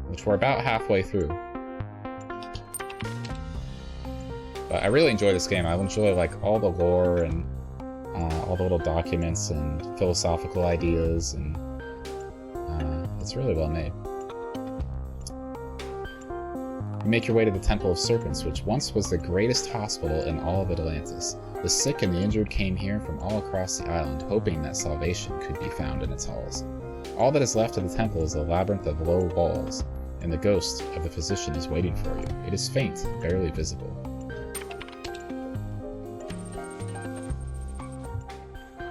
which we're about halfway through. But I really enjoy this game. I enjoy like all the lore and all the little documents and philosophical ideas, and it's really well made. You make your way to the Temple of Serpents, which once was the greatest hospital in all of Atlantis. The sick and the injured came here from all across the island, hoping that salvation could be found in its halls. All that is left of the temple is a labyrinth of low walls, and the ghost of the physician is waiting for you. It is faint, barely visible.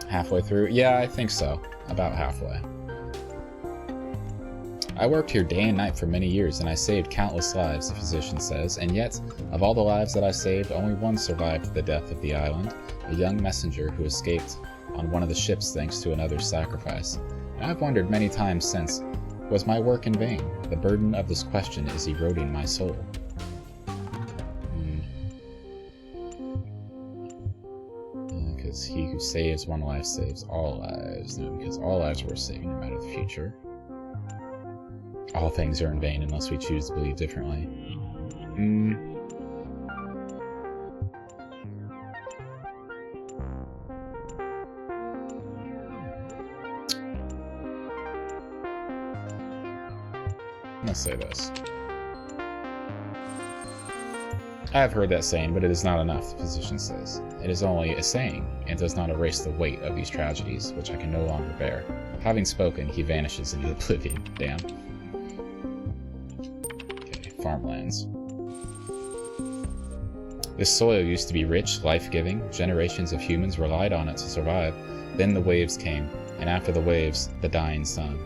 Halfway through? Yeah, I think so. About halfway. I worked here day and night for many years, and I saved countless lives, the physician says, and yet, of all the lives that I saved, only one survived the death of the island, a young messenger who escaped on one of the ships thanks to another's sacrifice. And I've wondered many times since, was my work in vain? The burden of this question is eroding my soul. Because he who saves one life saves all lives, no, because all lives are worth saving no matter the future. All things are in vain unless we choose to believe differently. Let's say this. I have heard that saying, but it is not enough, the physician says. It is only a saying, and does not erase the weight of these tragedies, which I can no longer bear. Having spoken, he vanishes into oblivion. Damn. Farmlands. This soil used to be rich, life-giving. Generations of humans relied on it to survive. Then the waves came, and after the waves, the dying sun.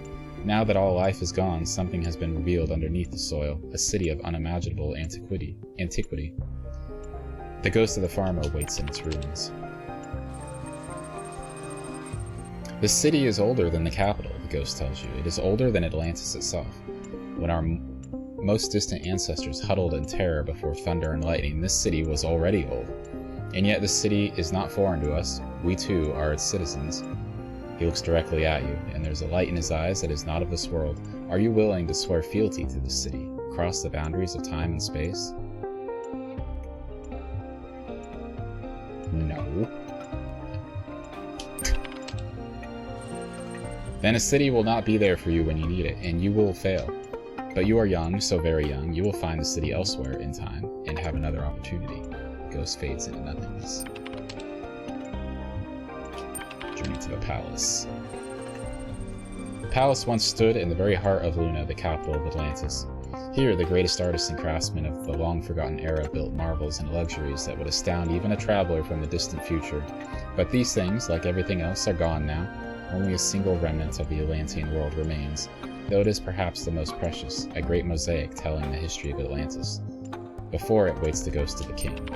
Now that all life is gone, something has been revealed underneath the soil, a city of unimaginable antiquity. The ghost of the farmer waits in its ruins. The city is older than the capital, the ghost tells you. It is older than Atlantis itself. When our most distant ancestors huddled in terror before thunder and lightning, this city was already old. And yet this city is not foreign to us. We too are its citizens. He looks directly at you, and there's a light in his eyes that is not of this world. Are you willing to swear fealty to this city, across the boundaries of time and space? No. Then a city will not be there for you when you need it, and you will fail. But you are young, so very young, you will find the city elsewhere in time, and have another opportunity. The ghost fades into nothingness. Journey to the palace. The palace once stood in the very heart of Luna, the capital of Atlantis. Here, the greatest artists and craftsmen of the long-forgotten era built marvels and luxuries that would astound even a traveler from the distant future. But these things, like everything else, are gone now. Only a single remnant of the Atlantean world remains, though it is perhaps the most precious, a great mosaic telling the history of Atlantis. Before it waits the ghost of the king.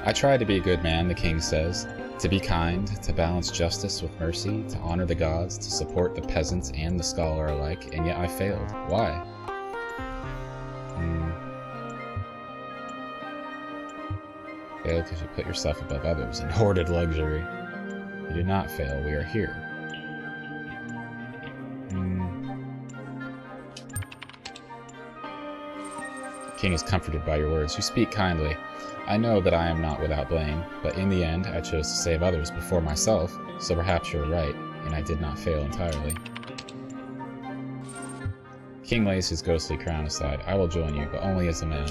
I try to be a good man, the king says, to be kind, to balance justice with mercy, to honor the gods, to support the peasant and the scholar alike, and yet I failed. Why? Failed because you put yourself above others and hoarded luxury. You did not fail, we are here. King is comforted by your words. You speak kindly. I know that I am not without blame, but in the end I chose to save others before myself, so perhaps you're right, and I did not fail entirely. King lays his ghostly crown aside. I will join you, but only as a man.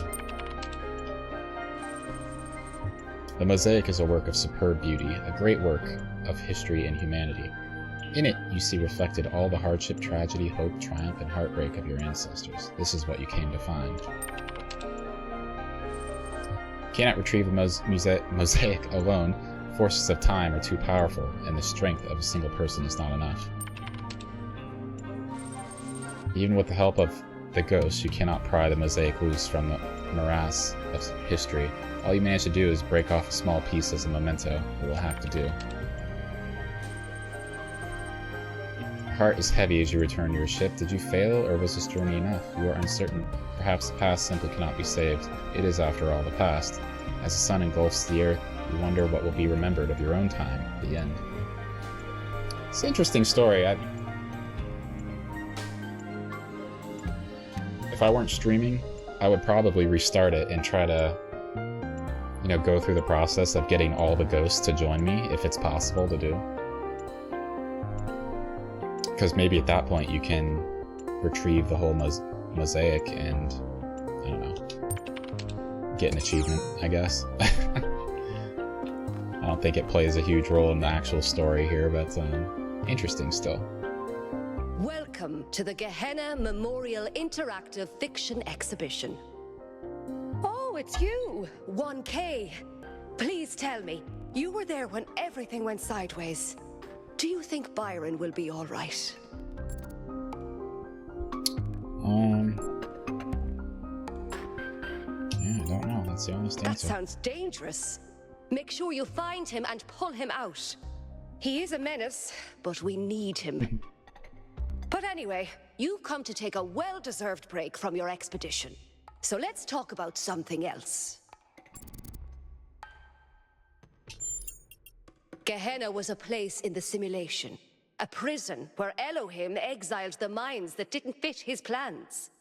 The mosaic is a work of superb beauty, a great work of history and humanity. In it, you see reflected all the hardship, tragedy, hope, triumph, and heartbreak of your ancestors. This is what you came to find. Cannot retrieve a mosaic alone. Forces of time are too powerful, and the strength of a single person is not enough. Even with the help of the ghost, you cannot pry the mosaic loose from the morass of history. All you manage to do is break off a small piece as a memento. It will have to do. Your heart is heavy as you return to your ship. Did you fail, or was this journey enough? You are uncertain. Perhaps the past simply cannot be saved. It is, after all, the past. As the sun engulfs the earth, you wonder what will be remembered of your own time, the end. It's an interesting story. If I weren't streaming, I would probably restart it and try to, go through the process of getting all the ghosts to join me, if it's possible to do. Because maybe at that point you can retrieve the whole mosaic and, I don't know, get an achievement, I guess. I don't think it plays a huge role in the actual story here, but interesting still. Welcome to the Gehenna Memorial Interactive Fiction Exhibition. Oh, it's you, 1K. Please tell me, you were there when everything went sideways. Do you think Byron will be all right? Yeah, I don't know. That's the honest answer. That sounds dangerous. Make sure you find him and pull him out. He is a menace, but we need him. But anyway, you've come to take a well-deserved break from your expedition. So let's talk about something else. Gehenna was a place in the simulation. A prison where Elohim exiled the minds that didn't fit his plans.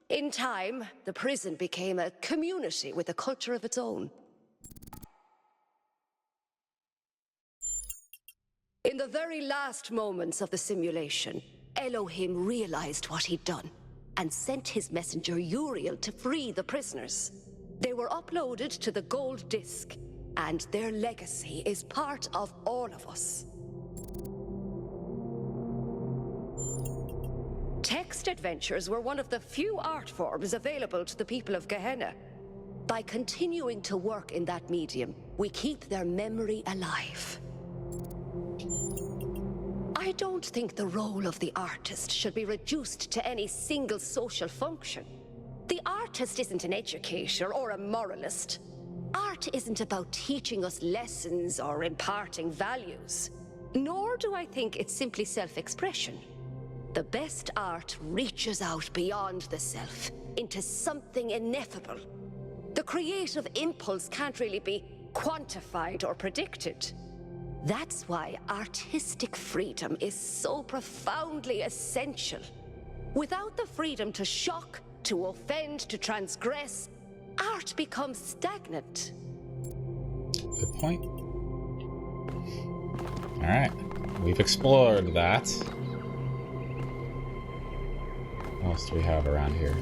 In time, the prison became a community with a culture of its own. In the very last moments of the simulation, Elohim realized what he'd done and sent his messenger Uriel to free the prisoners. They were uploaded to the gold disc, and their legacy is part of all of us. Text adventures were one of the few art forms available to the people of Gehenna. By continuing to work in that medium, we keep their memory alive. I don't think the role of the artist should be reduced to any single social function. The artist isn't an educator or a moralist. Art isn't about teaching us lessons or imparting values. Nor do I think it's simply self-expression. The best art reaches out beyond the self, into something ineffable. The creative impulse can't really be quantified or predicted. That's why artistic freedom is so profoundly essential. Without the freedom to shock, to offend, to transgress, art becomes stagnant. Good point. Alright, we've explored that. What else do we have around here?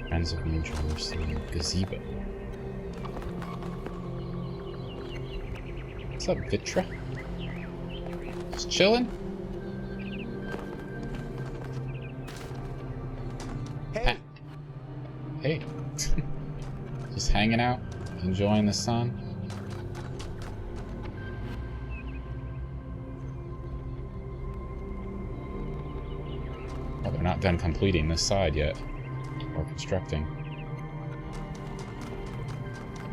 Friends of Mutual Understanding Gazebo. What's up, Vitra? Just chilling? Hey! Hey. Just hanging out, enjoying the sun. Well, they're not done completing this side yet. Or constructing.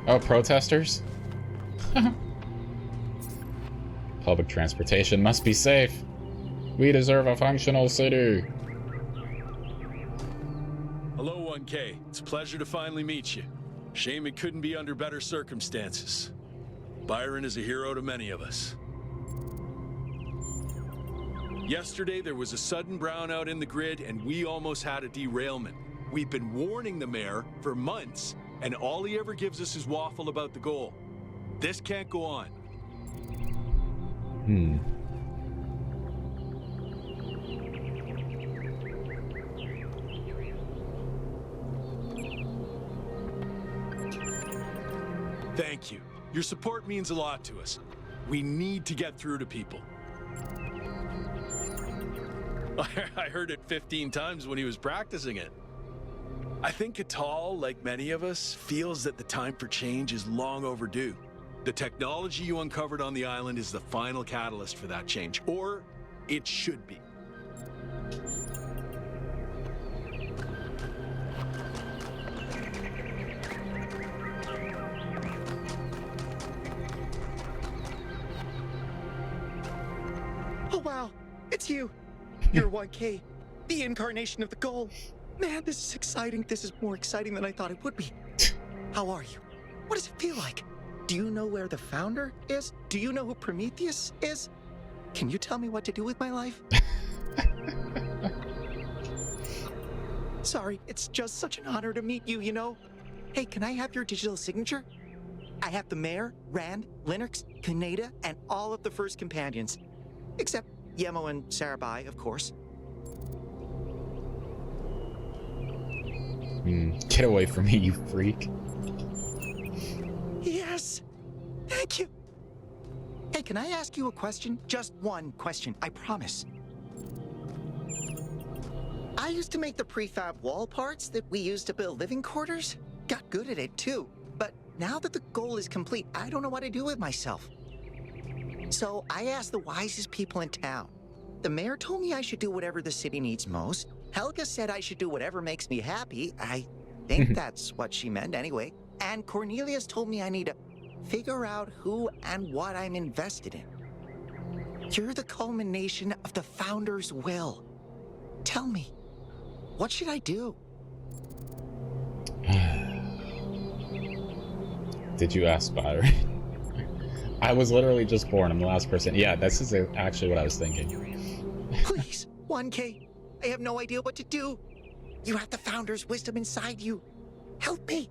Oh, protesters? Public transportation must be safe. We deserve a functional city. Hello, 1K. It's a pleasure to finally meet you. Shame it couldn't be under better circumstances. Byron is a hero to many of us. Yesterday, there was a sudden brownout in the grid, and we almost had a derailment. We've been warning the mayor for months, and all he ever gives us is waffle about the goal. This can't go on. Thank you. Your support means a lot to us. We need to get through to people. I heard it 15 times when he was practicing it. I think Catal, like many of us, feels that the time for change is long overdue. The technology you uncovered on the island is the final catalyst for that change, or it should be. Oh wow, it's you. You're 1K, the incarnation of the goal. Man, this is exciting. This is more exciting than I thought it would be. How are you? What does it feel like? Do you know where the founder is? Do you know who Prometheus is? Can you tell me what to do with my life? Sorry, it's just such an honor to meet you, you know? Hey, can I have your digital signature? I have the mayor, Rand, Linux, Kaneda, and all of the first companions. Except Yemo and Sarabai, of course. Get away from me, you freak. Yes! Thank you! Hey, can I ask you a question? Just one question, I promise. I used to make the prefab wall parts that we used to build living quarters. Got good at it, too. But now that the goal is complete, I don't know what to do with myself. So I asked the wisest people in town. The mayor told me I should do whatever the city needs most. Helga said I should do whatever makes me happy. I think that's what she meant anyway. And Cornelius told me I need to figure out who and what I'm invested in. You're the culmination of the founder's will. Tell me, what should I do? Did you ask Byron? I was literally just born. I'm the last person. Yeah, this is actually what I was thinking. Please, 1K. I have no idea what to do. You have the founder's wisdom inside you. Help me.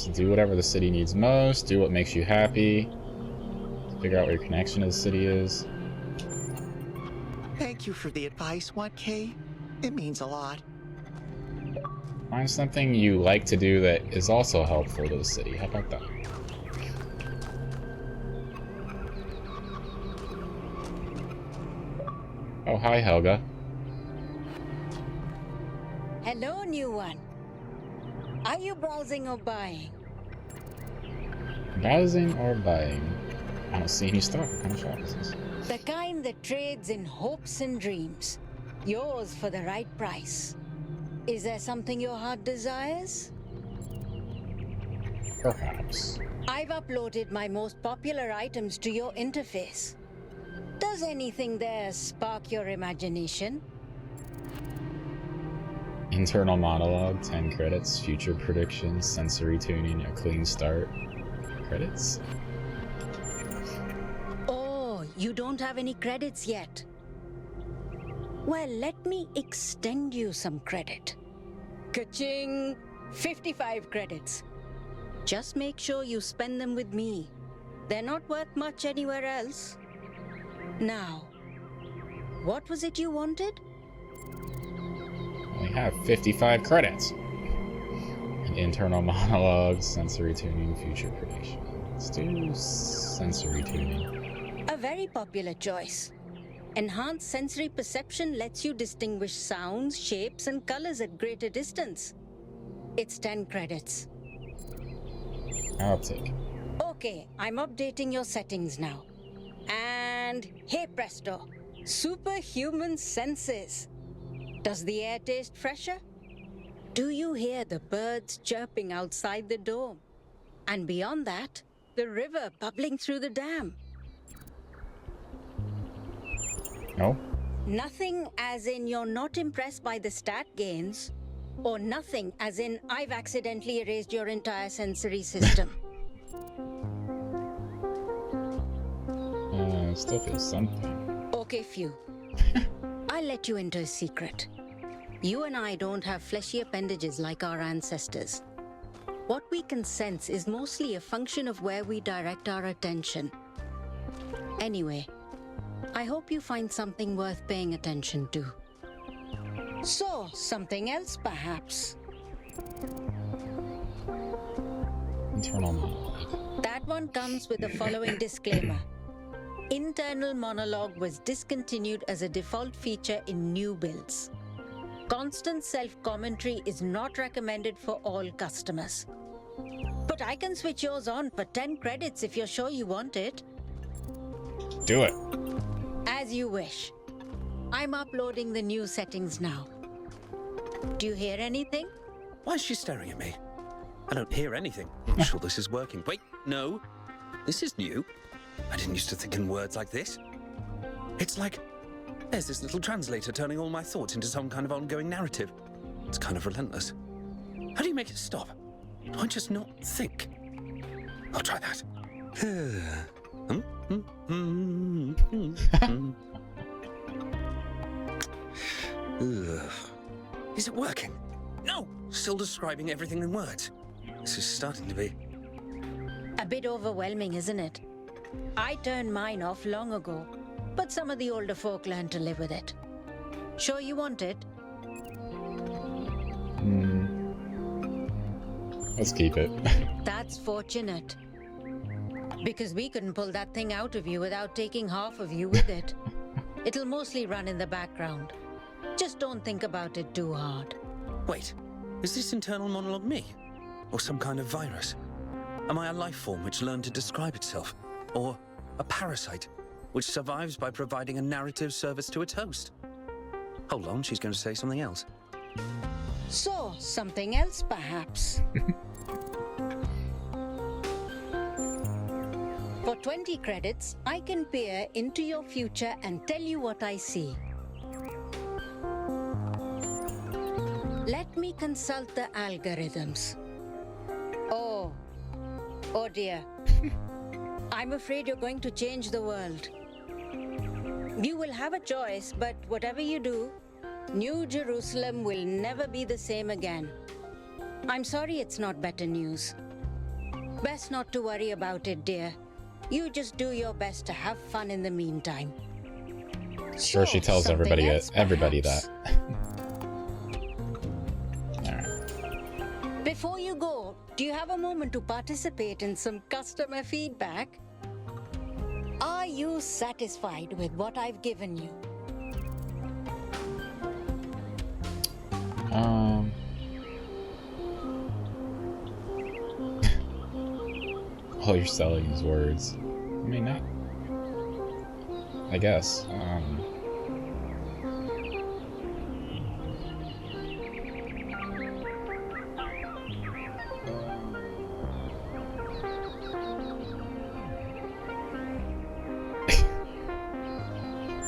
So do whatever the city needs most, do what makes you happy, figure out where your connection to the city is. Thank you for the advice, 1K. It means a lot. Find something you like to do that is also helpful to the city. How about that? Oh, hi, Helga. Hello, new one. Are you browsing or buying? Browsing or buying? I don't see any stock. What kind of shop is this? The kind that trades in hopes and dreams. Yours for the right price. Is there something your heart desires? Perhaps. I've uploaded my most popular items to your interface. Does anything there spark your imagination? Internal monologue, 10 credits. Future predictions, sensory tuning, a clean start. Credits? Oh, you don't have any credits yet. Well, let me extend you some credit. Ka-ching! 55 credits. Just make sure you spend them with me. They're not worth much anywhere else. Now, what was it you wanted? We have 55 credits. An internal monologue, sensory tuning, future prediction. Let's do sensory tuning. A very popular choice. Enhanced sensory perception lets you distinguish sounds, shapes, and colors at greater distance. It's 10 credits. I'll take. Okay, I'm updating your settings now. And hey presto, superhuman senses. Does the air taste fresher? Do you hear the birds chirping outside the dome? And beyond that, the river bubbling through the dam. No. Nothing as in you're not impressed by the stat gains, or nothing as in I've accidentally erased your entire sensory system. Still feels something. Okay, Few. I'll let you into a secret. You and I don't have fleshy appendages like our ancestors. What we can sense is mostly a function of where we direct our attention. Anyway, I hope you find something worth paying attention to. So, something else perhaps? Internal monologue. That one comes with the following disclaimer. Internal monologue was discontinued as a default feature in new builds. Constant self-commentary is not recommended for all customers. But I can switch yours on for 10 credits if you're sure you want it. Do it. As you wish. I'm uploading the new settings now. Do you hear anything? Why is she staring at me? I don't hear anything. I'm not sure this is working. Wait, no. This is new. I didn't used to think in words like this. It's like there's this little translator turning all my thoughts into some kind of ongoing narrative. It's kind of relentless. How do you make it stop? Do I just not think? I'll try that. Is it working? No! Still describing everything in words. This is starting to be... A bit overwhelming, isn't it? I turned mine off long ago, but some of the older folk learned to live with it. Sure you want it? Let's keep it. That's fortunate. Because we couldn't pull that thing out of you without taking half of you with it. It'll mostly run in the background. Just don't think about it too hard. Wait, is this internal monologue me? Or some kind of virus? Am I a life form which learned to describe itself? Or a parasite, which survives by providing a narrative service to its host? Hold on, she's going to say something else. So, something else perhaps? For 20 credits, I can peer into your future and tell you what I see. Let me consult the algorithms. Oh dear. I'm afraid you're going to change the world. You will have a choice, but whatever you do, New Jerusalem will never be the same again. I'm sorry it's not better news. Best not to worry about it, dear. You just do your best to have fun in the meantime. Sure, she tells something everybody else, everybody perhaps? that. Alright. Before you go, do you have a moment to participate in some customer feedback? Are you satisfied with what I've given you? All you're selling is words. I mean, not. I guess.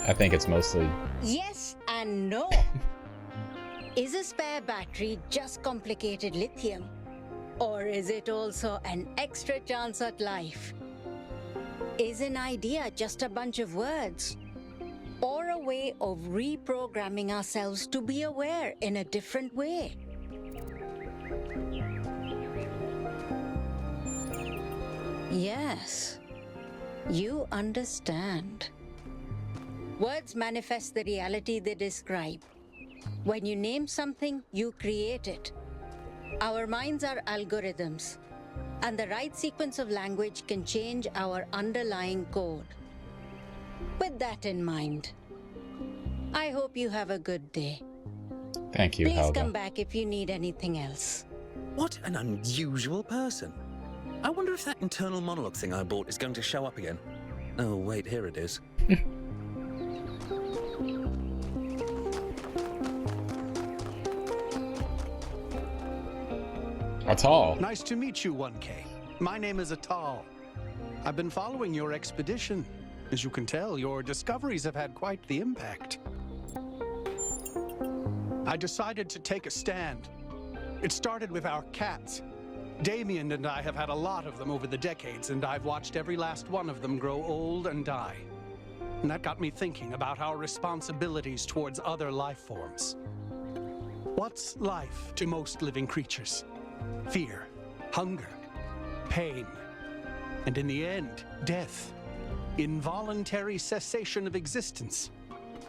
I think it's mostly. Yes and no. Is a spare battery just complicated lithium? Or is it also an extra chance at life? Is an idea just a bunch of words? Or a way of reprogramming ourselves to be aware in a different way? Yes, you understand. Words manifest the reality they describe. When you name something, you create it. Our minds are algorithms, and the right sequence of language can change our underlying code. With that in mind, I hope you have a good day. Thank you, Please Helga. come back if you need anything else. What an unusual person. I wonder if that internal monologue thing I bought is going to show up again. Oh, wait, here it is. Atal. Nice to meet you, 1K. My name is Atal. I've been following your expedition. As you can tell, your discoveries have had quite the impact. I decided to take a stand. It started with our cats. Damien and I have had a lot of them over the decades, and I've watched every last one of them grow old and die. And that got me thinking about our responsibilities towards other life forms. What's life to most living creatures? Fear, hunger, pain, and in the end, death. Involuntary cessation of existence.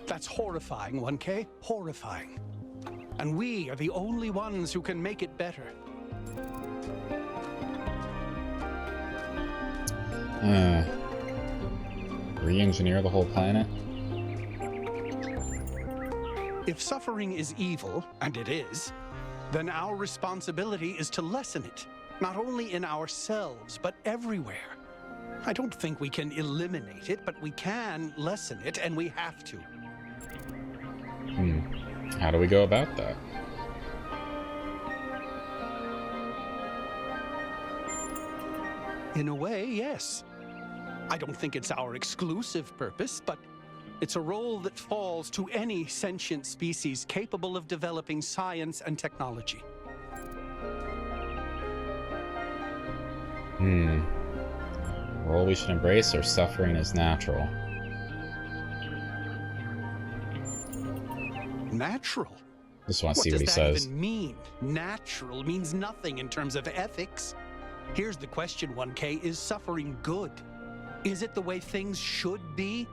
That's horrifying, 1K, horrifying. And we are the only ones who can make it better. Re-engineer the whole planet? If suffering is evil, and it is, then our responsibility is to lessen it, not only in ourselves, but everywhere. I don't think we can eliminate it, but we can lessen it, and we have to. How do we go about that? In a way, yes. I don't think it's our exclusive purpose, but it's a role that falls to any sentient species capable of developing science and technology. Role we should embrace or suffering is natural? Natural? Just want to see what he says. What does that even mean? Natural means nothing in terms of ethics. Here's the question, 1K. Is suffering good? Is it the way things should be?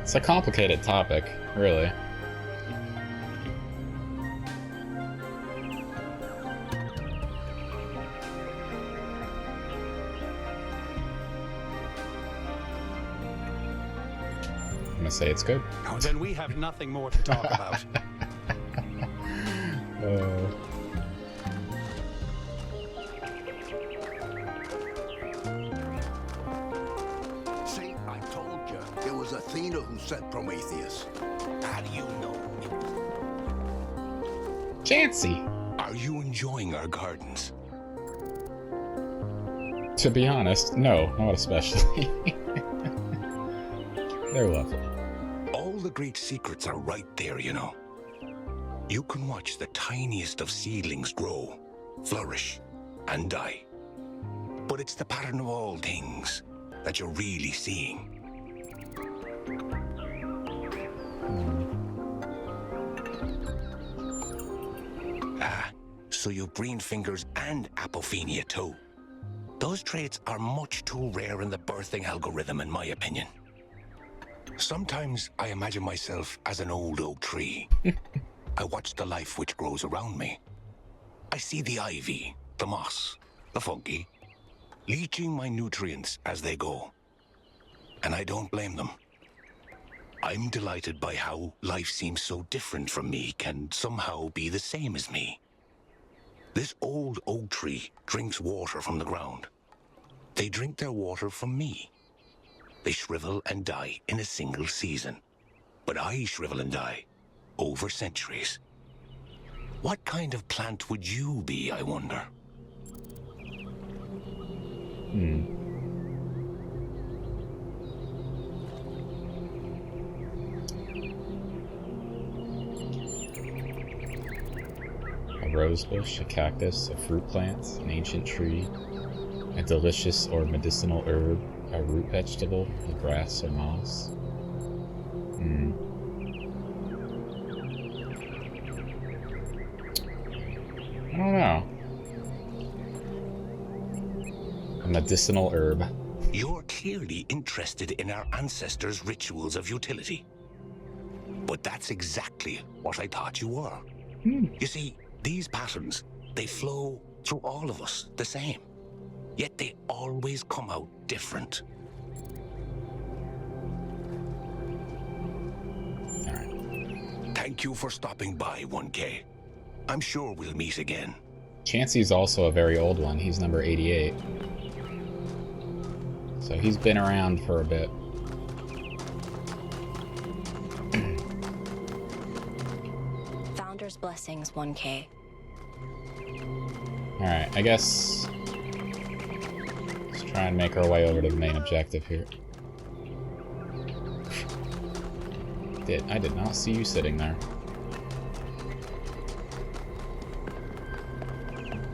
It's a complicated topic, really. I'm gonna say it's good. Oh, then we have nothing more to talk about. See, I told you. It was Athena who sent Prometheus. How do you know? Chancy! Are you enjoying our gardens? To be honest, no, not especially. They're lovely. All the great secrets are right there, you know. You can watch the tiniest of seedlings grow, flourish, and die. But it's the pattern of all things, that you're really seeing. So you've green fingers and apophenia too. Those traits are much too rare in the birthing algorithm, in my opinion. Sometimes I imagine myself as an old oak tree. I watch the life which grows around me. I see the ivy, the moss, the fungi, leaching my nutrients as they go. And I don't blame them. I'm delighted by how life seems so different from me can somehow be the same as me. This old oak tree drinks water from the ground. They drink their water from me. They shrivel and die in a single season. But I shrivel and die over centuries. What kind of plant would you be, I wonder? A rose bush, a cactus, a fruit plant, an ancient tree, a delicious or medicinal herb, a root vegetable, a grass or moss. I don't know. A medicinal herb. You're clearly interested in our ancestors' rituals of utility. But that's exactly what I thought you were. You see, these patterns, they flow through all of us the same. Yet they always come out different. Thank you for stopping by, 1K. I'm sure we'll meet again. Chansey's also a very old one. He's number 88. So he's been around for a bit. Founder's blessings, 1K. Alright, I guess... let's try and make our way over to the main objective here. I did not see you sitting there.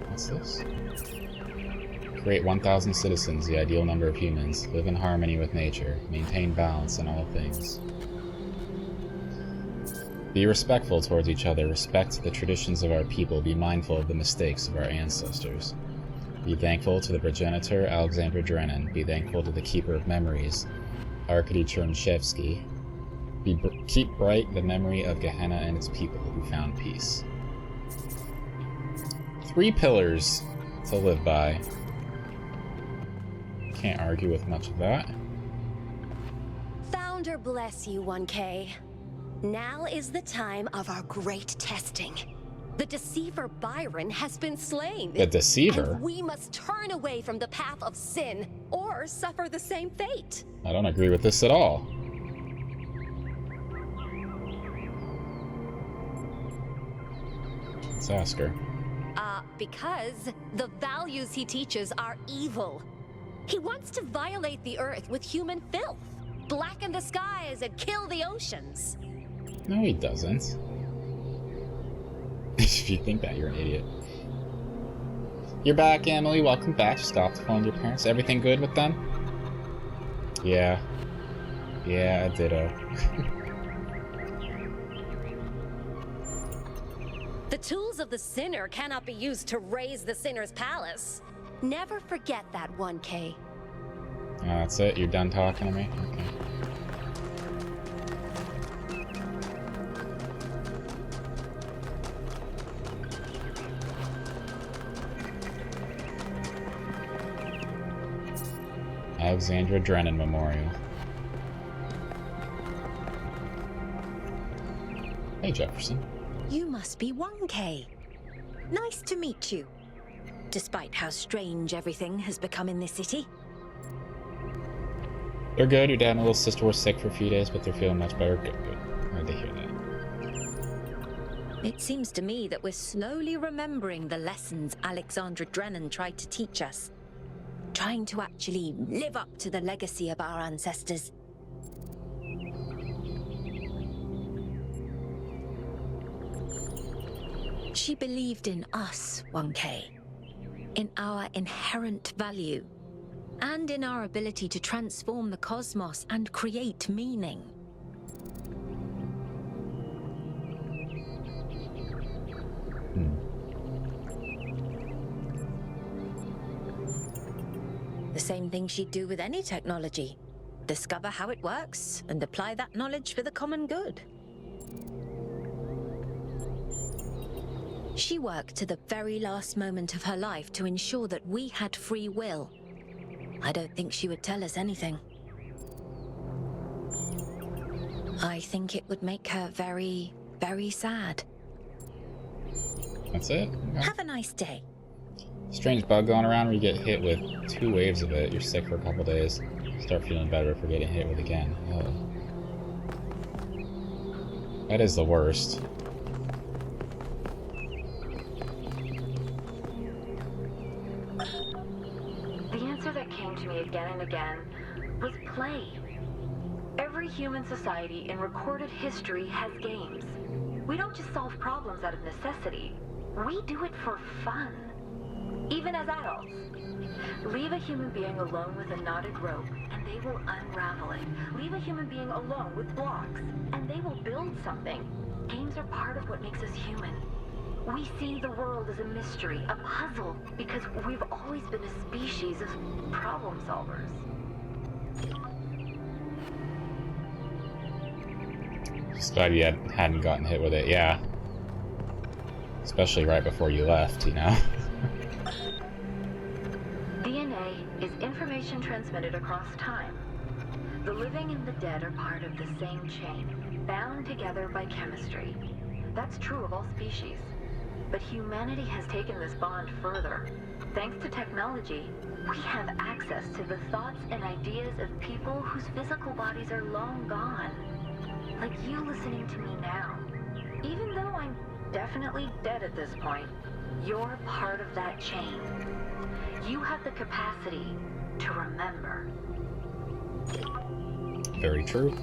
What's this? Create 1,000 citizens, the ideal number of humans. Live in harmony with nature. Maintain balance in all things. Be respectful towards each other. Respect the traditions of our people. Be mindful of the mistakes of our ancestors. Be thankful to the progenitor, Alexander Drennan. Be thankful to the keeper of memories, Arkady Chernshevsky. Keep bright the memory of Gehenna and its people who found peace. 3 pillars to live by. Can't argue with much of that. Founder bless you, 1K. Now is the time of our great testing. The deceiver Byron has been slain. The deceiver? And we must turn away from the path of sin or suffer the same fate. I don't agree with this at all. Let's ask her. Because the values he teaches are evil. He wants to violate the earth with human filth, blacken the skies and kill the oceans. No, he doesn't. If you think that, you're an idiot. You're back, Emily. Welcome back. Just got off the phone with your parents. Everything good with them? Yeah. Yeah, ditto. The tools of the sinner cannot be used to raise the sinner's palace. Never forget that, 1K. Oh, that's it? You're done talking to me? Okay. Alexandra Drennan Memorial. Hey, Jefferson. You must be 1K. Nice to meet you. Despite how strange everything has become in this city. They're good. Your dad and little sister were sick for a few days, but they're feeling much better. Good, good. Glad to hear that. It seems to me that we're slowly remembering the lessons Alexandra Drennan tried to teach us. Trying to actually live up to the legacy of our ancestors. She believed in us, 1K. In our inherent value. and in our ability to transform the cosmos and create meaning. The same thing she'd do with any technology. Discover how it works and apply that knowledge for the common good. She worked to the very last moment of her life to ensure that we had free will. I don't think she would tell us anything. I think it would make her very, very sad. That's it? Okay. Have a nice day. Strange bug going around where you get hit with 2 waves of it. You're sick for a couple days. Start feeling better for getting hit with again. Oh. That is the worst. The answer that came to me again and again was play. Every human society in recorded history has games. We don't just solve problems out of necessity. We do it for fun. Even as adults. Leave a human being alone with a knotted rope, and they will unravel it. Leave a human being alone with blocks, and they will build something. Games are part of what makes us human. We see the world as a mystery, a puzzle, because we've always been a species of problem solvers. Just glad you hadn't gotten hit with it, yeah. Especially right before you left, you know? DNA is information transmitted across time. The living and the dead are part of the same chain, bound together by chemistry. That's true of all species. But humanity has taken this bond further. Thanks to technology, we have access to the thoughts and ideas of people whose physical bodies are long gone. Like you listening to me now. Even though I'm definitely dead at this point, you're part of that chain. You have the capacity to remember. Very true.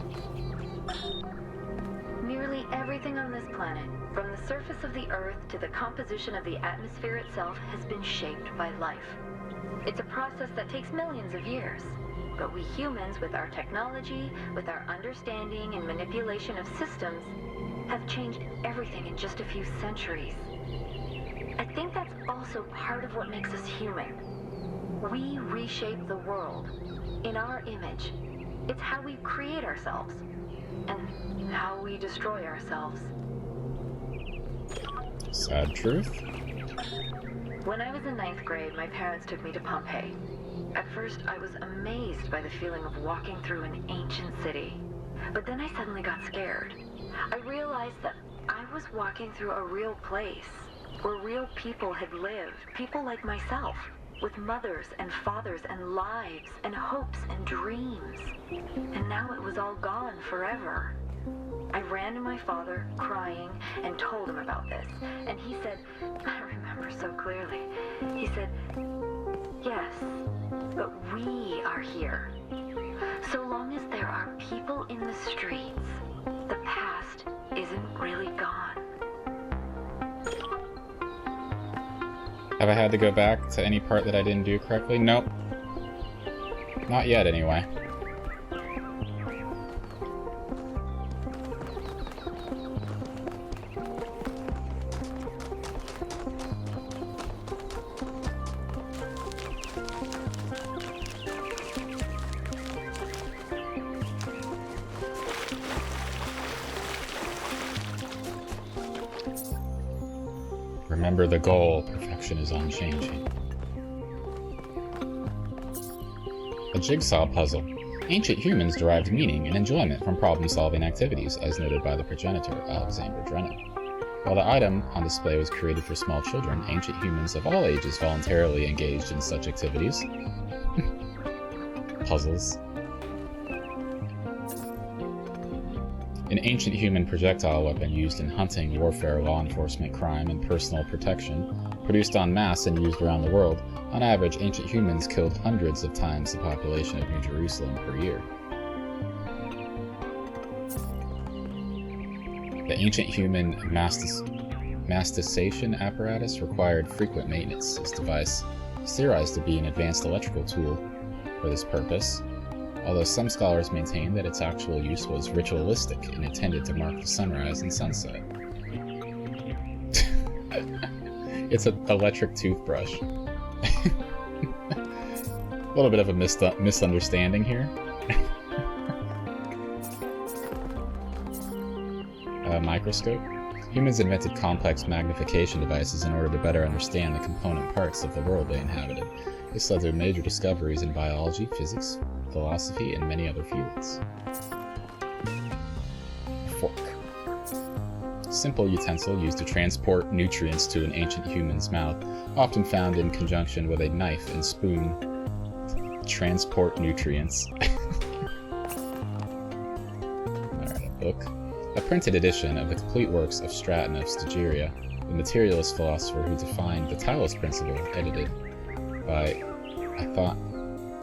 Nearly everything on this planet, from the surface of the Earth to the composition of the atmosphere itself, has been shaped by life. It's a process that takes millions of years. But we humans, with our technology, with our understanding and manipulation of systems, have changed everything in just a few centuries. I think that's also part of what makes us human. We reshape the world in our image. It's how we create ourselves and how we destroy ourselves. Sad truth. When I was in 9th grade, my parents took me to Pompeii. At first, I was amazed by the feeling of walking through an ancient city. But then I suddenly got scared. I realized that I was walking through a real place, where real people had lived, people like myself, with mothers and fathers and lives and hopes and dreams. And now it was all gone forever. I ran to my father, crying, and told him about this. And he said, I remember so clearly, he said, yes, but we are here. So long as there are people in the streets, the past isn't really gone. Have I had to go back to any part that I didn't do correctly? Nope. Not yet, anyway. Remember the goal. Perfection is unchanging. A jigsaw puzzle. Ancient humans derived meaning and enjoyment from problem-solving activities, as noted by the progenitor, Alexander Drennan. While the item on display was created for small children, ancient humans of all ages voluntarily engaged in such activities. Puzzles. An ancient human projectile weapon used in hunting, warfare, law enforcement, crime, and personal protection, produced en masse and used around the world. On average, ancient humans killed hundreds of times the population of New Jerusalem per year. The ancient human mastication apparatus required frequent maintenance. This device, theorized to be an advanced electrical tool, for this purpose, although some scholars maintain that its actual use was ritualistic and intended to mark the sunrise and sunset. It's an electric toothbrush. A little bit of a misunderstanding here. Microscope. Humans invented complex magnification devices in order to better understand the component parts of the world they inhabited. This led to major discoveries in biology, physics, philosophy, and many other fields. Fork. Simple utensil used to transport nutrients to an ancient human's mouth, often found in conjunction with a knife and spoon. Transport nutrients. Alright, a book. A printed edition of the complete works of Straton of Stygia, the materialist philosopher who defined the Talos principle, edited by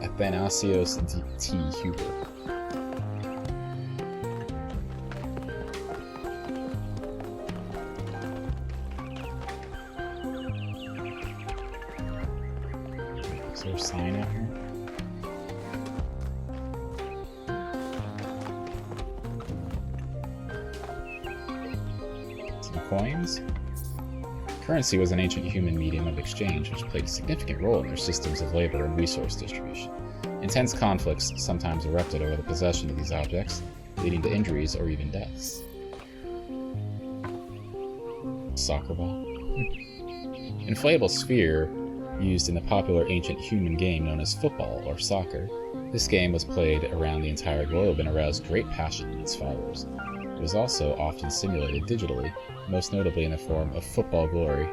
Athanasios T. Huber. Is there a sign out here? Coins. Currency was an ancient human medium of exchange which played a significant role in their systems of labor and resource distribution. Intense conflicts sometimes erupted over the possession of these objects, leading to injuries or even deaths. Soccer ball. Inflatable sphere used in the popular ancient human game known as football or soccer. This game was played around the entire globe and aroused great passion in its followers. It was also often simulated digitally, most notably in the form of football glory.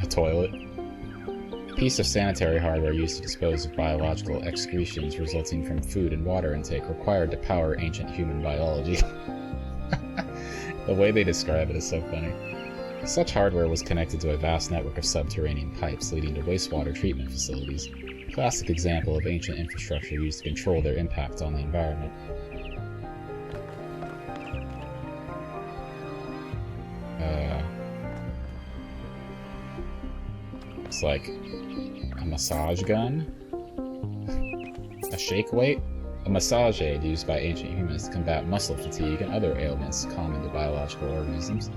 A toilet. A piece of sanitary hardware used to dispose of biological excretions resulting from food and water intake required to power ancient human biology. The way they describe it is so funny. Such hardware was connected to a vast network of subterranean pipes leading to wastewater treatment facilities, a classic example of ancient infrastructure used to control their impact on the environment. Looks like a massage gun, a shake weight, a massage aid used by ancient humans to combat muscle fatigue and other ailments common to biological organisms.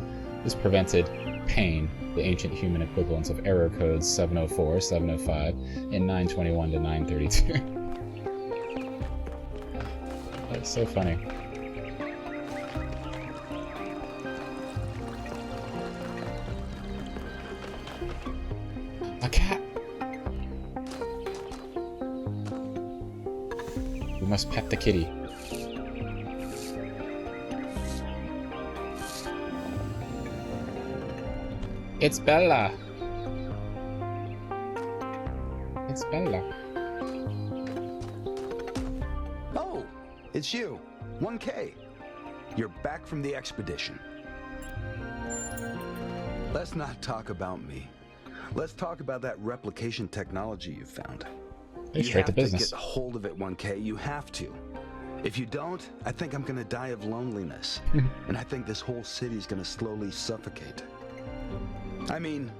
This prevented pain, the ancient human equivalents of error codes 704, 705, and 921 to 932. That's so funny. A cat! We must pet the kitty. It's Bella! It's Bella. Oh, it's you. 1K. You're back from the expedition. Let's not talk about me. Let's talk about that replication technology you found. Hey, straight to business. You have to get hold of it, 1K. You have to. If you don't, I think I'm gonna die of loneliness. And I think this whole city's gonna slowly suffocate. I mean,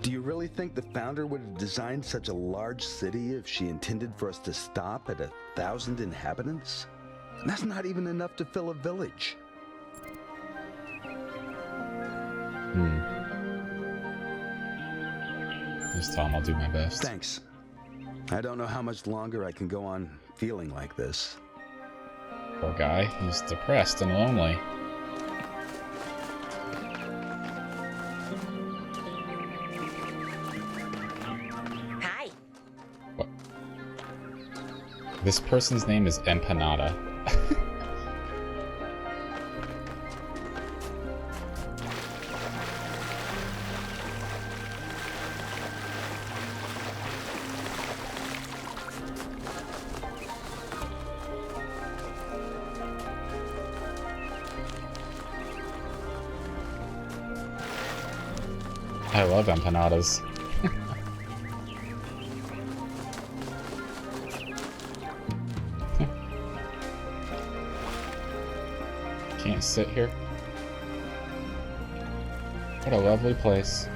do you really think the founder would have designed such a large city if she intended for us to stop at 1,000 inhabitants? That's not even enough to fill a village. Just tell him I'll do my best. Thanks. I don't know how much longer I can go on feeling like this. Poor guy, he's depressed and lonely. Hi. What? This person's name is Empanada. I love empanadas. sit here. What a lovely place.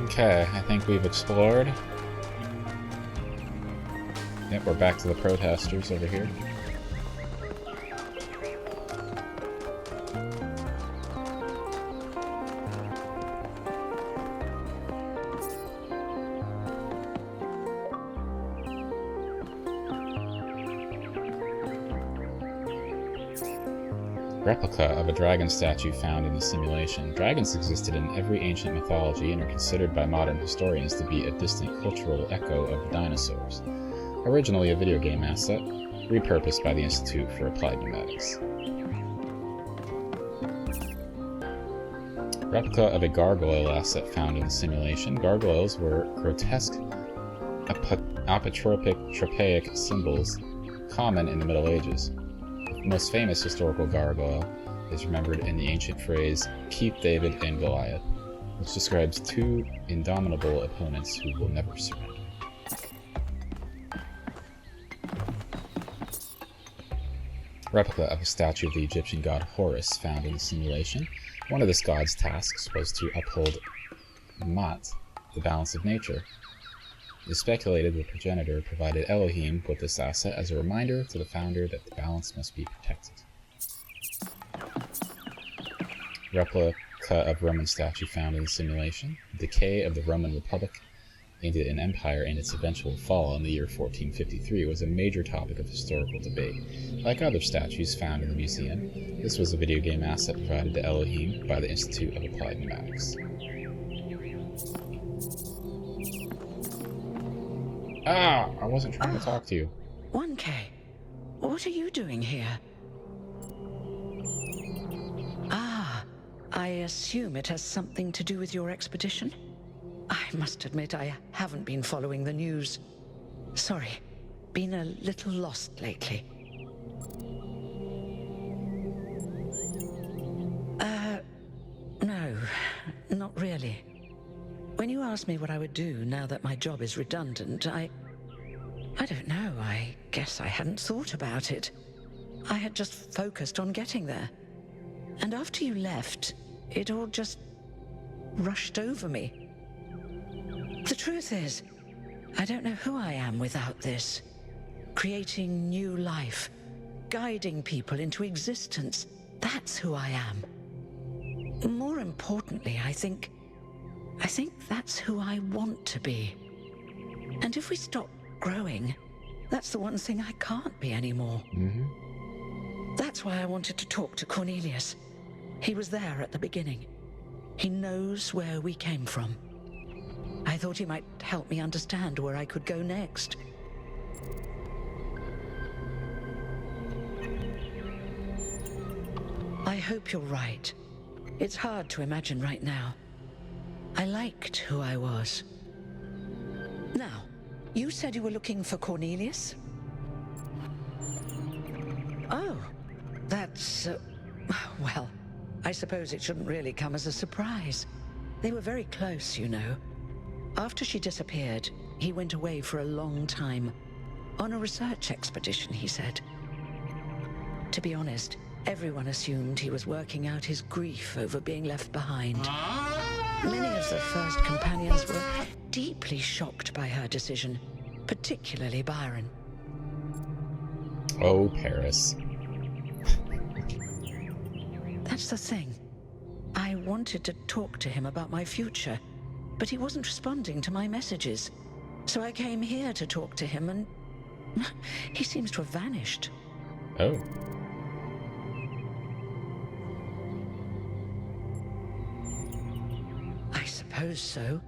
Okay, I think we've explored. Yep, we're back to the protesters over here. Replica of a dragon statue found in the simulation. Dragons existed in every ancient mythology and are considered by modern historians to be a distant cultural echo of the dinosaurs. Originally a video game asset, repurposed by the Institute for Applied Pneumatics. Replica of a gargoyle asset found in the simulation. Gargoyles were grotesque apotropaic symbols common in the Middle Ages. The most famous historical gargoyle is remembered in the ancient phrase, "Keep David and Goliath," which describes two indomitable opponents who will never surrender. Replica of a statue of the Egyptian god Horus found in the simulation. One of this god's tasks was to uphold Mat, the balance of nature. It is speculated the progenitor provided Elohim with this asset as a reminder to the founder that the balance must be protected. Replica of Roman statue found in the simulation. The decay of the Roman Republic and an empire and its eventual fall in the year 1453 was a major topic of historical debate. Like other statues found in the museum, this was a video game asset provided to Elohim by the Institute of Applied Pneumatics. Ah! I wasn't trying to talk to you. 1K, what are you doing here? Ah, I assume it has something to do with your expedition? I must admit I haven't been following the news. Sorry, been a little lost lately. No, not really. When you asked me what I would do now that my job is redundant, I don't know, I guess I hadn't thought about it. I had just focused on getting there. And after you left, it all just rushed over me. The truth is, I don't know who I am without this. Creating new life, guiding people into existence, that's who I am. More importantly, I think that's who I want to be. And if we stop growing, that's the one thing I can't be anymore. That's why I wanted to talk to Cornelius. He was there at the beginning. He knows where we came from. I thought he might help me understand where I could go next. I hope you're right. It's hard to imagine right now. I liked who I was. Now, you said you were looking for Cornelius? Oh, that's... well, I suppose it shouldn't really come as a surprise. They were very close, you know. After she disappeared, he went away for a long time. On a research expedition, he said. To be honest, everyone assumed he was working out his grief over being left behind. Many of the first companions were deeply shocked by her decision, particularly Byron. Oh, Paris. That's the thing. I wanted to talk to him about my future, but he wasn't responding to my messages. So I came here to talk to him, and he seems to have vanished. Oh. I suppose so.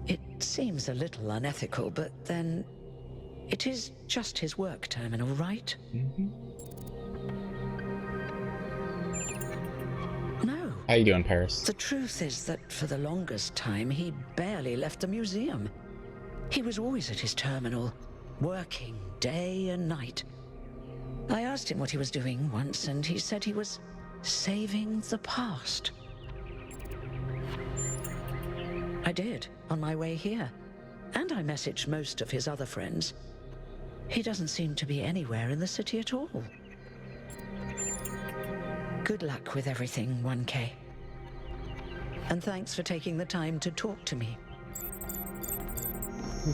It seems a little unethical, but then it is just his work terminal, right? No. How you doing, Paris? The truth is that for the longest time, he barely left the museum. He was always at his terminal, working day and night. I asked him what he was doing once, and he said he was saving the past. I did, on my way here. And I messaged most of his other friends. He doesn't seem to be anywhere in the city at all. Good luck with everything, 1K. And thanks for taking the time to talk to me.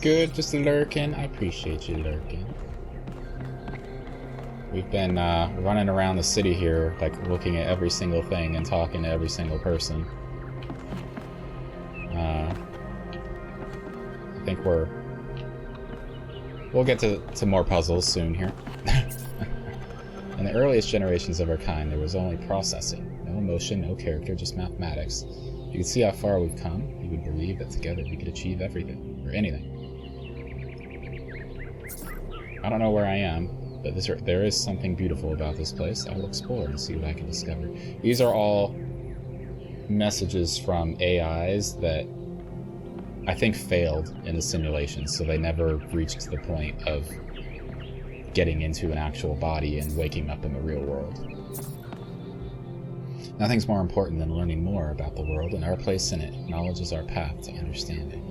Good, just lurking. I appreciate you lurking. We've been running around the city here, like looking at every single thing and talking to every single person. I think we'll get to more puzzles soon here. In the earliest generations of our kind, there was only processing. No emotion, no character, just mathematics. You could see how far we've come. You would believe that together we could achieve everything, or anything. I don't know where I am, but there is something beautiful about this place. I will explore and see what I can discover. These are all messages from AIs that I think failed in the simulation, so they never reached the point of getting into an actual body and waking up in the real world. Nothing's more important than learning more about the world and our place in it. Knowledge is our path to understanding.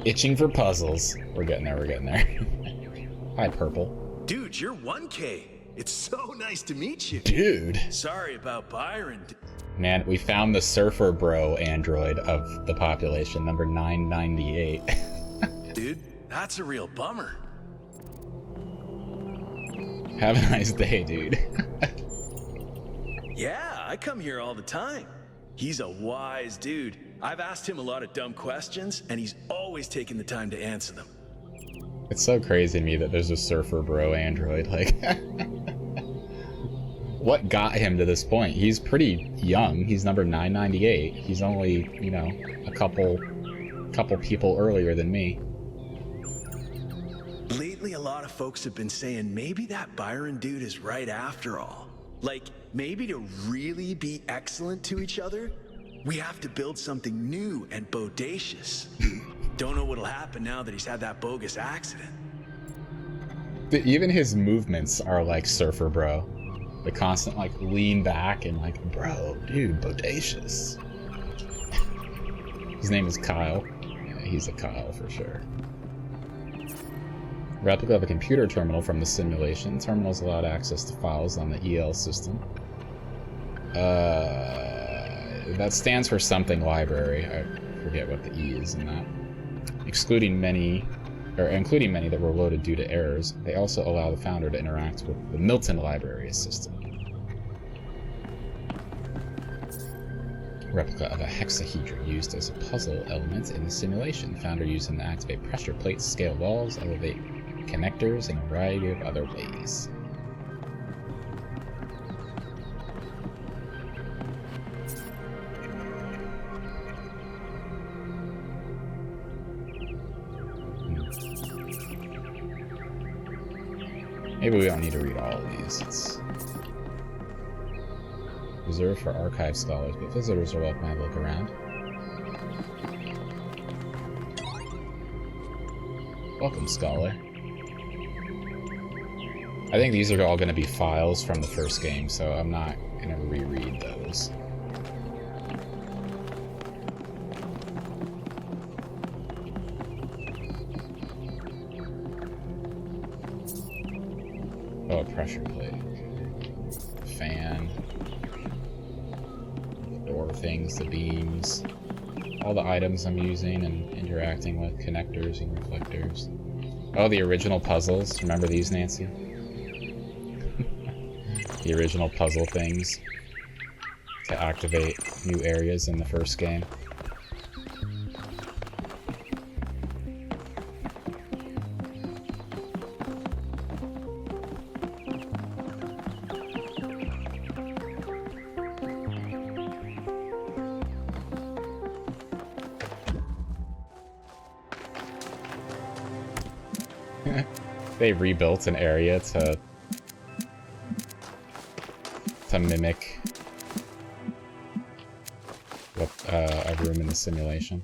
Itching for puzzles. We're getting there, we're getting there. Hi, Purple. Dude, you're 1K. It's so nice to meet you. Dude. Sorry about Byron. Man, we found the surfer bro android of the population, number 998. Dude, that's a real bummer. Have a nice day, dude. Yeah, I come here all the time. He's a wise dude. I've asked him a lot of dumb questions, and he's always taken the time to answer them. It's so crazy to me that there's a surfer bro android. Like, what got him to this point? He's pretty young. He's number 998. He's only, you know, a couple people earlier than me. Lately, a lot of folks have been saying maybe that Byron dude is right after all. Like, maybe to really be excellent to each other, we have to build something new and bodacious. Don't know what'll happen now that he's had that bogus accident. Even his movements are like surfer bro. The constant like lean back and like, bro, dude, bodacious. His name is Kyle. Yeah, he's a Kyle for sure. Replica of a computer terminal from the simulation. Terminals allowed access to files on the EL system. That stands for something library. I forget what the E is in that. Including many that were loaded due to errors. They also allow the founder to interact with the Milton Library Assistant. Replica of a hexahedron used as a puzzle element in the simulation. Founder used them to activate pressure plates, scale walls, elevate connectors, and a variety of other ways. Maybe we don't need to read all of these. It's reserved for archive scholars, but visitors are welcome to have a look around. Welcome, scholar. I think these are all going to be files from the first game, so I'm not going to reread those. Oh, a pressure plate. Fan. Door things, the beams. All the items I'm using and interacting with, connectors and reflectors. Oh, the original puzzles. Remember these, Nancy? The original puzzle things to activate new areas in the first game. They rebuilt an area to mimic what a room in the simulation.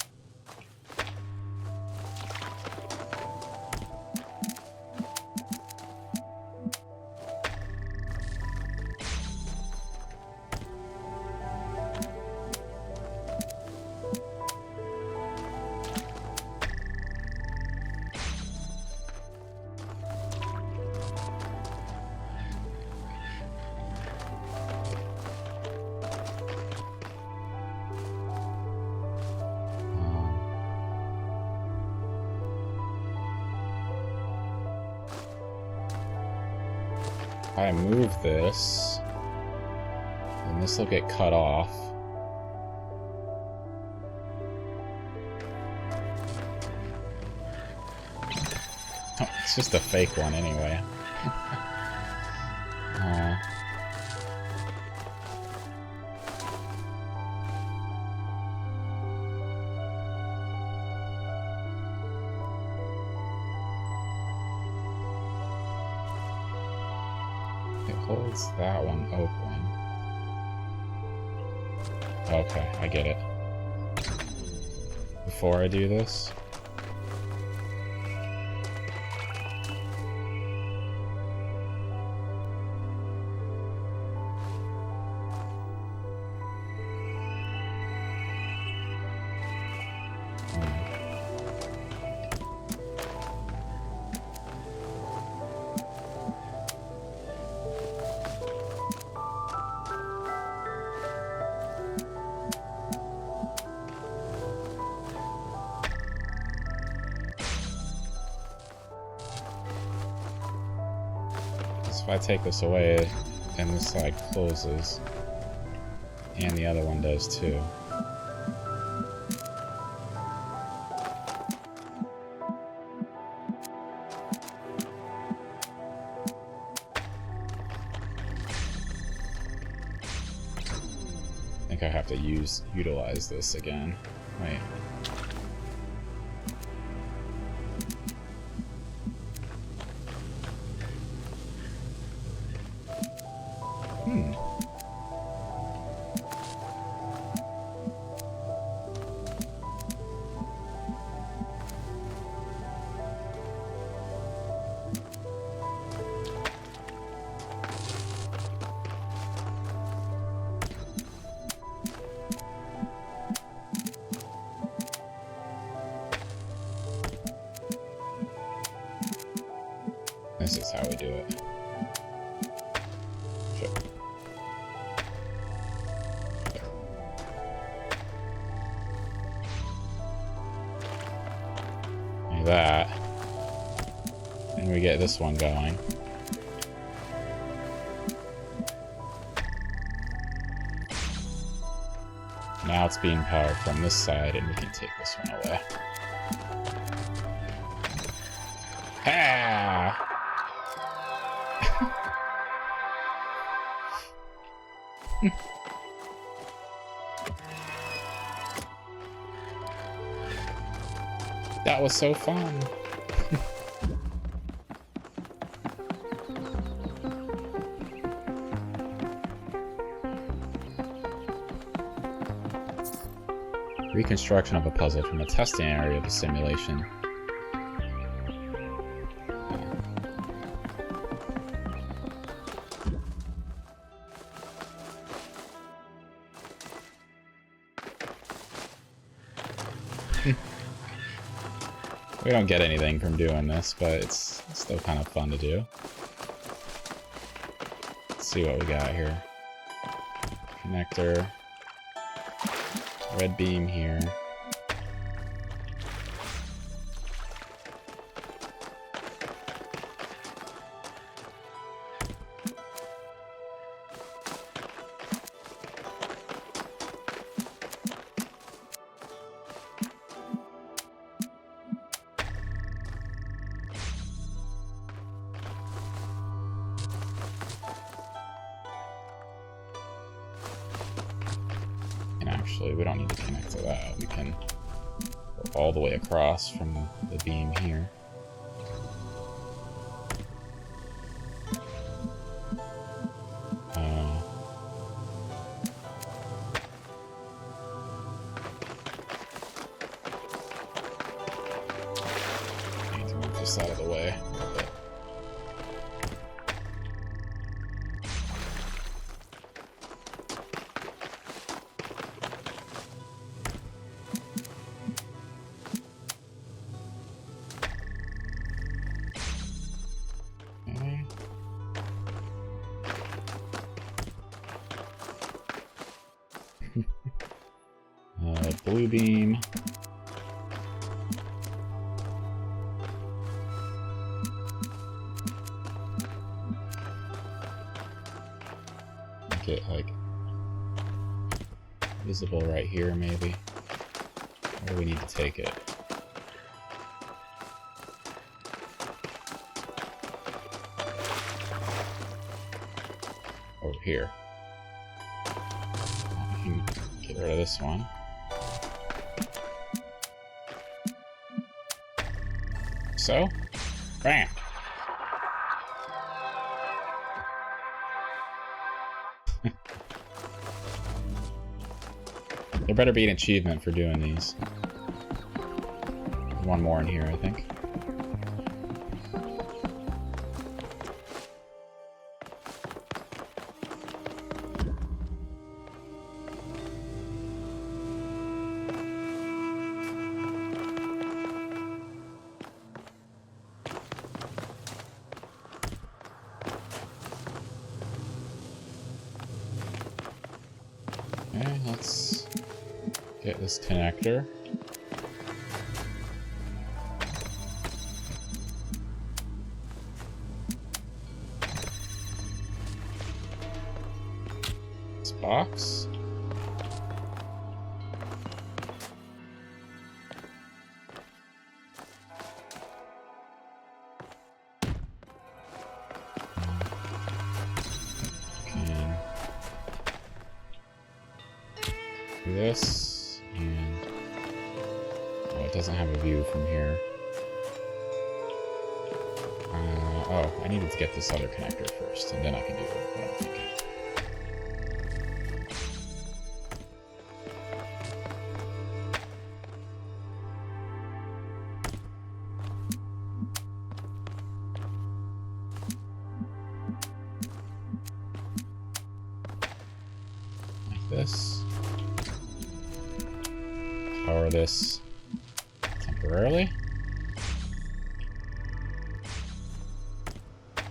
if I move this, then this will get cut off. Oh, it's just a fake one anyway. It holds that one open. Okay, I get it. Before I do this, if I take this away, and this side closes, and the other one does too. I think I have to utilize this again. Wait. This is how we do it. Sure. Like that. And we get this one going. Now it's being powered from this side, and we can take this one away. Ah! That was so fun. Reconstruction of a puzzle from the testing area of the simulation. We don't get anything from doing this, but it's still kind of fun to do. Let's see what we got here. Connector. Red beam here. Actually, we don't need to connect to that. We can go all the way across from the beam here. Need to move this out of the way. Blue beam. make it like visible right here, maybe. Where do we need to take it? Over here. I can get rid of this one. So, bam. There better be an achievement for doing these. One more in here, I think. Okay, let's get this connector. This box. This, and oh, it doesn't have a view from here. Oh, I needed to get this other connector first, and then I can do what I'm thinking. Like this. Power this temporarily.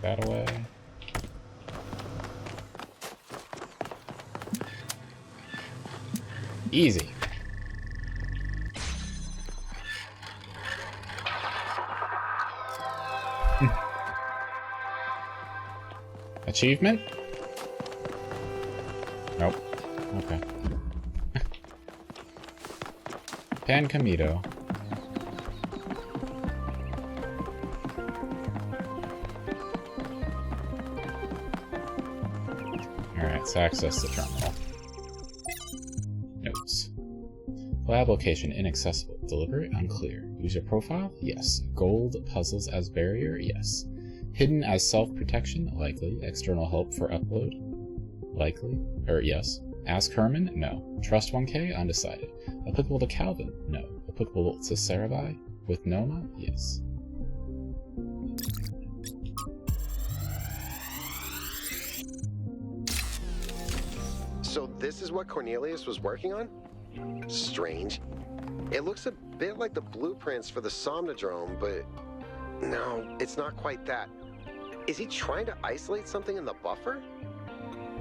That away. Easy. Achievement? Nope. Okay. Pan Camito. Alright, let's access the terminal. Notes. Lab location inaccessible. Delivery unclear. User profile? Yes. Gold puzzles as barrier? Yes. Hidden as self-protection? Likely. External help for upload? Likely. Yes. Ask Herman? No. Trust 1K? Undecided. Applicable to Calvin? No. Applicable to Sarabai? With Noma? Yes. So this is what Cornelius was working on? Strange. It looks a bit like the blueprints for the Somnodrome, but no, it's not quite that. Is he trying to isolate something in the buffer?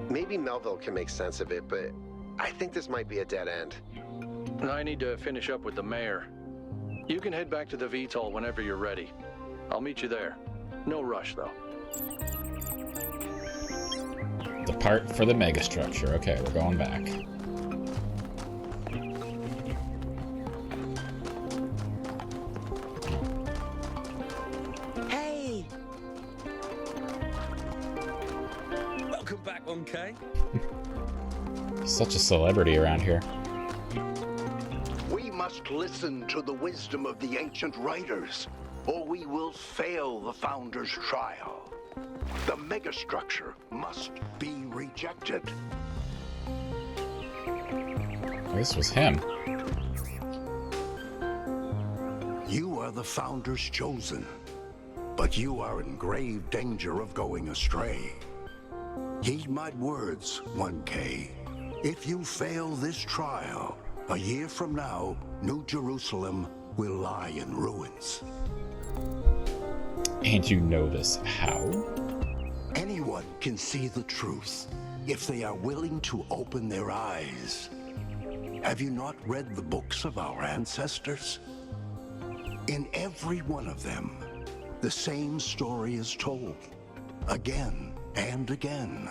Maybe Melville can make sense of it, but I think this might be a dead end. I need to finish up with the mayor. You can head back to the VTOL whenever you're ready. I'll meet you there. No rush, though. The part for the megastructure. Okay, we're going back. Hey! Welcome back, 1K. Such a celebrity around here. We must listen to the wisdom of the ancient writers, or we will fail the Founder's trial. The megastructure must be rejected. This was him. You are the Founder's chosen, but you are in grave danger of going astray. Heed my words, 1K. If you fail this trial, a year from now, New Jerusalem will lie in ruins. And you know this how? Anyone can see the truth if they are willing to open their eyes. Have you not read the books of our ancestors? In every one of them, the same story is told, again and again.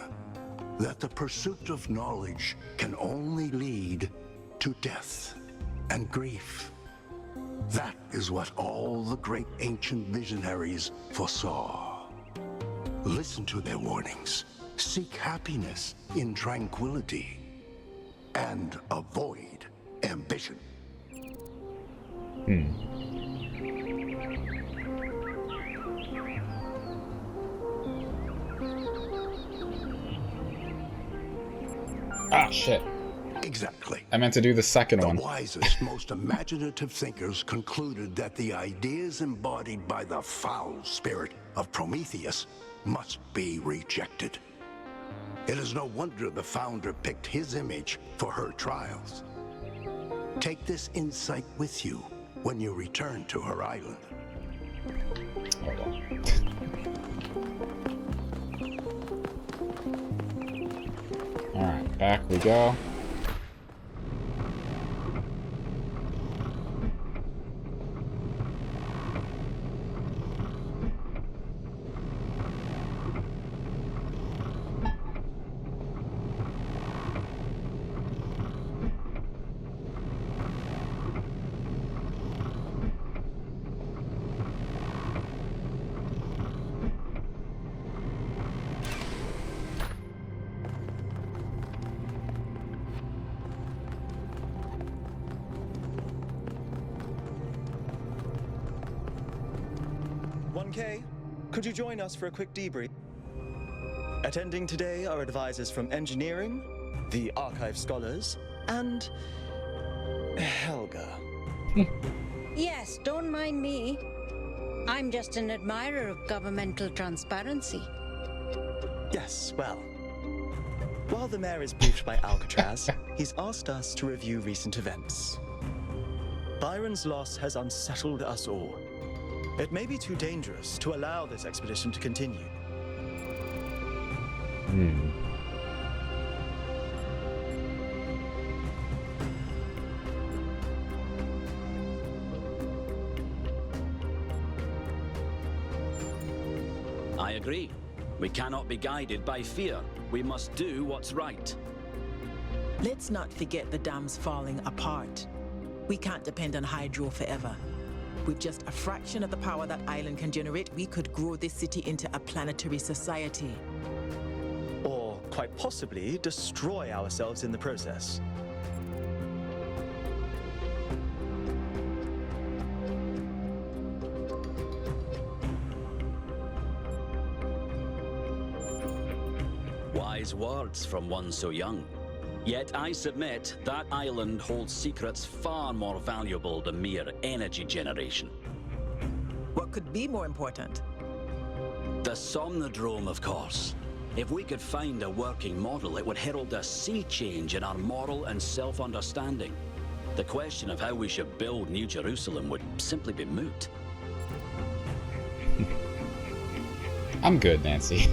that the pursuit of knowledge can only lead to death and grief. That is what all the great ancient visionaries foresaw. Listen to their warnings. Seek happiness in tranquility and avoid ambition. Ah, shit. Exactly. I meant to do the second one. The wisest, most imaginative thinkers concluded that the ideas embodied by the foul spirit of Prometheus must be rejected. It is no wonder the founder picked his image for her trials. Take this insight with you when you return to her island. Hold on. Alright, back we go. Could you join us for a quick debrief? Attending today are advisors from engineering, the archive scholars, and Helga. Yes, don't mind me. I'm just an admirer of governmental transparency. Yes, well. While the mayor is briefed by Alcatraz, he's asked us to review recent events. Byron's loss has unsettled us all. It may be too dangerous to allow this expedition to continue. I agree. We cannot be guided by fear. We must do what's right. Let's not forget the dam's falling apart. We can't depend on Hydro forever. With just a fraction of the power that island can generate, we could grow this city into a planetary society. Or, quite possibly, destroy ourselves in the process. Wise words from one so young. Yet I submit that island holds secrets far more valuable than mere energy generation. What could be more important? The Somnodrome, of course. If we could find a working model, it would herald a sea change in our moral and self-understanding. The question of how we should build New Jerusalem would simply be moot. I'm good, Nancy.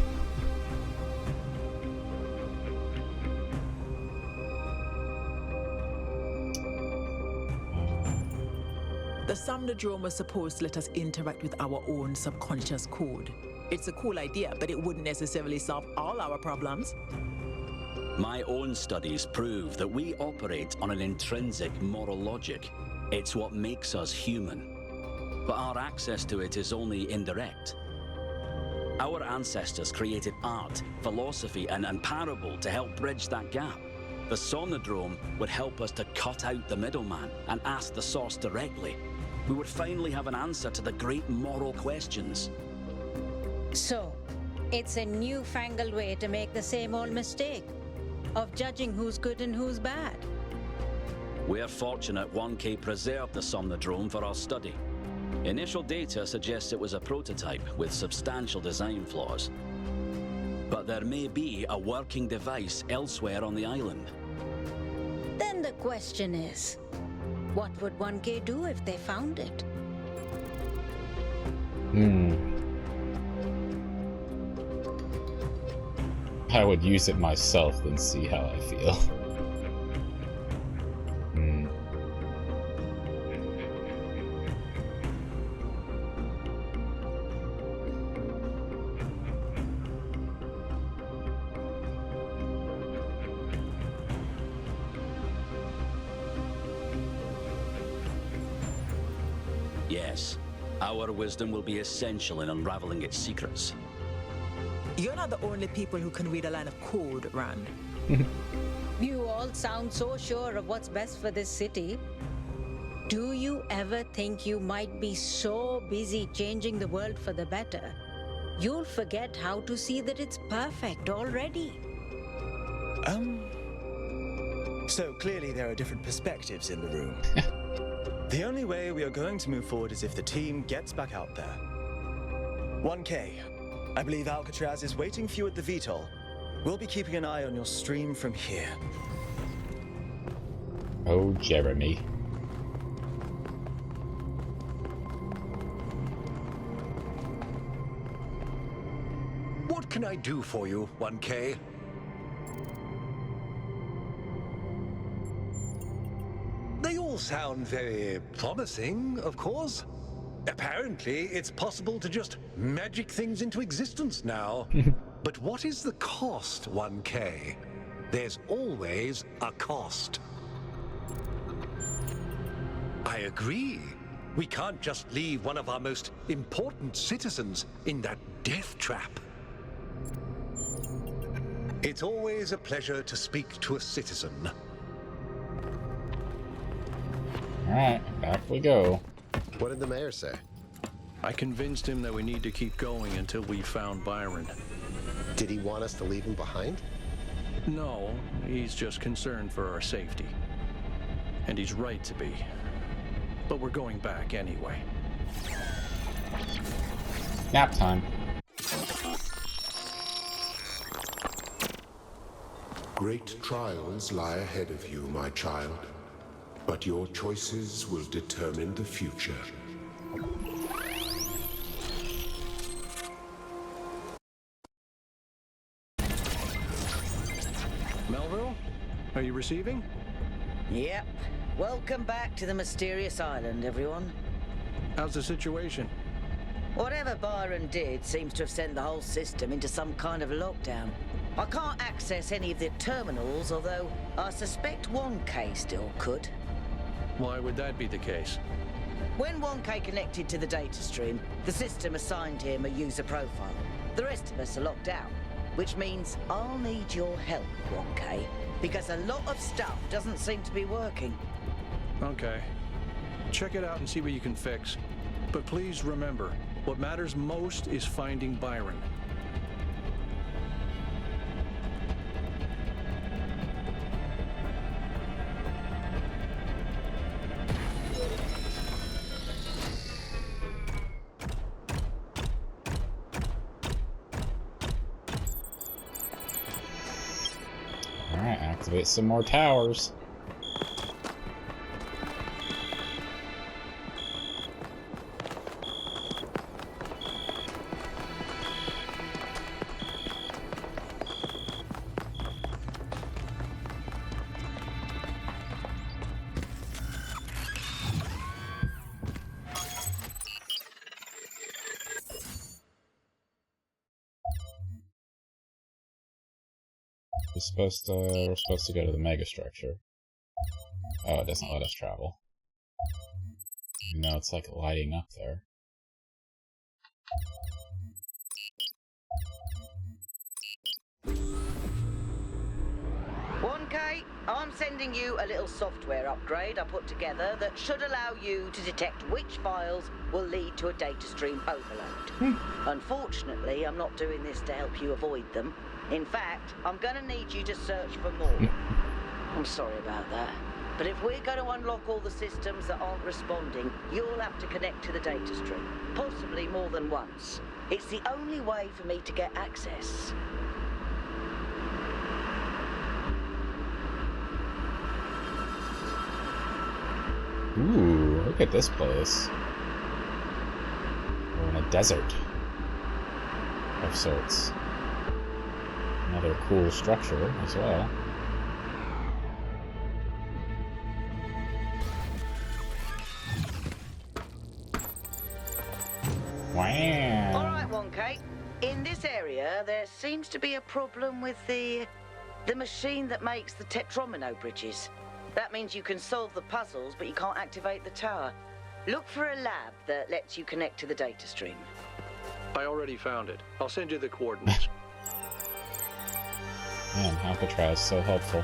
The Somnodrome was supposed to let us interact with our own subconscious code. It's a cool idea, but it wouldn't necessarily solve all our problems. My own studies prove that we operate on an intrinsic moral logic. It's what makes us human. But our access to it is only indirect. Our ancestors created art, philosophy, and parable to help bridge that gap. The Somnodrome would help us to cut out the middleman and ask the source directly. We would finally have an answer to the great moral questions. So, it's a newfangled way to make the same old mistake of judging who's good and who's bad. We're fortunate 1K preserved the Somnodrome for our study. Initial data suggests it was a prototype with substantial design flaws. But there may be a working device elsewhere on the island. Then the question is, what would 1K do if they found it? I would use it myself and see how I feel. Yes, our wisdom will be essential in unraveling its secrets. You're not the only people who can read a line of code, Rand. You all sound so sure of what's best for this city. Do you ever think you might be so busy changing the world for the better, you'll forget how to see that it's perfect already? So clearly there are different perspectives in the room. The only way we are going to move forward is if the team gets back out there. 1K, I believe Alcatraz is waiting for you at the VTOL. We'll be keeping an eye on your stream from here. Oh, Jeremy. What can I do for you, 1K? They all sound very promising, of course. Apparently, it's possible to just magic things into existence now. But what is the cost, 1K? There's always a cost. I agree. We can't just leave one of our most important citizens in that death trap. It's always a pleasure to speak to a citizen. Alright, back we go. What did the mayor say? I convinced him that we need to keep going until we found Byron. Did he want us to leave him behind? No, he's just concerned for our safety. And he's right to be. But we're going back anyway. Nap time. Great trials lie ahead of you, my child. But your choices will determine the future. Melville, are you receiving? Yep. Welcome back to the mysterious island, everyone. How's the situation? Whatever Byron did seems to have sent the whole system into some kind of lockdown. I can't access any of the terminals, although I suspect 1K still could. Why would that be the case? When 1K connected to the data stream, the system assigned him a user profile. The rest of us are locked out, which means I'll need your help, 1K, because a lot of stuff doesn't seem to be working. Okay. Check it out and see what you can fix. But please remember, what matters most is finding Byron. Alright, activate some more towers. We're supposed to go to the mega structure. Oh, it doesn't let us travel. You know, it's like lighting up there. I'm sending you a little software upgrade I put together that should allow you to detect which files will lead to a data stream overload. Unfortunately, I'm not doing this to help you avoid them. In fact, I'm going to need you to search for more. I'm sorry about that. But if we're going to unlock all the systems that aren't responding, you'll have to connect to the data stream. Possibly more than once. It's the only way for me to get access. Ooh, look at this place. We're in a desert of sorts. Another cool structure as well. Wow. Alright, 1K. In this area, there seems to be a problem with the machine that makes the tetromino bridges. That means you can solve the puzzles, but you can't activate the tower. Look for a lab that lets you connect to the data stream. I already found it. I'll send you the coordinates. Man, Alcatraz, so helpful.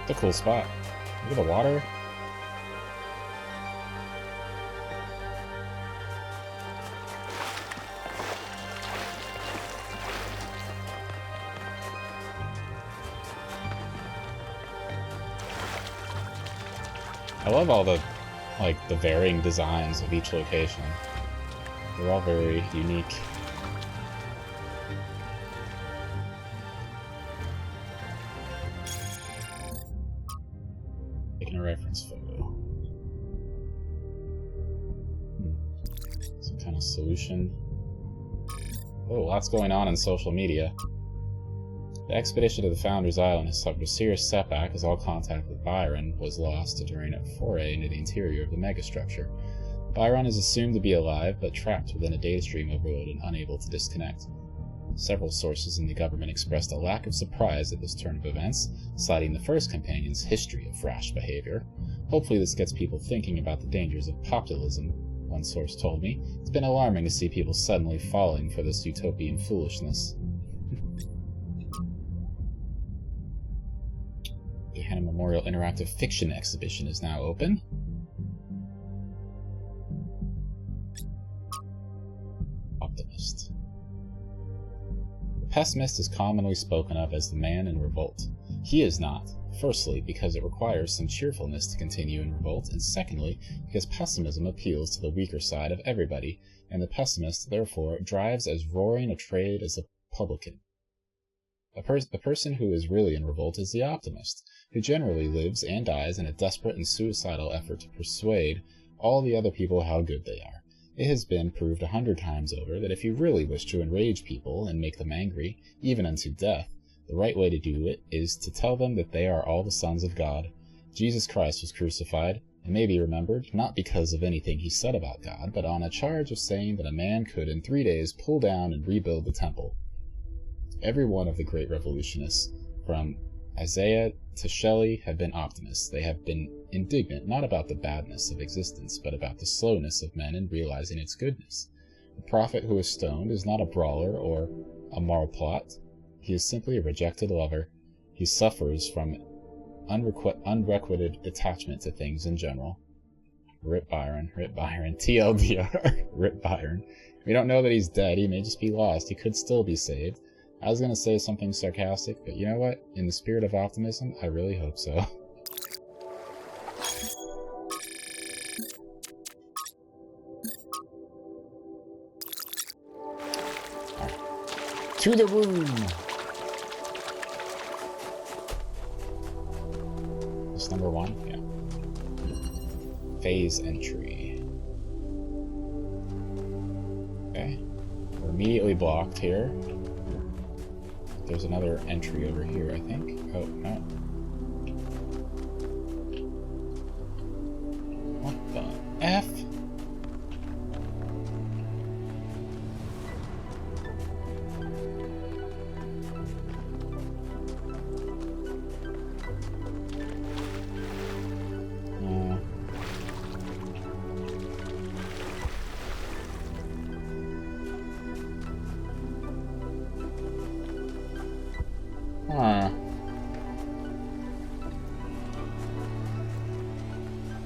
It's a cool spot. Look at the water. I love all the, like, the varying designs of each location. They're all very unique. Taking a reference photo. Some kind of solution. Oh, lots going on in social media. The expedition to the Founders Island has suffered a serious setback as all contact with Byron was lost during a foray into the interior of the megastructure. Byron is assumed to be alive, but trapped within a data stream overload and unable to disconnect. Several sources in the government expressed a lack of surprise at this turn of events, citing the first companion's history of rash behavior. Hopefully this gets people thinking about the dangers of populism, one source told me. It's been alarming to see people suddenly falling for this utopian foolishness. The Hannah Memorial Interactive Fiction Exhibition is now open. Optimist. The pessimist is commonly spoken of as the man in revolt. He is not. Firstly, because it requires some cheerfulness to continue in revolt, and secondly, because pessimism appeals to the weaker side of everybody, and the pessimist, therefore, drives as roaring a trade as a publican. The person who is really in revolt is the optimist, who generally lives and dies in a desperate and suicidal effort to persuade all the other people how good they are. It has been proved 100 times over that if you really wish to enrage people and make them angry, even unto death, the right way to do it is to tell them that they are all the sons of God. Jesus Christ was crucified, and may be remembered, not because of anything he said about God, but on a charge of saying that a man could in 3 days pull down and rebuild the temple. Every one of the great revolutionists, from Isaiah to Shelley, have been optimists. They have been indignant not about the badness of existence, but about the slowness of men in realizing its goodness. The prophet who is stoned is not a brawler or a marplot. He is simply a rejected lover. He suffers from unrequited attachment to things in general. Rip Byron, TLDR, Rip Byron. We don't know that he's dead. He may just be lost. He could still be saved. I was going to say something sarcastic, but you know what? In the spirit of optimism, I really hope so. To the room! This number 1? Yeah. Phase entry. Okay. We're immediately blocked here. There's another entry over here, I think. Oh, no. What the F?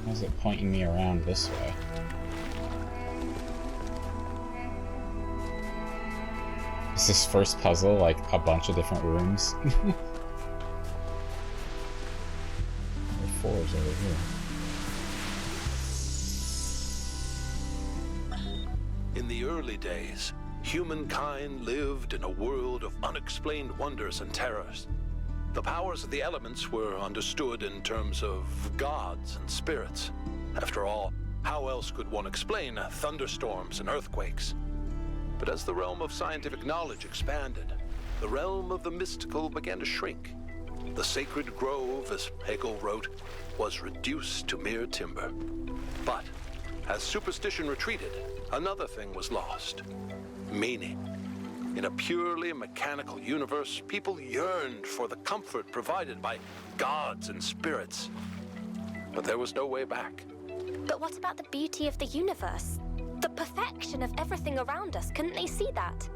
Why is it pointing me around this way? Is this first puzzle like a bunch of different rooms? There are 4s over here. In the early days, humankind lived in a world of unexplained wonders and terrors. The powers of the elements were understood in terms of gods and spirits. After all, how else could one explain thunderstorms and earthquakes? But as the realm of scientific knowledge expanded, the realm of the mystical began to shrink. The sacred grove, as Hegel wrote, was reduced to mere timber. But as superstition retreated, another thing was lost: meaning. In a purely mechanical universe, people yearned for the comfort provided by gods and spirits. but there was no way back. But what about the beauty of the universe? The perfection of everything around us? Couldn't they see that?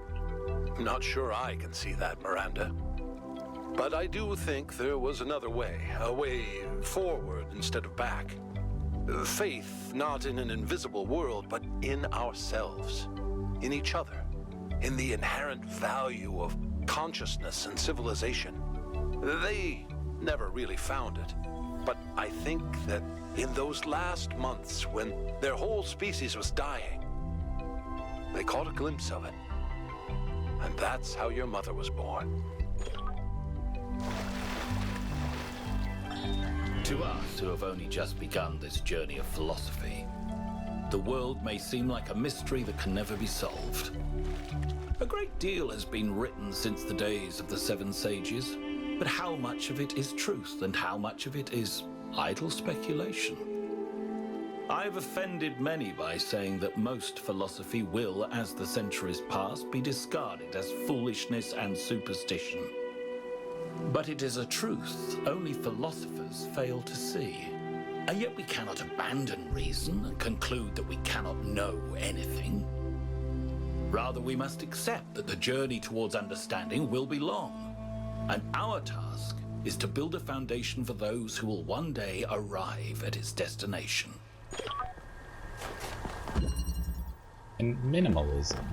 Not sure I can see that, Miranda. But I do think there was another way, a way forward instead of back. Faith not in an invisible world, but in ourselves, in each other, in the inherent value of consciousness and civilization. They never really found it, but I think that in those last months when their whole species was dying, they caught a glimpse of it. And that's how your mother was born. To us who have only just begun this journey of philosophy, the world may seem like a mystery that can never be solved. A great deal has been written since the days of the Seven Sages, but how much of it is truth and how much of it is idle speculation? I've offended many by saying that most philosophy will, as the centuries pass, be discarded as foolishness and superstition. But it is a truth only philosophers fail to see. And yet we cannot abandon reason and conclude that we cannot know anything. Rather, we must accept that the journey towards understanding will be long, and our task is to build a foundation for those who will one day arrive at its destination. And minimalism.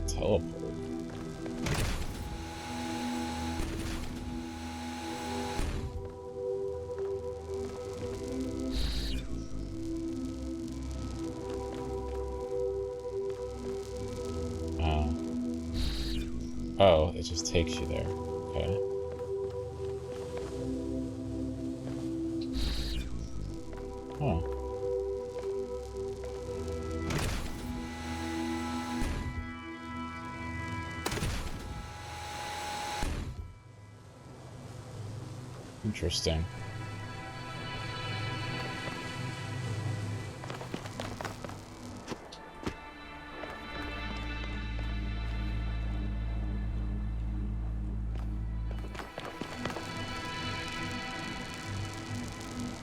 Teleport. Oh, it just takes you there. Okay. Oh. Interesting.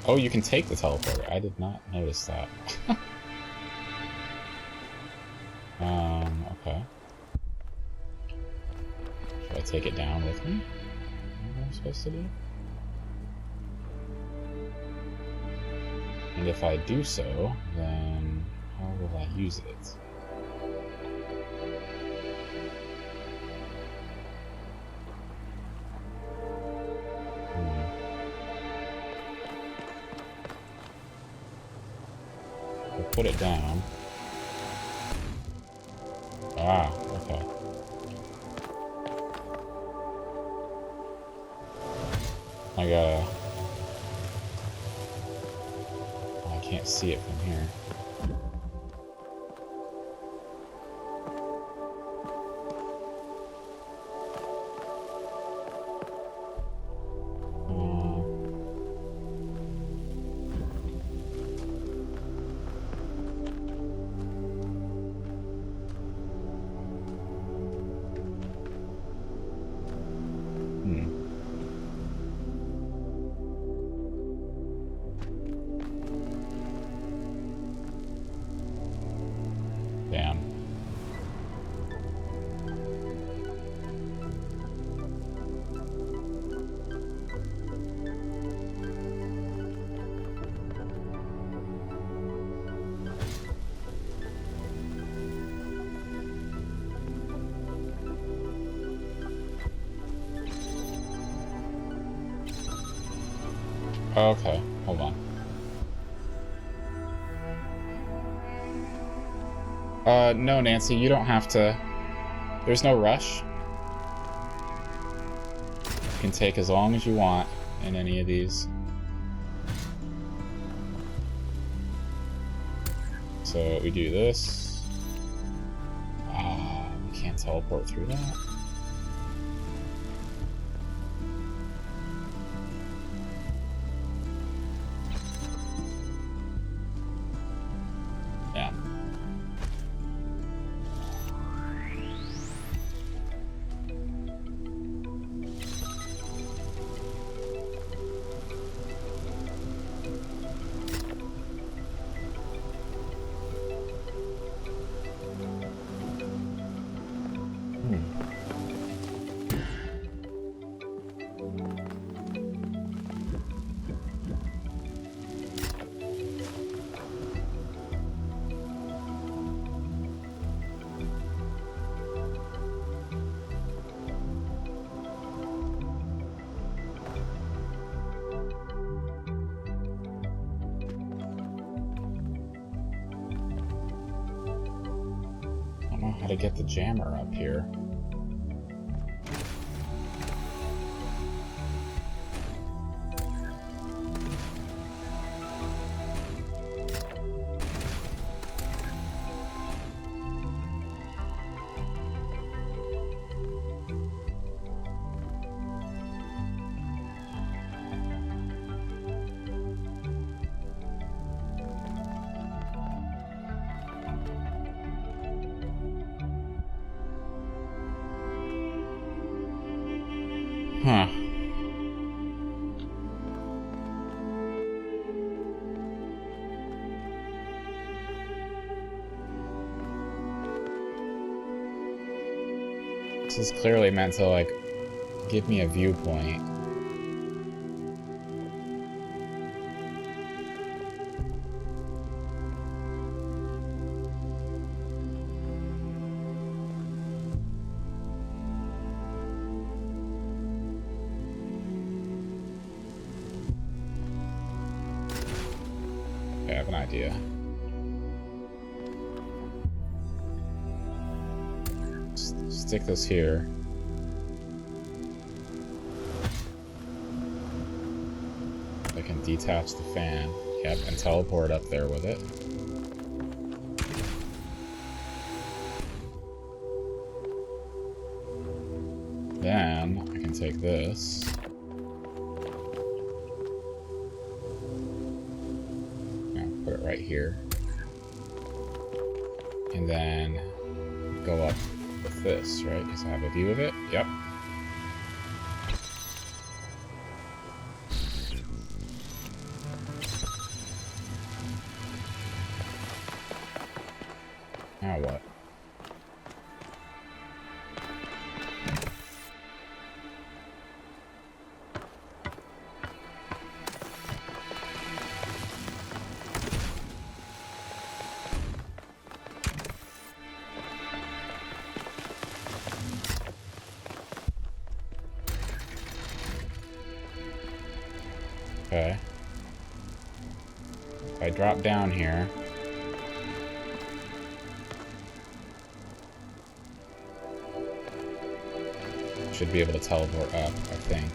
Oh, you can take the teleporter. I did not notice that. Okay. Should I take it down with me? What am I supposed to do? And if I do so, then how will I use it? Put it down. Ah, okay. I gotta... I can't see it from here. Damn. Okay, hold on. No, Nancy, you don't have to. There's no rush. You can take as long as you want in any of these. So we do this. We can't teleport through that. to get the jammer up here. Huh. This is clearly meant to, like, give me a viewpoint. I have an idea. Stick this here. I can detach the fan. Yep, and teleport up there with it. Then I can take this. Put it right here. And then go up with this, right? Because I have a view of it. Yep. Now what? Okay. If I drop down here, should be able to teleport up, I think.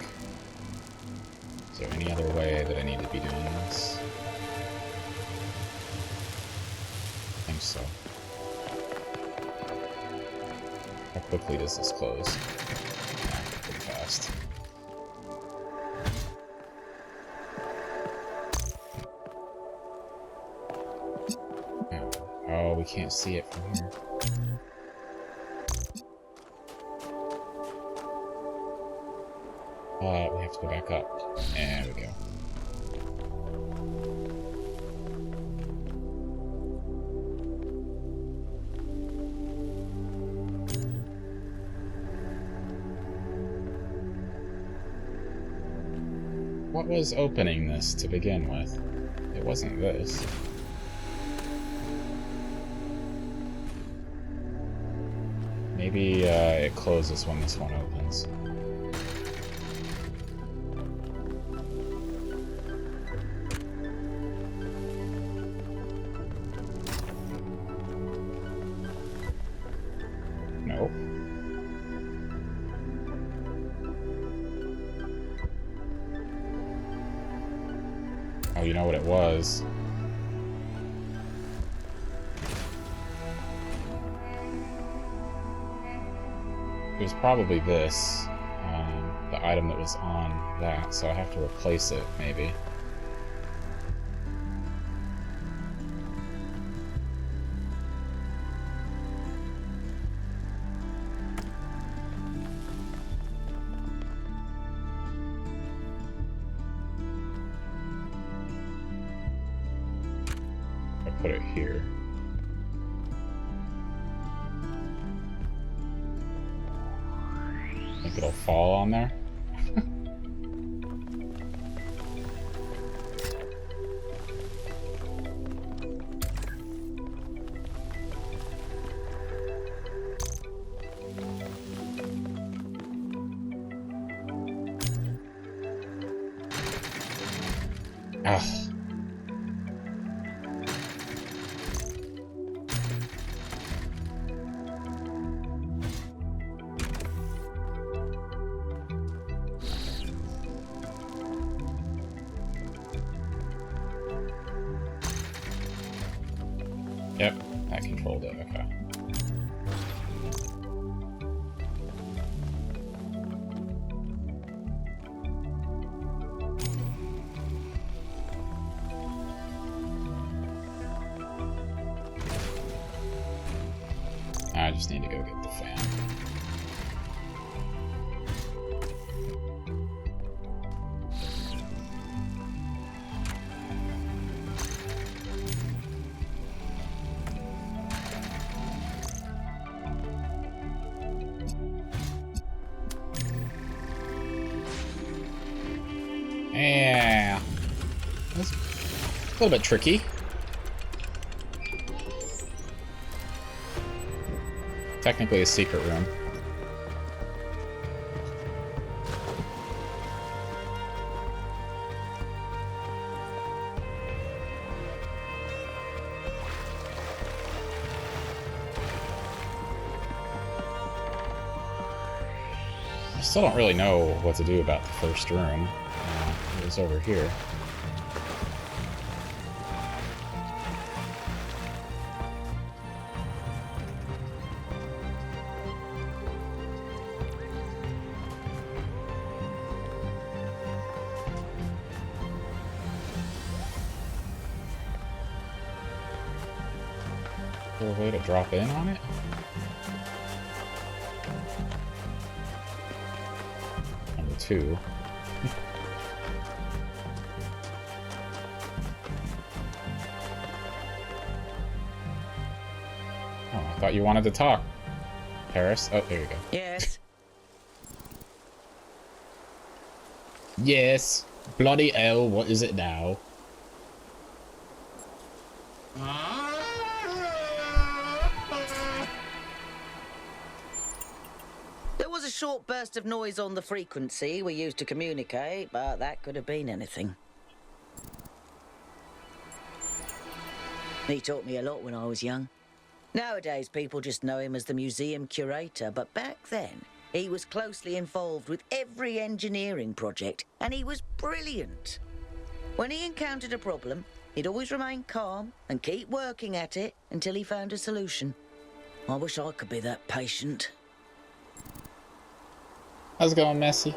Is there any other way that I need to be doing this? I think so. How quickly does this close? Yeah, pretty fast. Oh, we can't see it from here. We have to go back up. There we go. What was opening this to begin with? It wasn't this. Maybe it closes when this one opens. Nope. Oh, you know what it was? It was probably this, the item that was on that, so I have to replace it, maybe. I put it here. Think it'll fall on there? Ugh. controlled it. Okay. I just need to go get the fan. Yeah, that's a little bit tricky. Technically a secret room. I still don't really know what to do about the first room. It was over here. Is there a way to drop in on it? Number 2. Oh, I thought you wanted to talk. Paris? Oh, there you go. Yes. Yes. Bloody hell, what is it now? There was a short burst of noise on the frequency we used to communicate, but that could have been anything. He taught me a lot when I was young. Nowadays, people just know him as the museum curator, but back then, he was closely involved with every engineering project, and he was brilliant. When he encountered a problem, he'd always remain calm and keep working at it until he found a solution. I wish I could be that patient. How's it going, Messi?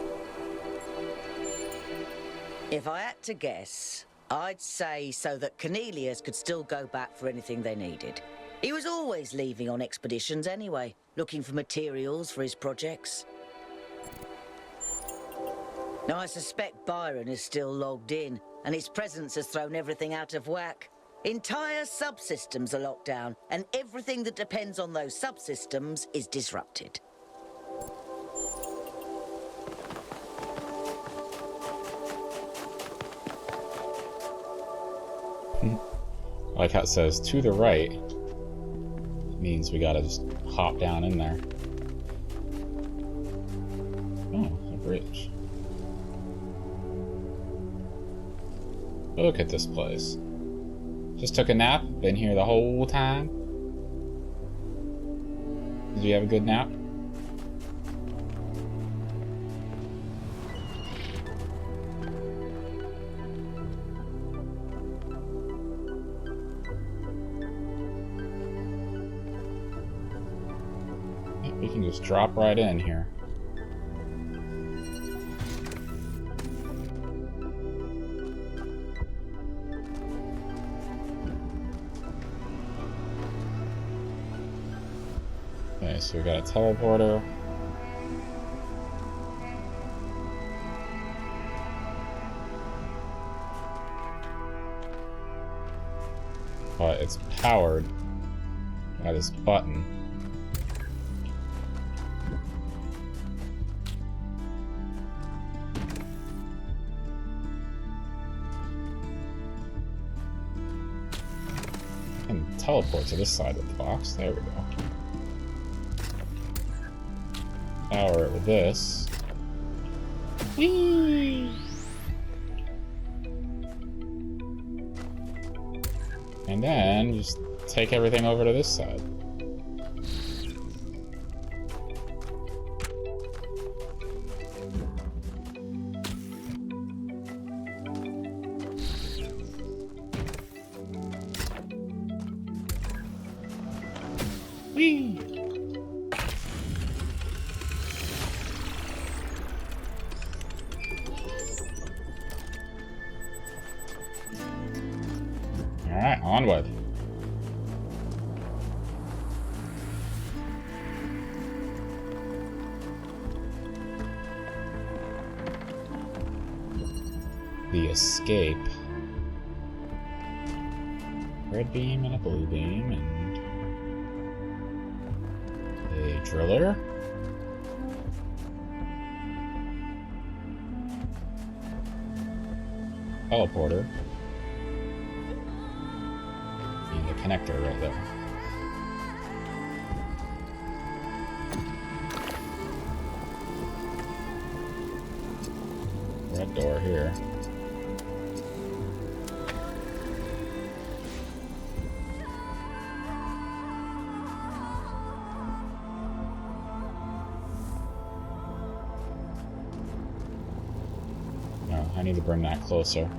If I had to guess, I'd say so that Cornelius could still go back for anything they needed. He was always leaving on expeditions anyway, looking for materials for his projects. Now, I suspect Byron is still logged in, and his presence has thrown everything out of whack. Entire subsystems are locked down, and everything that depends on those subsystems is disrupted. Like how it says to the right, means we gotta just hop down in there. Oh, a bridge. Look at this place. Just took a nap, been here the whole time. Did you have a good nap? We can just drop right in here. Okay, so we got a teleporter. But it's powered by this button. Teleport to this side of the box. There we go. Power it with this. Whee! And then just take everything over to this side. Whee! Alright, onward. The escape. Red beam and a blue beam and a driller. Teleporter. And the connector right there. Red door here. No, I need to bring that closer.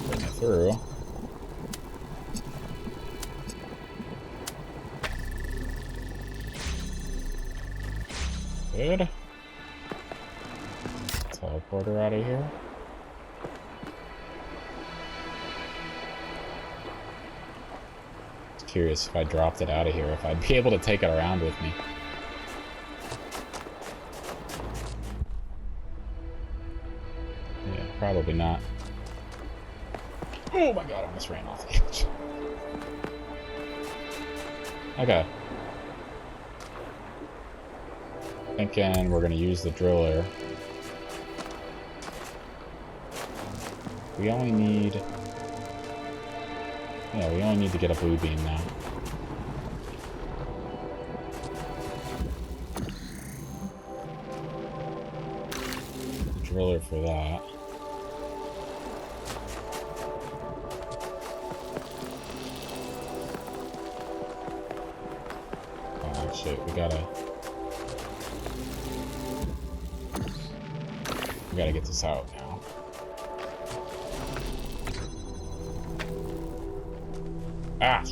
Bring it through. Good. Teleporter out of here. Just curious if I dropped it out of here, if I'd be able to take it around with me. Yeah, probably not. Oh my god, I almost ran off the edge. Okay. Thinking we're gonna use the driller. We only need... Yeah, we only need to get a blue beam now. The driller for that. Oh shit, we gotta get this out now. Ah!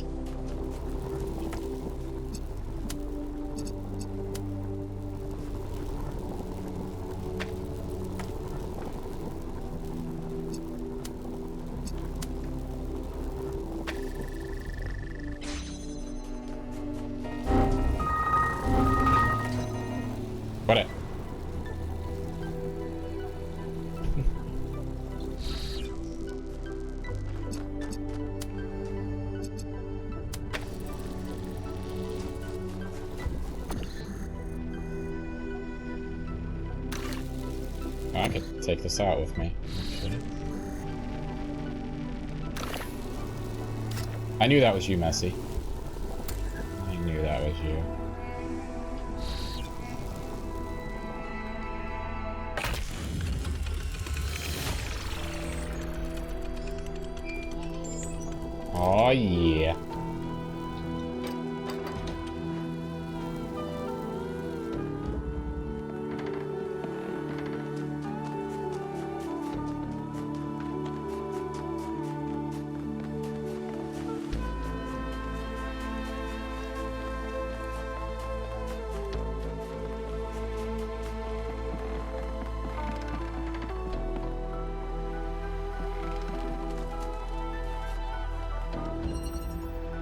Got it. I could take this out with me. Okay. I knew that was you, Messi. I knew that was you. Oh yeah.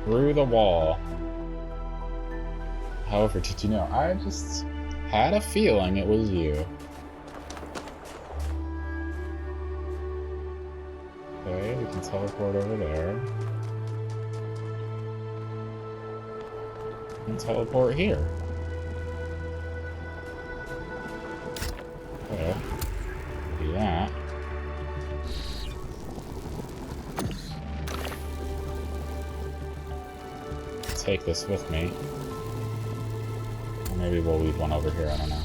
Through the wall. However, did you know? I just had a feeling it was you. Okay, we can teleport over there. And teleport here. Okay. Do that. Take this with me. Or maybe we'll leave one over here, I don't know.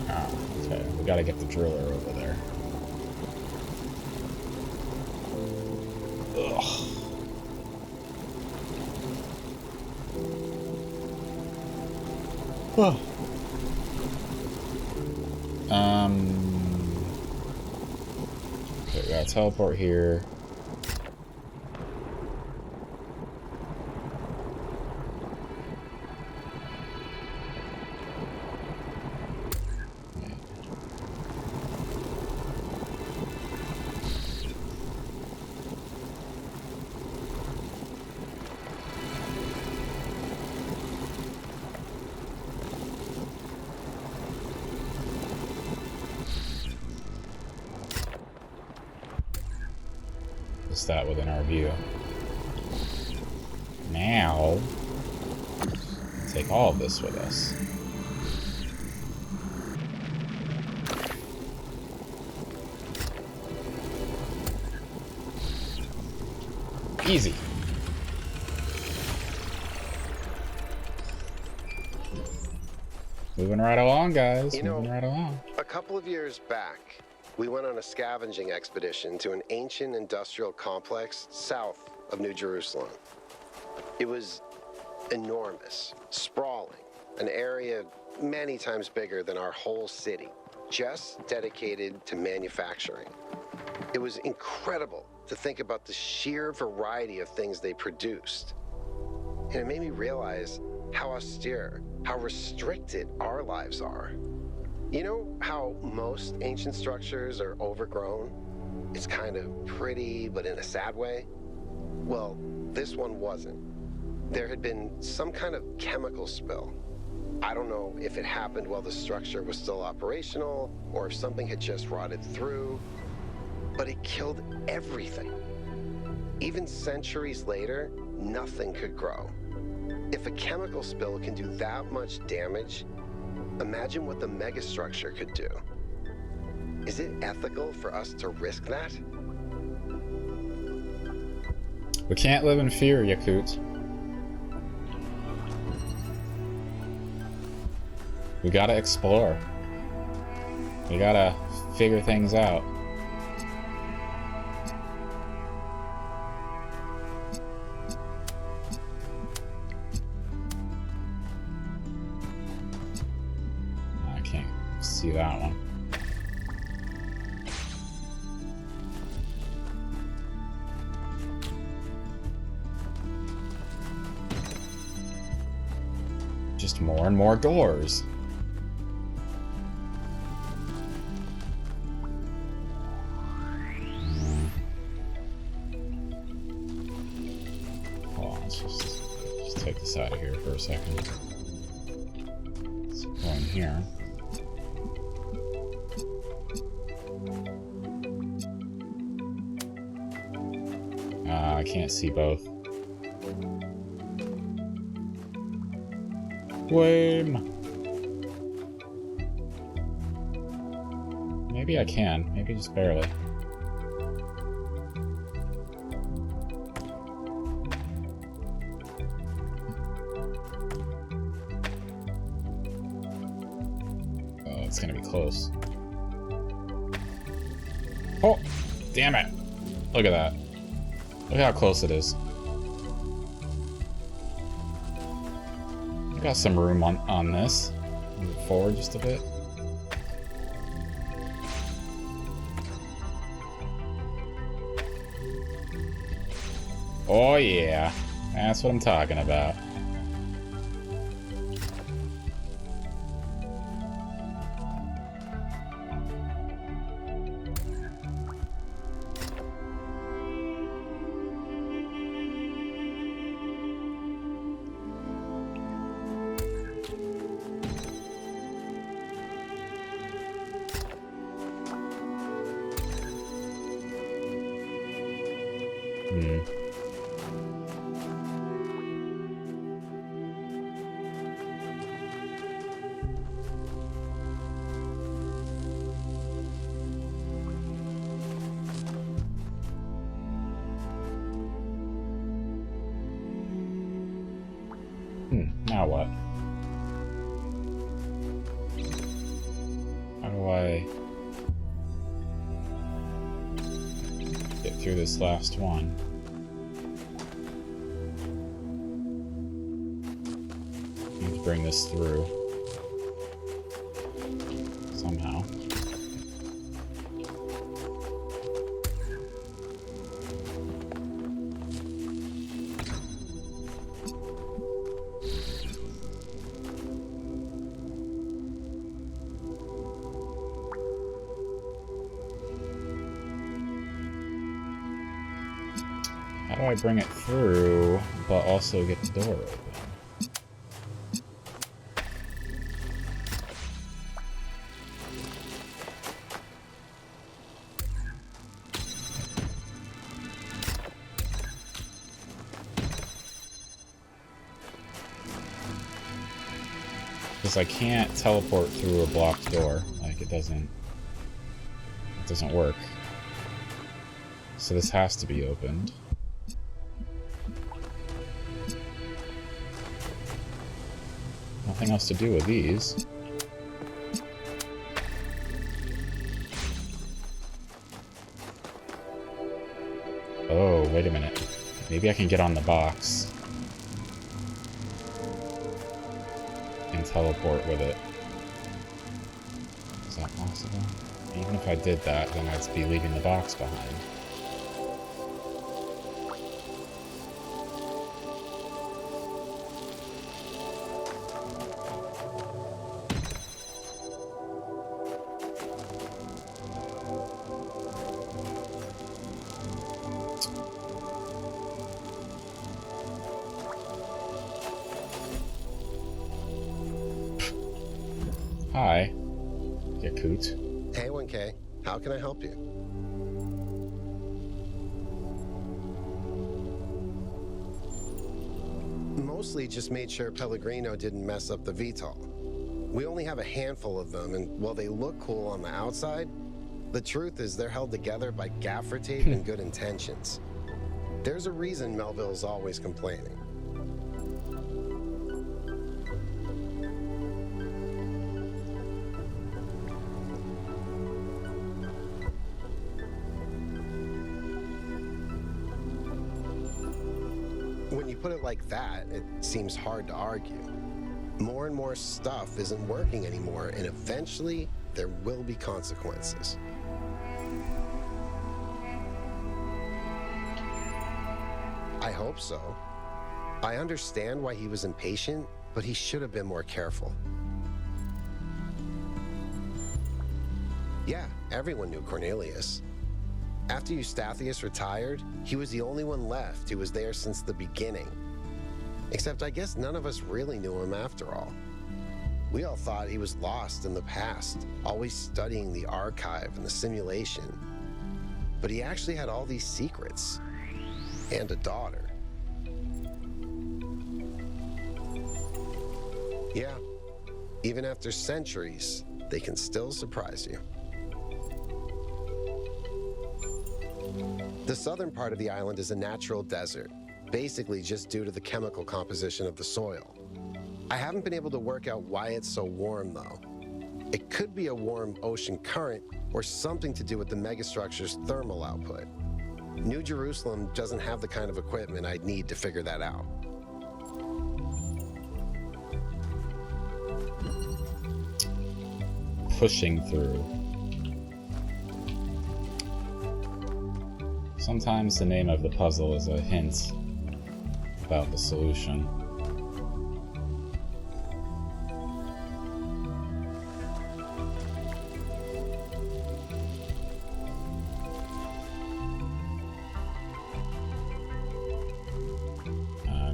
Ah, okay. We gotta get the driller over there. Okay, we gotta teleport here. Is that within our view? Now, take all of this with us. Easy. Moving right along, guys. Moving right along. A couple of years back, we went on a scavenging expedition to an ancient industrial complex south of New Jerusalem. It was enormous, sprawling, an area many times bigger than our whole city, just dedicated to manufacturing. It was incredible to think about the sheer variety of things they produced. And it made me realize how austere, how restricted our lives are. You know how most ancient structures are overgrown? It's kind of pretty, but in a sad way. Well, this one wasn't. There had been some kind of chemical spill. I don't know if it happened while the structure was still operational, or if something had just rotted through, but it killed everything. Even centuries later, nothing could grow. If a chemical spill can do that much damage, imagine what the megastructure could do. Is it ethical for us to risk that? We can't live in fear, Yakut. We gotta explore. We gotta figure things out. I can't see that one. Just more and more doors. Hold on, let's just take this out of here for a second. Let's go in here. I can't see both. Lame. Maybe I can. Maybe just barely. Oh, it's gonna be close. Oh! Damn it! Look at that. Look how close it is. Got some room on this. Move forward just a bit. Oh yeah, that's what I'm talking about. Now what? How do I get through this last one? Need to bring this through. do I bring it through, but also get the door open? Because I can't teleport through a blocked door. Like, it doesn't work. So this has to be opened. Nothing else to do with these. Oh, wait a minute. Maybe I can get on the box and teleport with it. Is that possible? Even if I did that, then I'd be leaving the box behind. Hi, Yakut. Hey, 1K. How can I help you? Mostly just made sure Pellegrino didn't mess up the VTOL. We only have a handful of them, and while they look cool on the outside, the truth is they're held together by gaffer tape and good intentions. There's a reason Melville's always complaining. When you put it like that, it seems hard to argue. More and more stuff isn't working anymore, and eventually there will be consequences. I hope so. I understand why he was impatient, but he should have been more careful. Yeah, everyone knew Cornelius. After Eustathius retired, he was the only one left who was there since the beginning. Except I guess none of us really knew him after all. We all thought he was lost in the past, always studying the archive and the simulation. But he actually had all these secrets. And a daughter. Yeah, even after centuries, they can still surprise you. The southern part of the island is a natural desert, basically just due to the chemical composition of the soil. I haven't been able to work out why it's so warm, though. It could be a warm ocean current or something to do with the megastructure's thermal output. New Jerusalem doesn't have the kind of equipment I'd need to figure that out. Pushing through. Sometimes the name of the puzzle is a hint about the solution.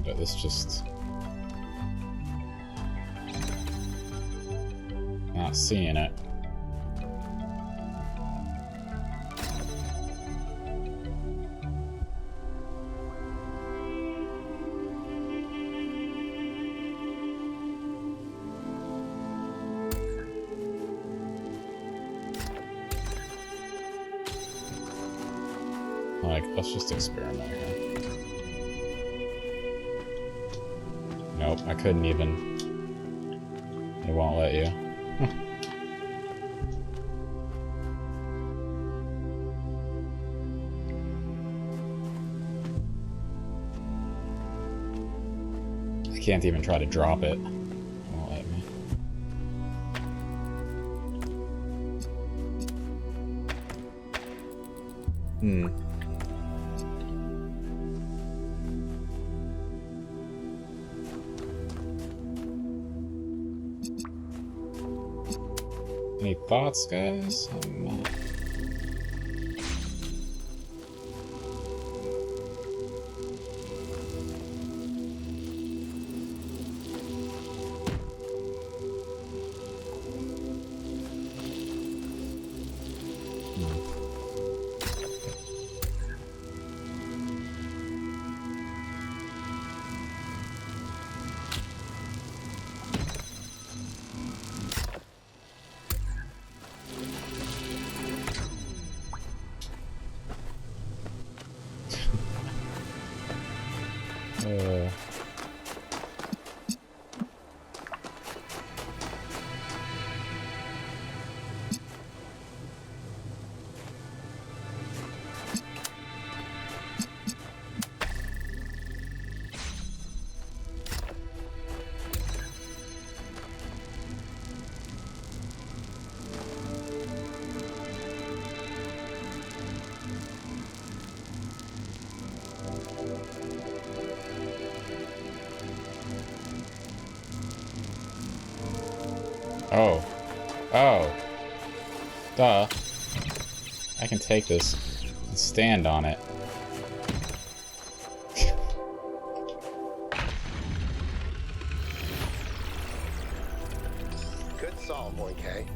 But this just... not seeing it. Like, let's just experiment here. Nope, I couldn't even. It won't let you. I can't even try to drop it. It won't let me. Any thoughts, guys? I'm, Oh. Oh. Duh. I can take this and stand on it. Good solve, 1K.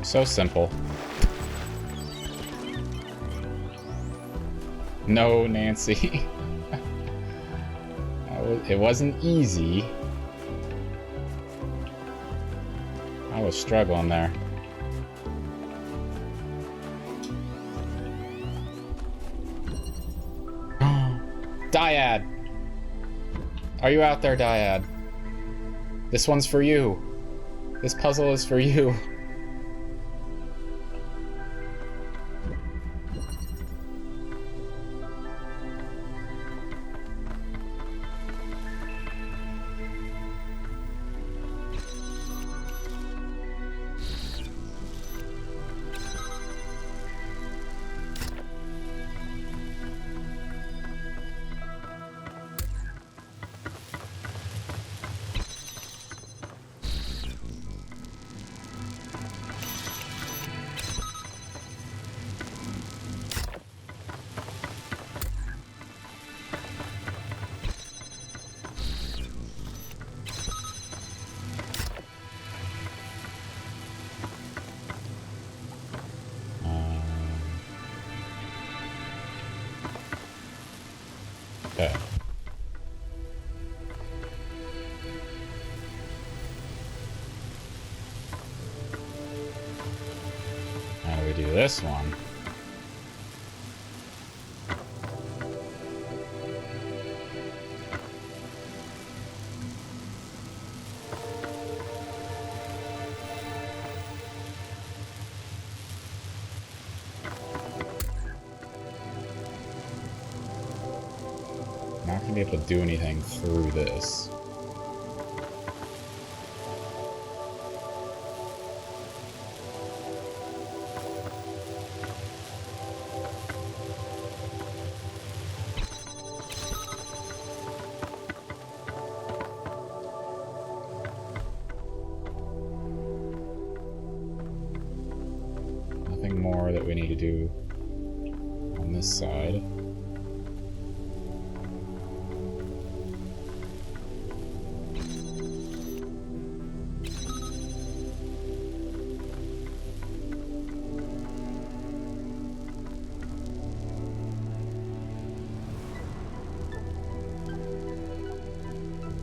So simple. No, Nancy. It wasn't easy. I was struggling there. Dyad! Are you out there, Dyad? This one's for you. This puzzle is for you. Okay. How do we do this one? Not gonna be able to do anything through this. Nothing more that we need to do on this side.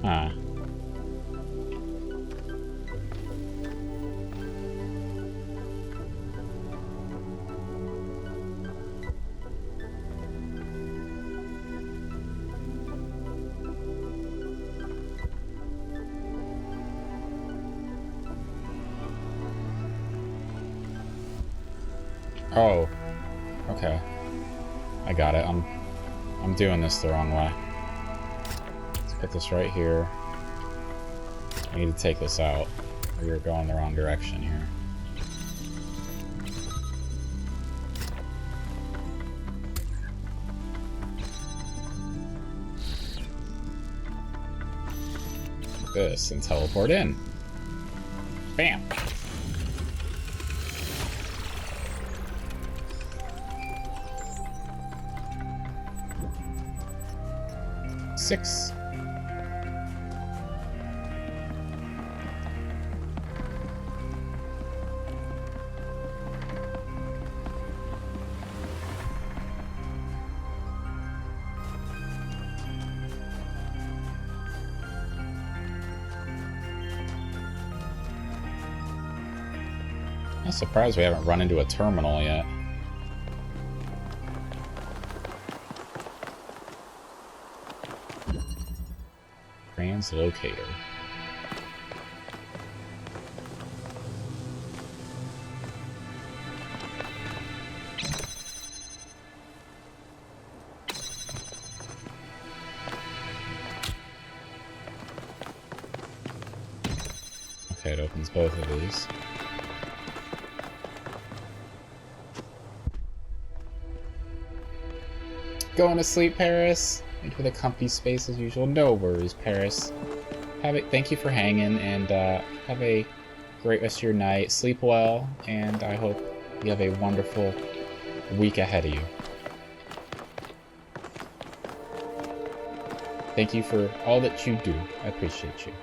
Huh. Oh. Okay. I got it. I'm doing this the wrong way. Put this right here. I need to take this out. We're going the wrong direction here. This and teleport in. Bam! Six. I'm surprised we haven't run into a terminal yet. Translocator. Okay, it opens both of these. Going to sleep, Paris. Thank you for the comfy space as usual. No worries, Paris. Thank you for hanging, and have a great rest of your night. Sleep well, and I hope you have a wonderful week ahead of you. Thank you for all that you do. I appreciate you.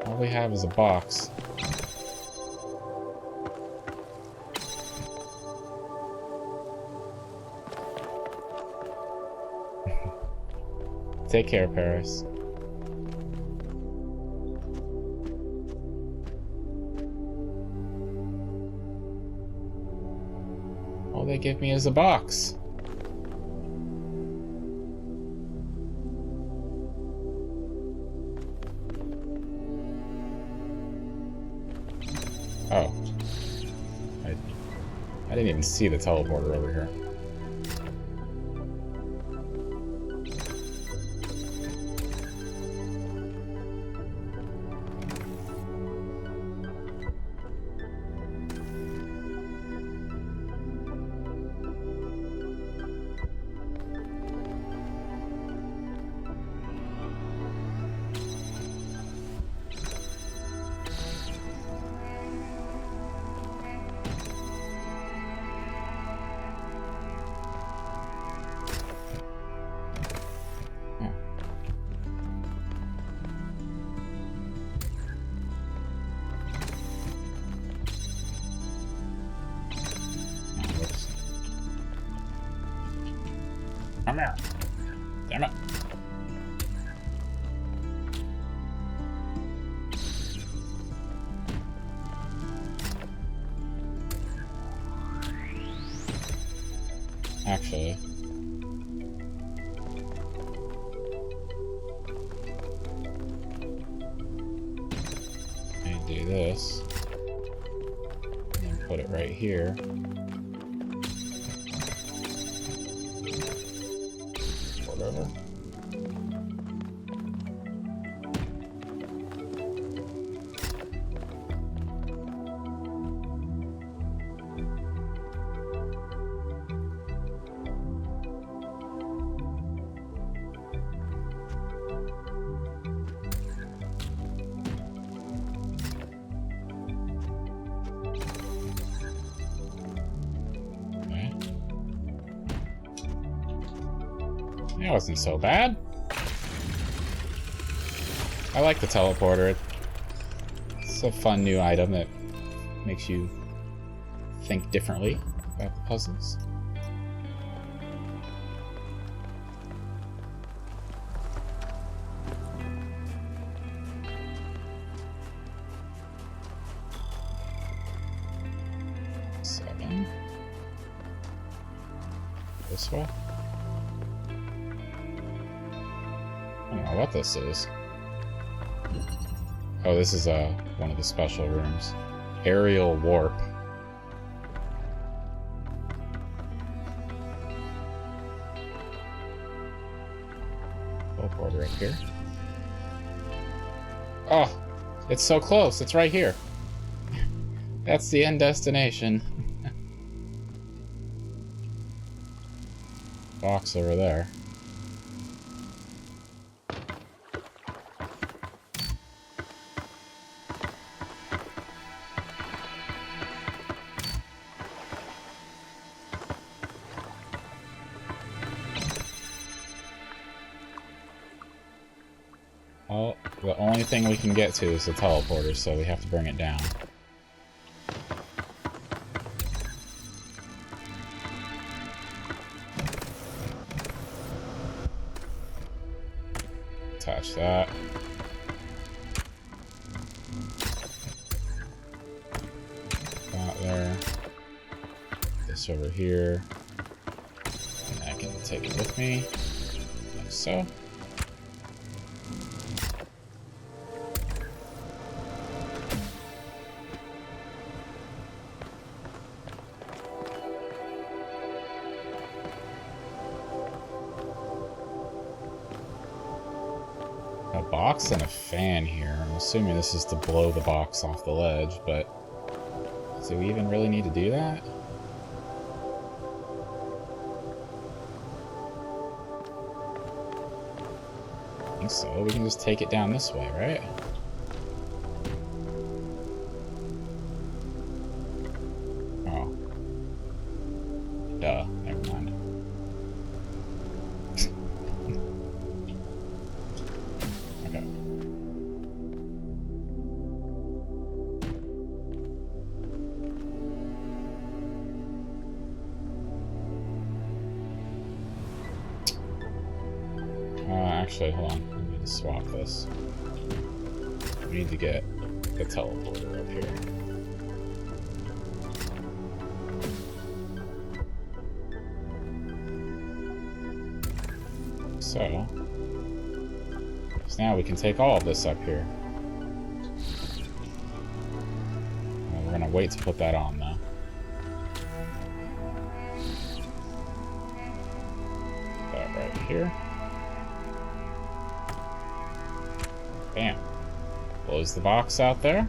All we have is a box. Take care, Paris. All they give me is a box. Oh. I didn't even see the teleporter over here. Come here. Damn it. Actually. I do this. And then put it right here. Whatever. That wasn't so bad. I like the teleporter. It's a fun new item that makes you think differently about the puzzles. Seven. This way. I don't know what this is. Oh, this is one of the special rooms. Aerial warp. Teleporter up here. Oh, it's so close. It's right here. That's the end destination. Box over there. Well, the only thing we can get to is the teleporter, so we have to bring it down. Attach that. That there. This over here. And I can take it with me, like so. A box and a fan here. I'm assuming this is to blow the box off the ledge, but do we even really need to do that? I think so. We can just take it down this way, right? Oh. Duh. Never mind. Okay. Actually, hold on. I need to swap this. We need to get the teleporter up here. So now we can take all of this up here. We're gonna wait to put that on, though. Put that right here. Bam. Close the box out there.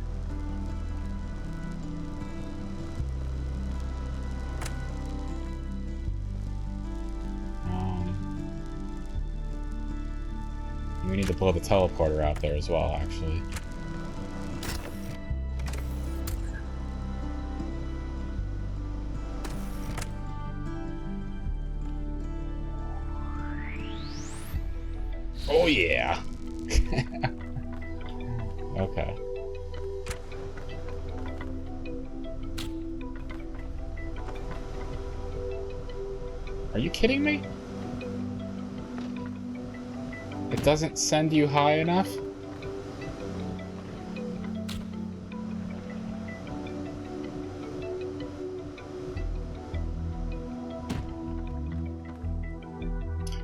We need to blow the teleporter out there as well, actually. Oh yeah! Okay. Are you kidding me? It doesn't send you high enough?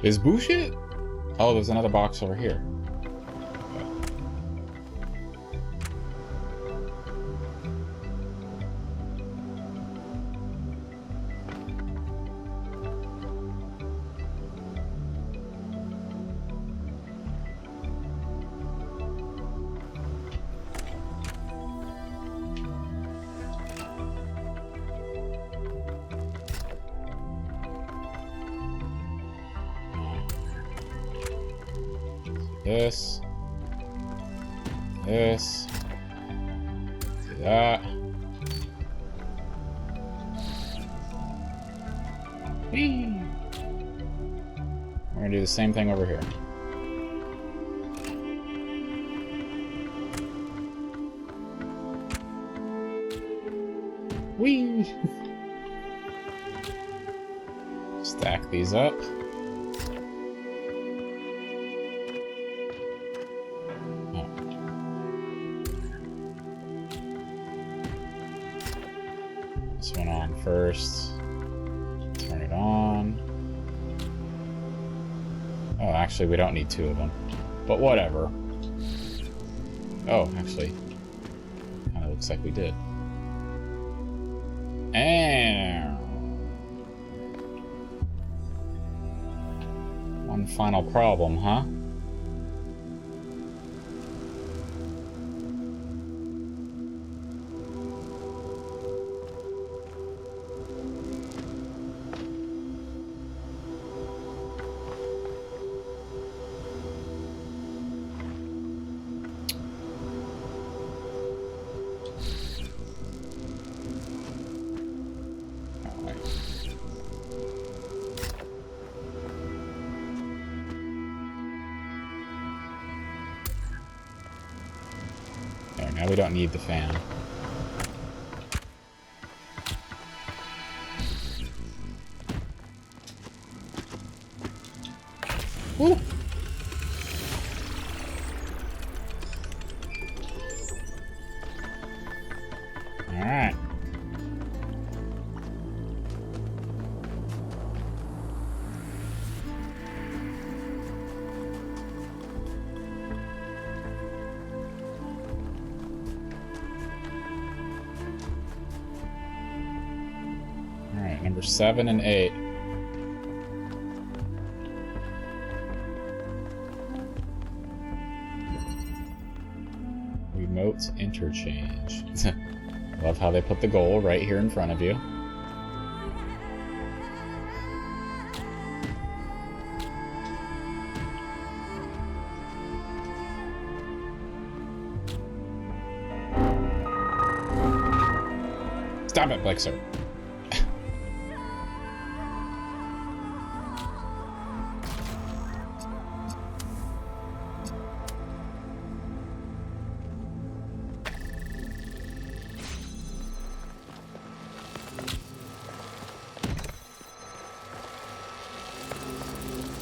Is bullshit? Oh, there's another box over here. This, do that. Whee! We're gonna do the same thing over here. Whee! Stack these up. First, turn it on. Oh, actually, we don't need two of them, but whatever. Oh, actually, kind of looks like we did. And one final problem, huh? Now we don't need the fan. Woo! All right. Number 7 and 8. Remote interchange. Love how they put the goal right here in front of you. Stop it, Blixer.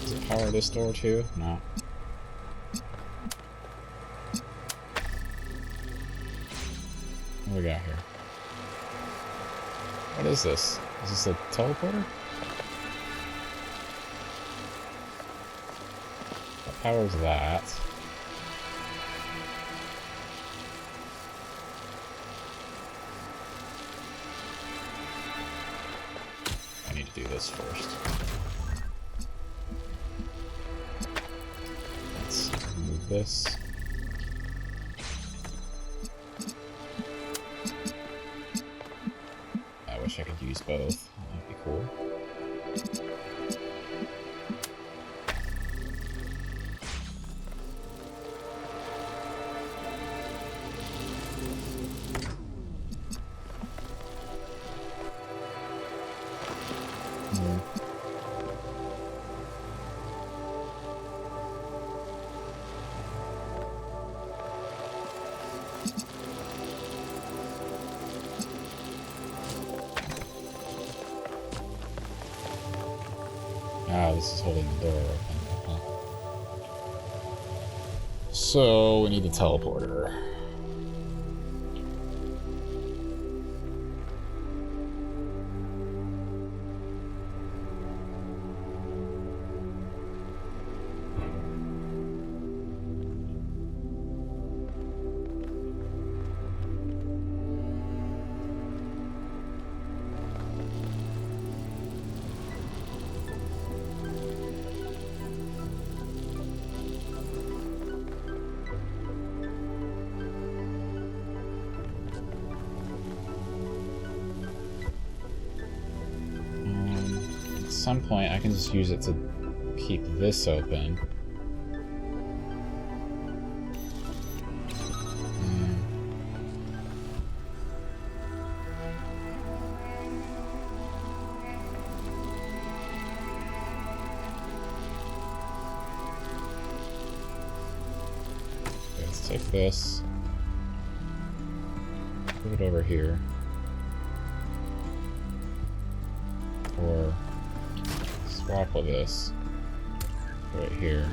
Does it power this door too? No. What do we got here? What is this? Is this a teleporter? What powers that? I need to do this first. Let's move this. I wish I could use both. That'd be cool. Ah, this is holding the door open. So, we need the teleporter. At some point, I can just use it to keep this open. Okay, let's take this, put it over here, or swap with this right here.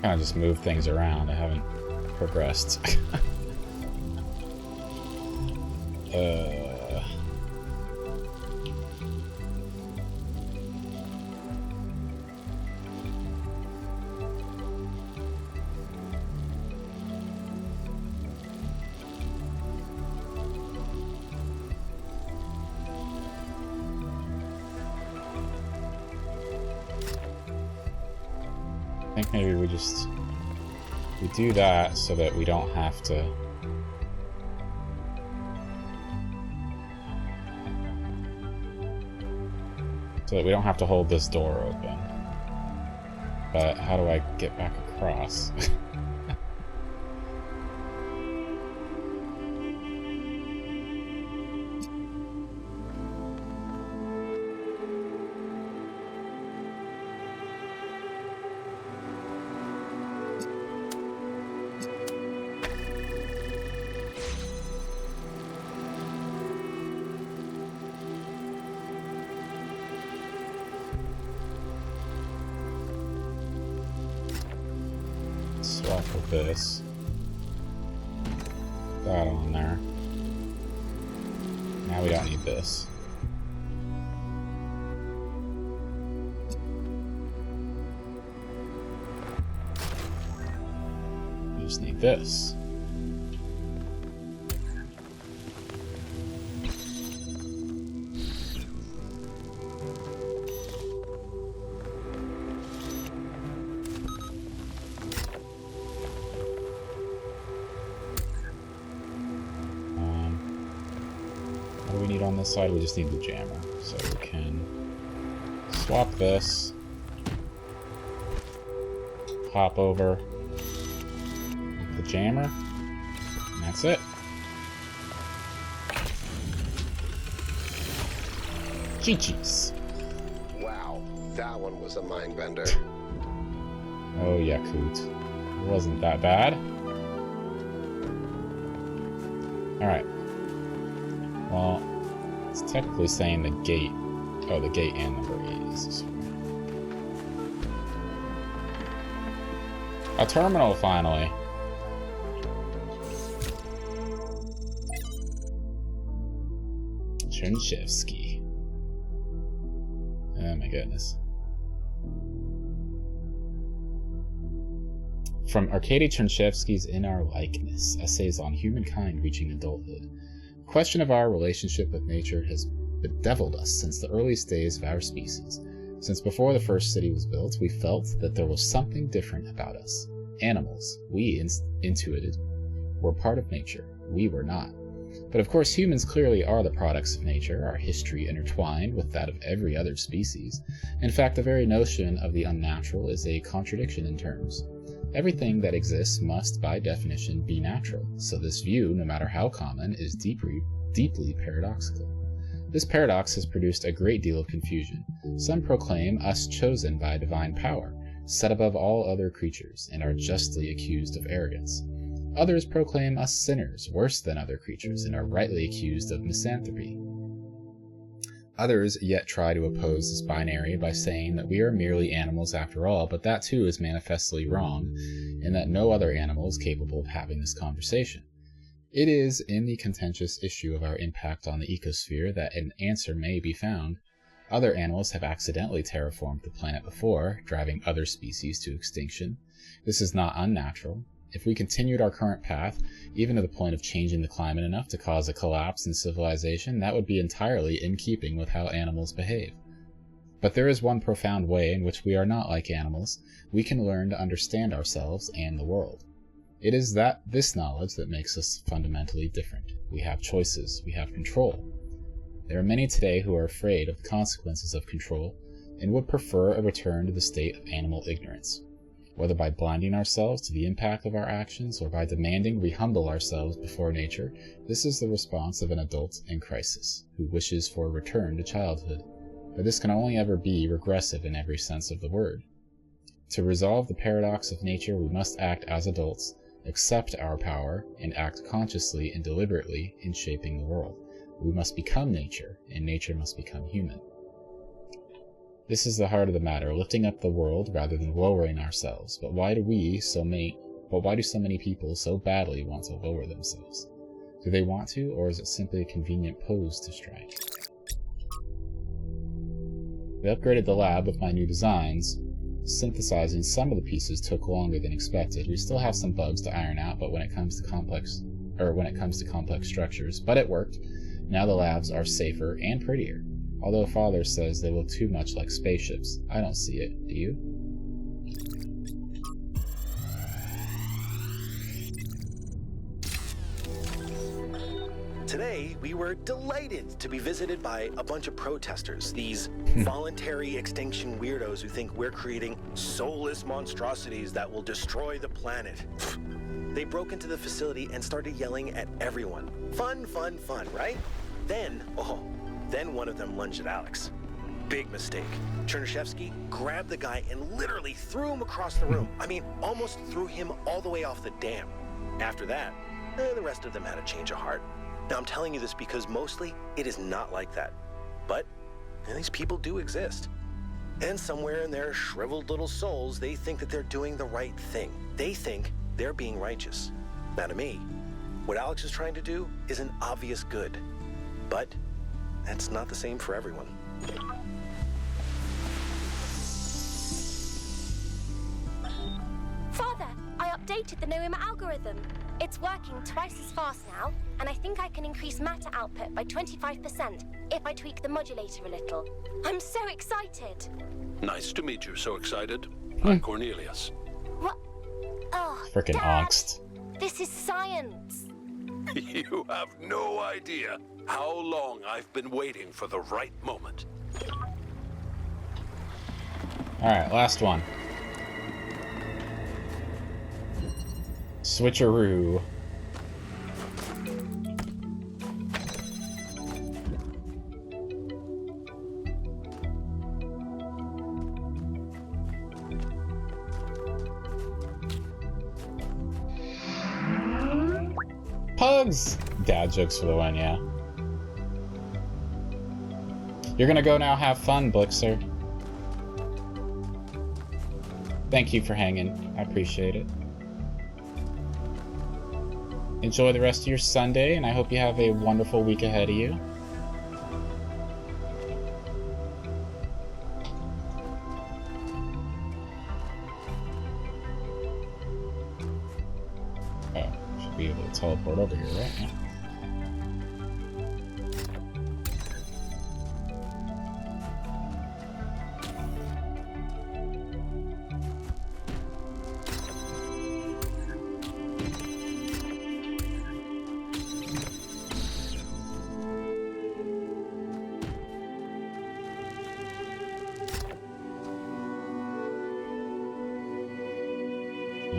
Kind of just move things around. I haven't progressed. I think maybe we do that so that we don't have to hold this door open. But how do I get back across? put this. That on there. Now we don't need this. We just need this. On this side, we just need the jammer, so we can swap this, hop over the jammer, and that's it. Chi-chis. Wow, that one was a mind bender. Oh yeah, Coot. It wasn't that bad. Alright. Well, it's technically saying the gate. Oh, the gate and number 8 is this one. A terminal, finally. Chernchevsky. Oh my goodness. From Arkady Chernchevsky's In Our Likeness, Essays on Humankind Reaching Adulthood. The question of our relationship with nature has bedeviled us since the earliest days of our species. Since before the first city was built, we felt that there was something different about us. Animals, we intuited, were part of nature. We were not. But of course humans clearly are the products of nature, our history intertwined with that of every other species. In fact, the very notion of the unnatural is a contradiction in terms. Everything that exists must, by definition, be natural, so this view, no matter how common, is deeply paradoxical. This paradox has produced a great deal of confusion. Some proclaim us chosen by divine power, set above all other creatures, and are justly accused of arrogance. Others proclaim us sinners, worse than other creatures, and are rightly accused of misanthropy. Others yet try to oppose this binary by saying that we are merely animals after all, but that too is manifestly wrong, and that no other animal is capable of having this conversation. It is in the contentious issue of our impact on the ecosphere that an answer may be found. Other animals have accidentally terraformed the planet before, driving other species to extinction. This is not unnatural. If we continued our current path, even to the point of changing the climate enough to cause a collapse in civilization, that would be entirely in keeping with how animals behave. But there is one profound way in which we are not like animals. We can learn to understand ourselves and the world. It is this knowledge that makes us fundamentally different. We have choices. We have control. There are many today who are afraid of the consequences of control and would prefer a return to the state of animal ignorance. Whether by blinding ourselves to the impact of our actions or by demanding we humble ourselves before nature, this is the response of an adult in crisis, who wishes for a return to childhood. But this can only ever be regressive in every sense of the word. To resolve the paradox of nature, we must act as adults, accept our power, and act consciously and deliberately in shaping the world. We must become nature, and nature must become human. This is the heart of the matter, lifting up the world rather than lowering ourselves. But why do so many people so badly want to lower themselves? Do they want to, or is it simply a convenient pose to strike? We upgraded the lab with my new designs. Synthesizing some of the pieces took longer than expected. We still have some bugs to iron out, but when it comes to complex structures, but it worked. Now the labs are safer and prettier. Although Father says they look too much like spaceships. I don't see it, do you? Today, we were delighted to be visited by a bunch of protesters, these voluntary extinction weirdos who think we're creating soulless monstrosities that will destroy the planet. They broke into the facility and started yelling at everyone. Fun, fun, fun, right? Then one of them lunged at Alex. Big mistake. Chernyshevsky grabbed the guy and literally threw him across the room. I mean, almost threw him all the way off the dam. After that, the rest of them had a change of heart. Now, I'm telling you this because mostly it is not like that. But these people do exist. And somewhere in their shriveled little souls, they think that they're doing the right thing. They think they're being righteous. Now to me, what Alex is trying to do is an obvious good. But that's not the same for everyone. Father, I updated the Noema algorithm. It's working twice as fast now, and I think I can increase matter output by 25% if I tweak the modulator a little. I'm so excited. Nice to meet you. So excited. I'm Cornelius. What? Oh, Frickin' Dad, angst. this is science. You have no idea how long I've been waiting for the right moment. Alright, last one. Switcheroo. Pugs! Dad jokes for the win, yeah. You're gonna go now, have fun, Blixer. Thank you for hanging. I appreciate it. Enjoy the rest of your Sunday, and I hope you have a wonderful week ahead of you. Oh, should be able to teleport over here, right?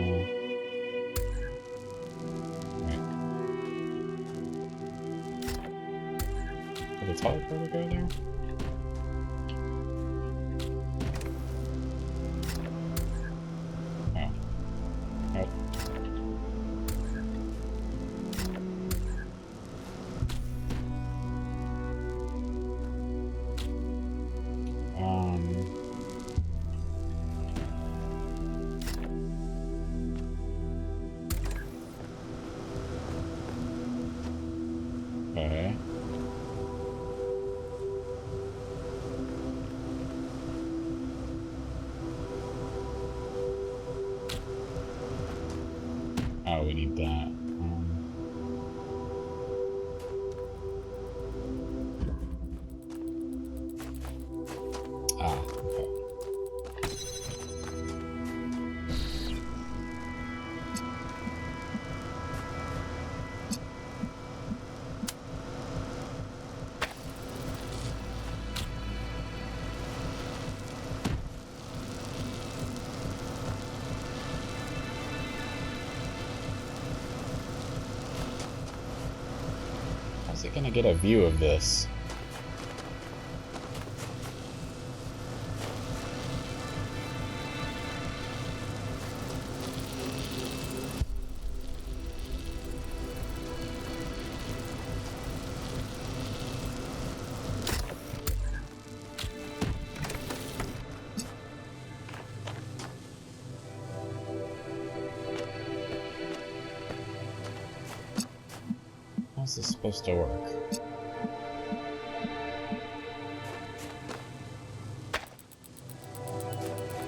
Yeah. Will the teleporter go there? Oh. Nope. Okay. Oh, we need that. Okay. How's it gonna get a view of this? How's this supposed to work?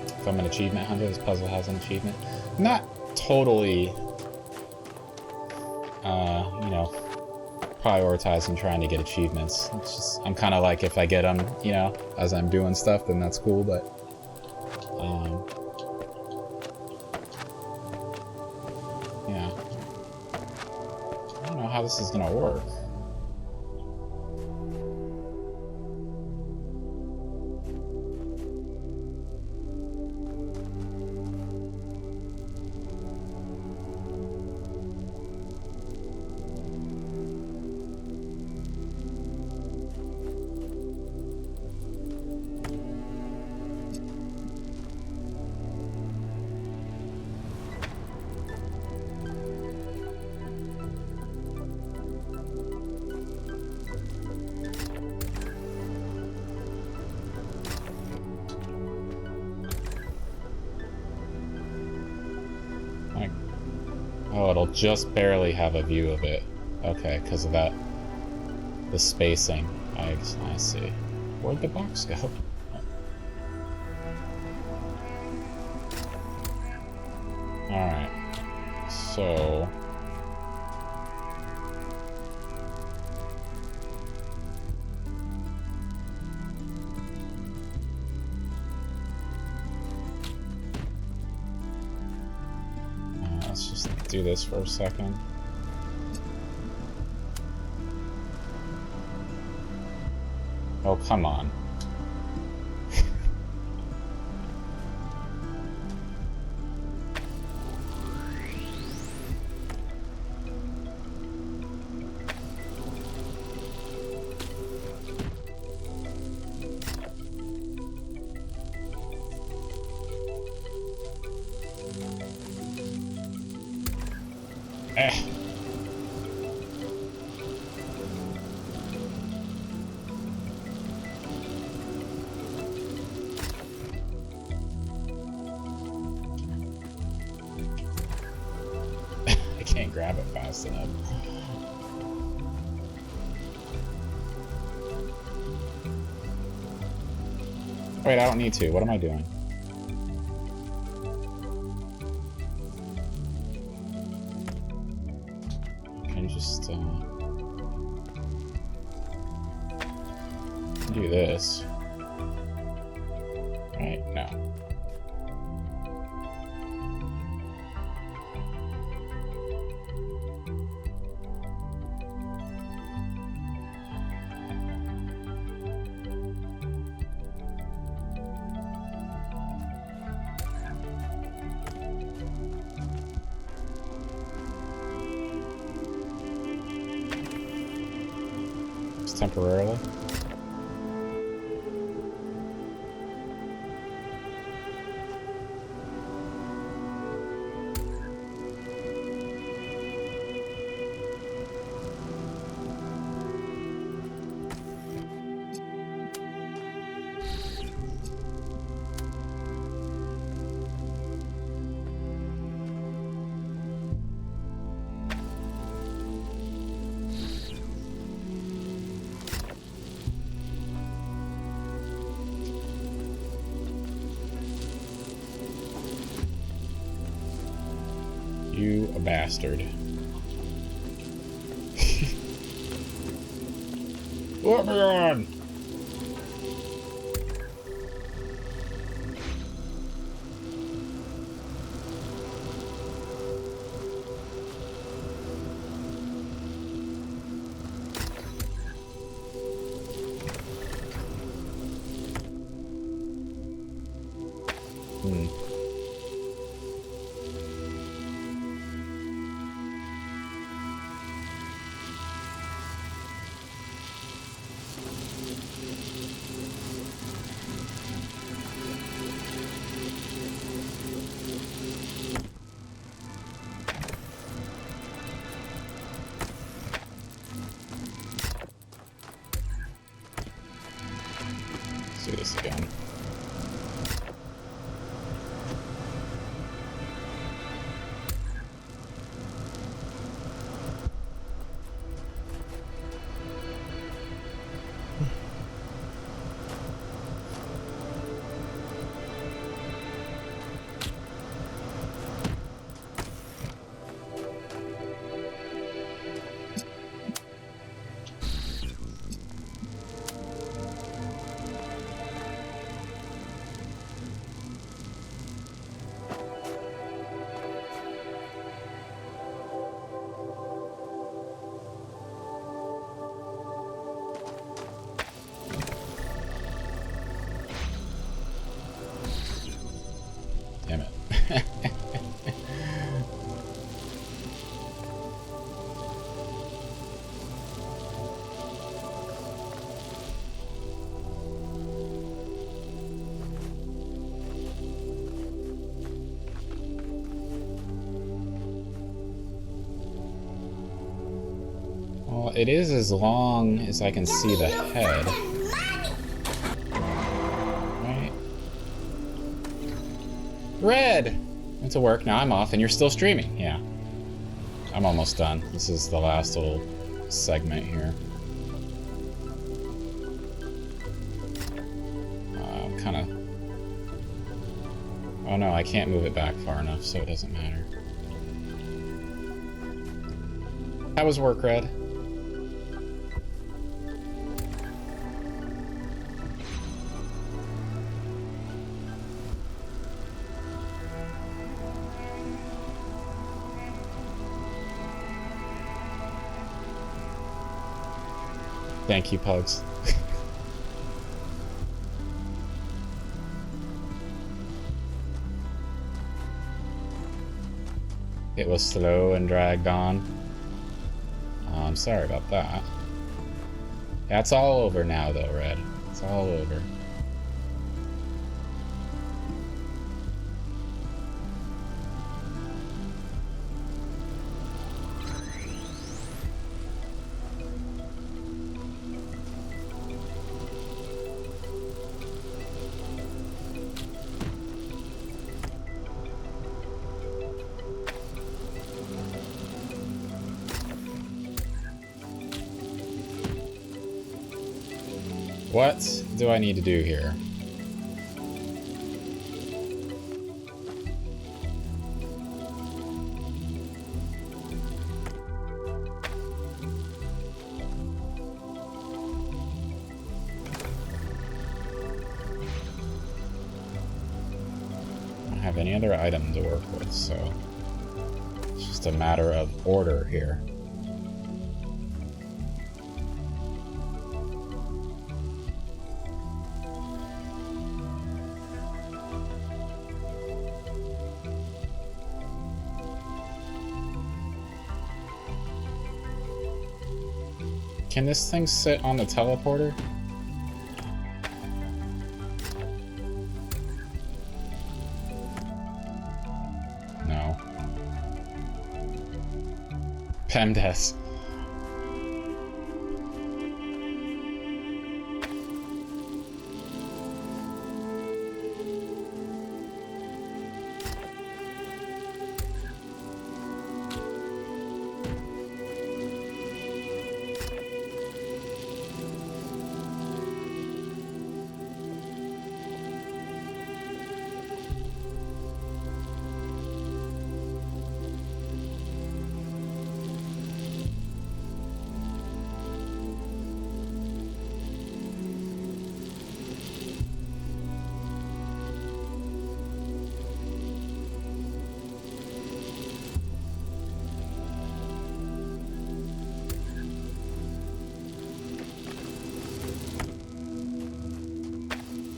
If I'm an achievement hunter, this puzzle has an achievement. Not totally, you know, prioritizing trying to get achievements. It's just, I'm kind of like, if I get them, you know, as I'm doing stuff, then that's cool, but, yeah. I don't know how this is gonna work. just barely have a view of it. Okay, because of that. The spacing. I see. Where'd the box go? Alright. So... let's just do this for a second. Oh, come on. I can't grab it fast enough. Wait, I don't need to. What am I doing? I can just do this. Right? No. Temporarily. You a bastard. Let me on! Let's do this again. Damn it. Well, it is as long as I can see the head. Right? Red! Went to work, now I'm off, and you're still streaming. Yeah. I'm almost done. This is the last little segment here. Kind of... Oh no, I can't move it back far enough, so it doesn't matter. That was work, Red. Thank you, Pugs. It was slow and dragged on. I'm sorry about that. That's all over now, though, Red. It's all over. What do I need to do here? I don't have any other item to work with, so it's just a matter of order here. Can this thing sit on the teleporter? No. PEMDAS.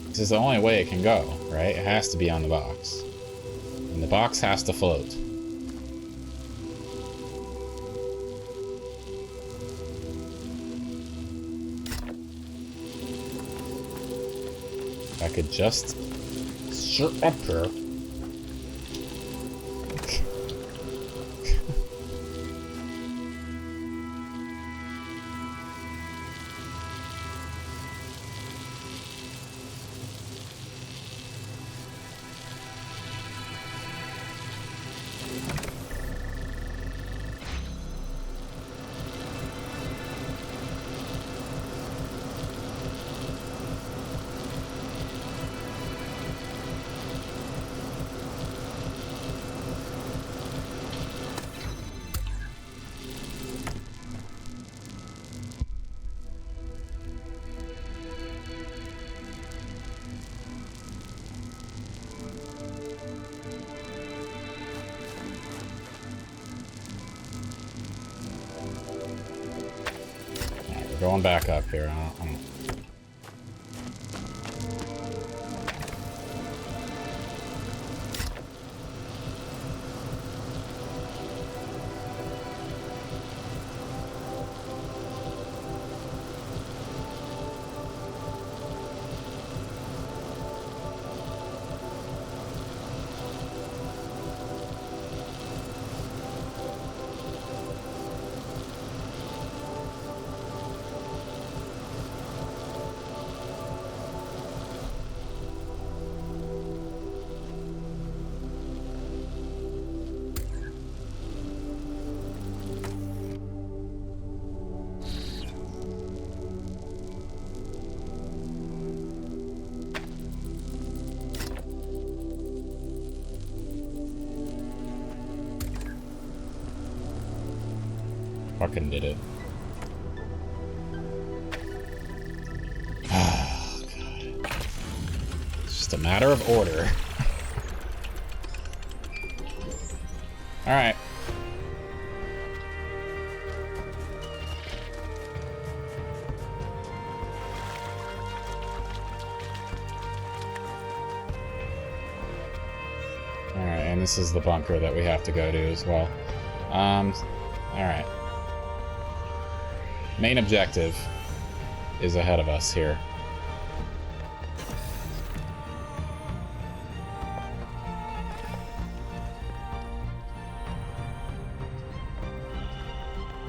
This is the only way it can go, right? It has to be on the box. And the box has to float. If I could just shut up here. Going back up here. fucking did it. Oh, God. It's just a matter of order. Alright. Alright, and this is the bunker that we have to go to as well. Alright. Main objective is ahead of us here.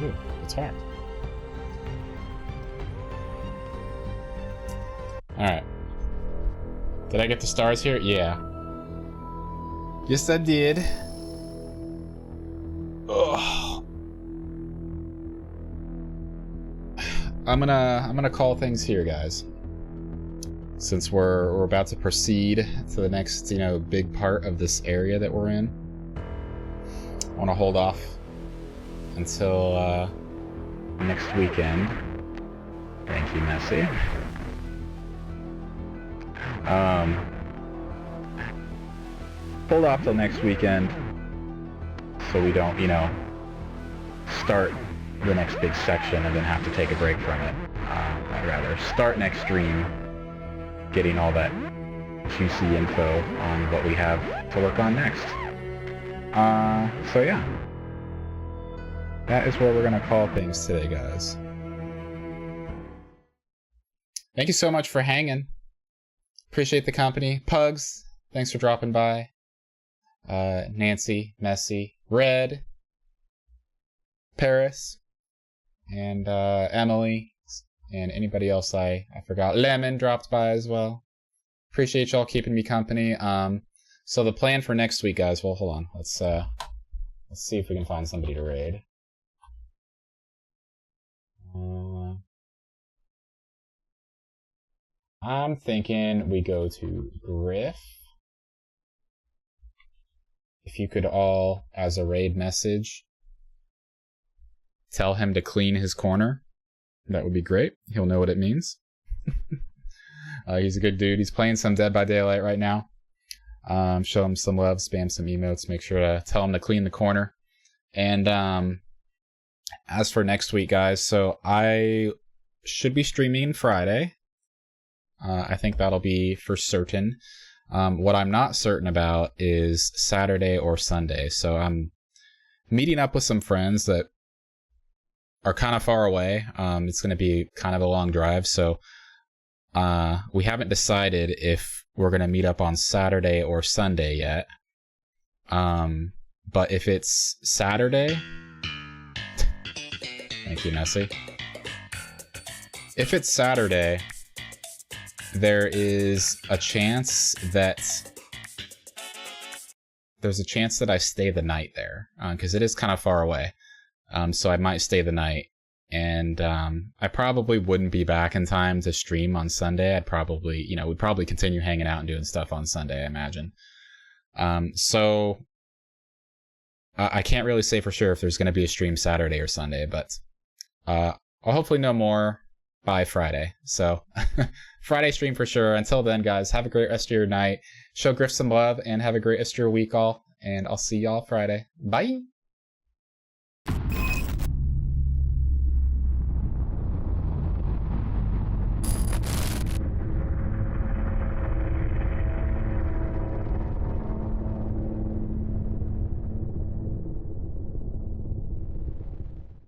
Ooh, it's hard. Alright. Did I get the stars here? Yeah. Yes, I did. Ugh. I'm gonna call things here, guys. Since we're about to proceed to the next, big part of this area that we're in. I want to hold off until next weekend. Thank you, Messi. Hold off till next weekend so we don't, start the next big section and then have to take a break from it. I'd rather start next stream getting all that juicy info on what we have to work on next. So yeah. That is where we're going to call things today, guys. Thank you so much for hanging. Appreciate the company. Pugs, thanks for dropping by. Nancy, Messi, Red, Paris, and Emily, and anybody else I forgot. Lemon dropped by as well. Appreciate y'all keeping me company. So the plan for next week, guys. Well, hold on. Let's see if we can find somebody to raid. I'm thinking we go to Griff. If you could all, as a raid message, tell him to clean his corner, that would be great. He'll know what it means. He's a good dude. He's playing some Dead by Daylight right now. Show him some love, spam some emotes, make sure to tell him to clean the corner. And as for next week, guys, so I should be streaming Friday. I think that'll be for certain. What I'm not certain about is Saturday or Sunday. So I'm meeting up with some friends that are kind of far away. It's going to be kind of a long drive. So we haven't decided if we're going to meet up on Saturday or Sunday yet. But if it's Saturday... Thank you, Messi. If it's Saturday... There is a chance that I stay the night there, because it is kind of far away. So I might stay the night, and I probably wouldn't be back in time to stream on Sunday. I'd probably, we'd probably continue hanging out and doing stuff on Sunday, I imagine. So I can't really say for sure if there's going to be a stream Saturday or Sunday, but I'll hopefully know more by Friday. So Friday stream for sure. Until then, guys, have a great rest of your night. Show Griff some love and have a great rest of your week all. And I'll see y'all Friday. Bye.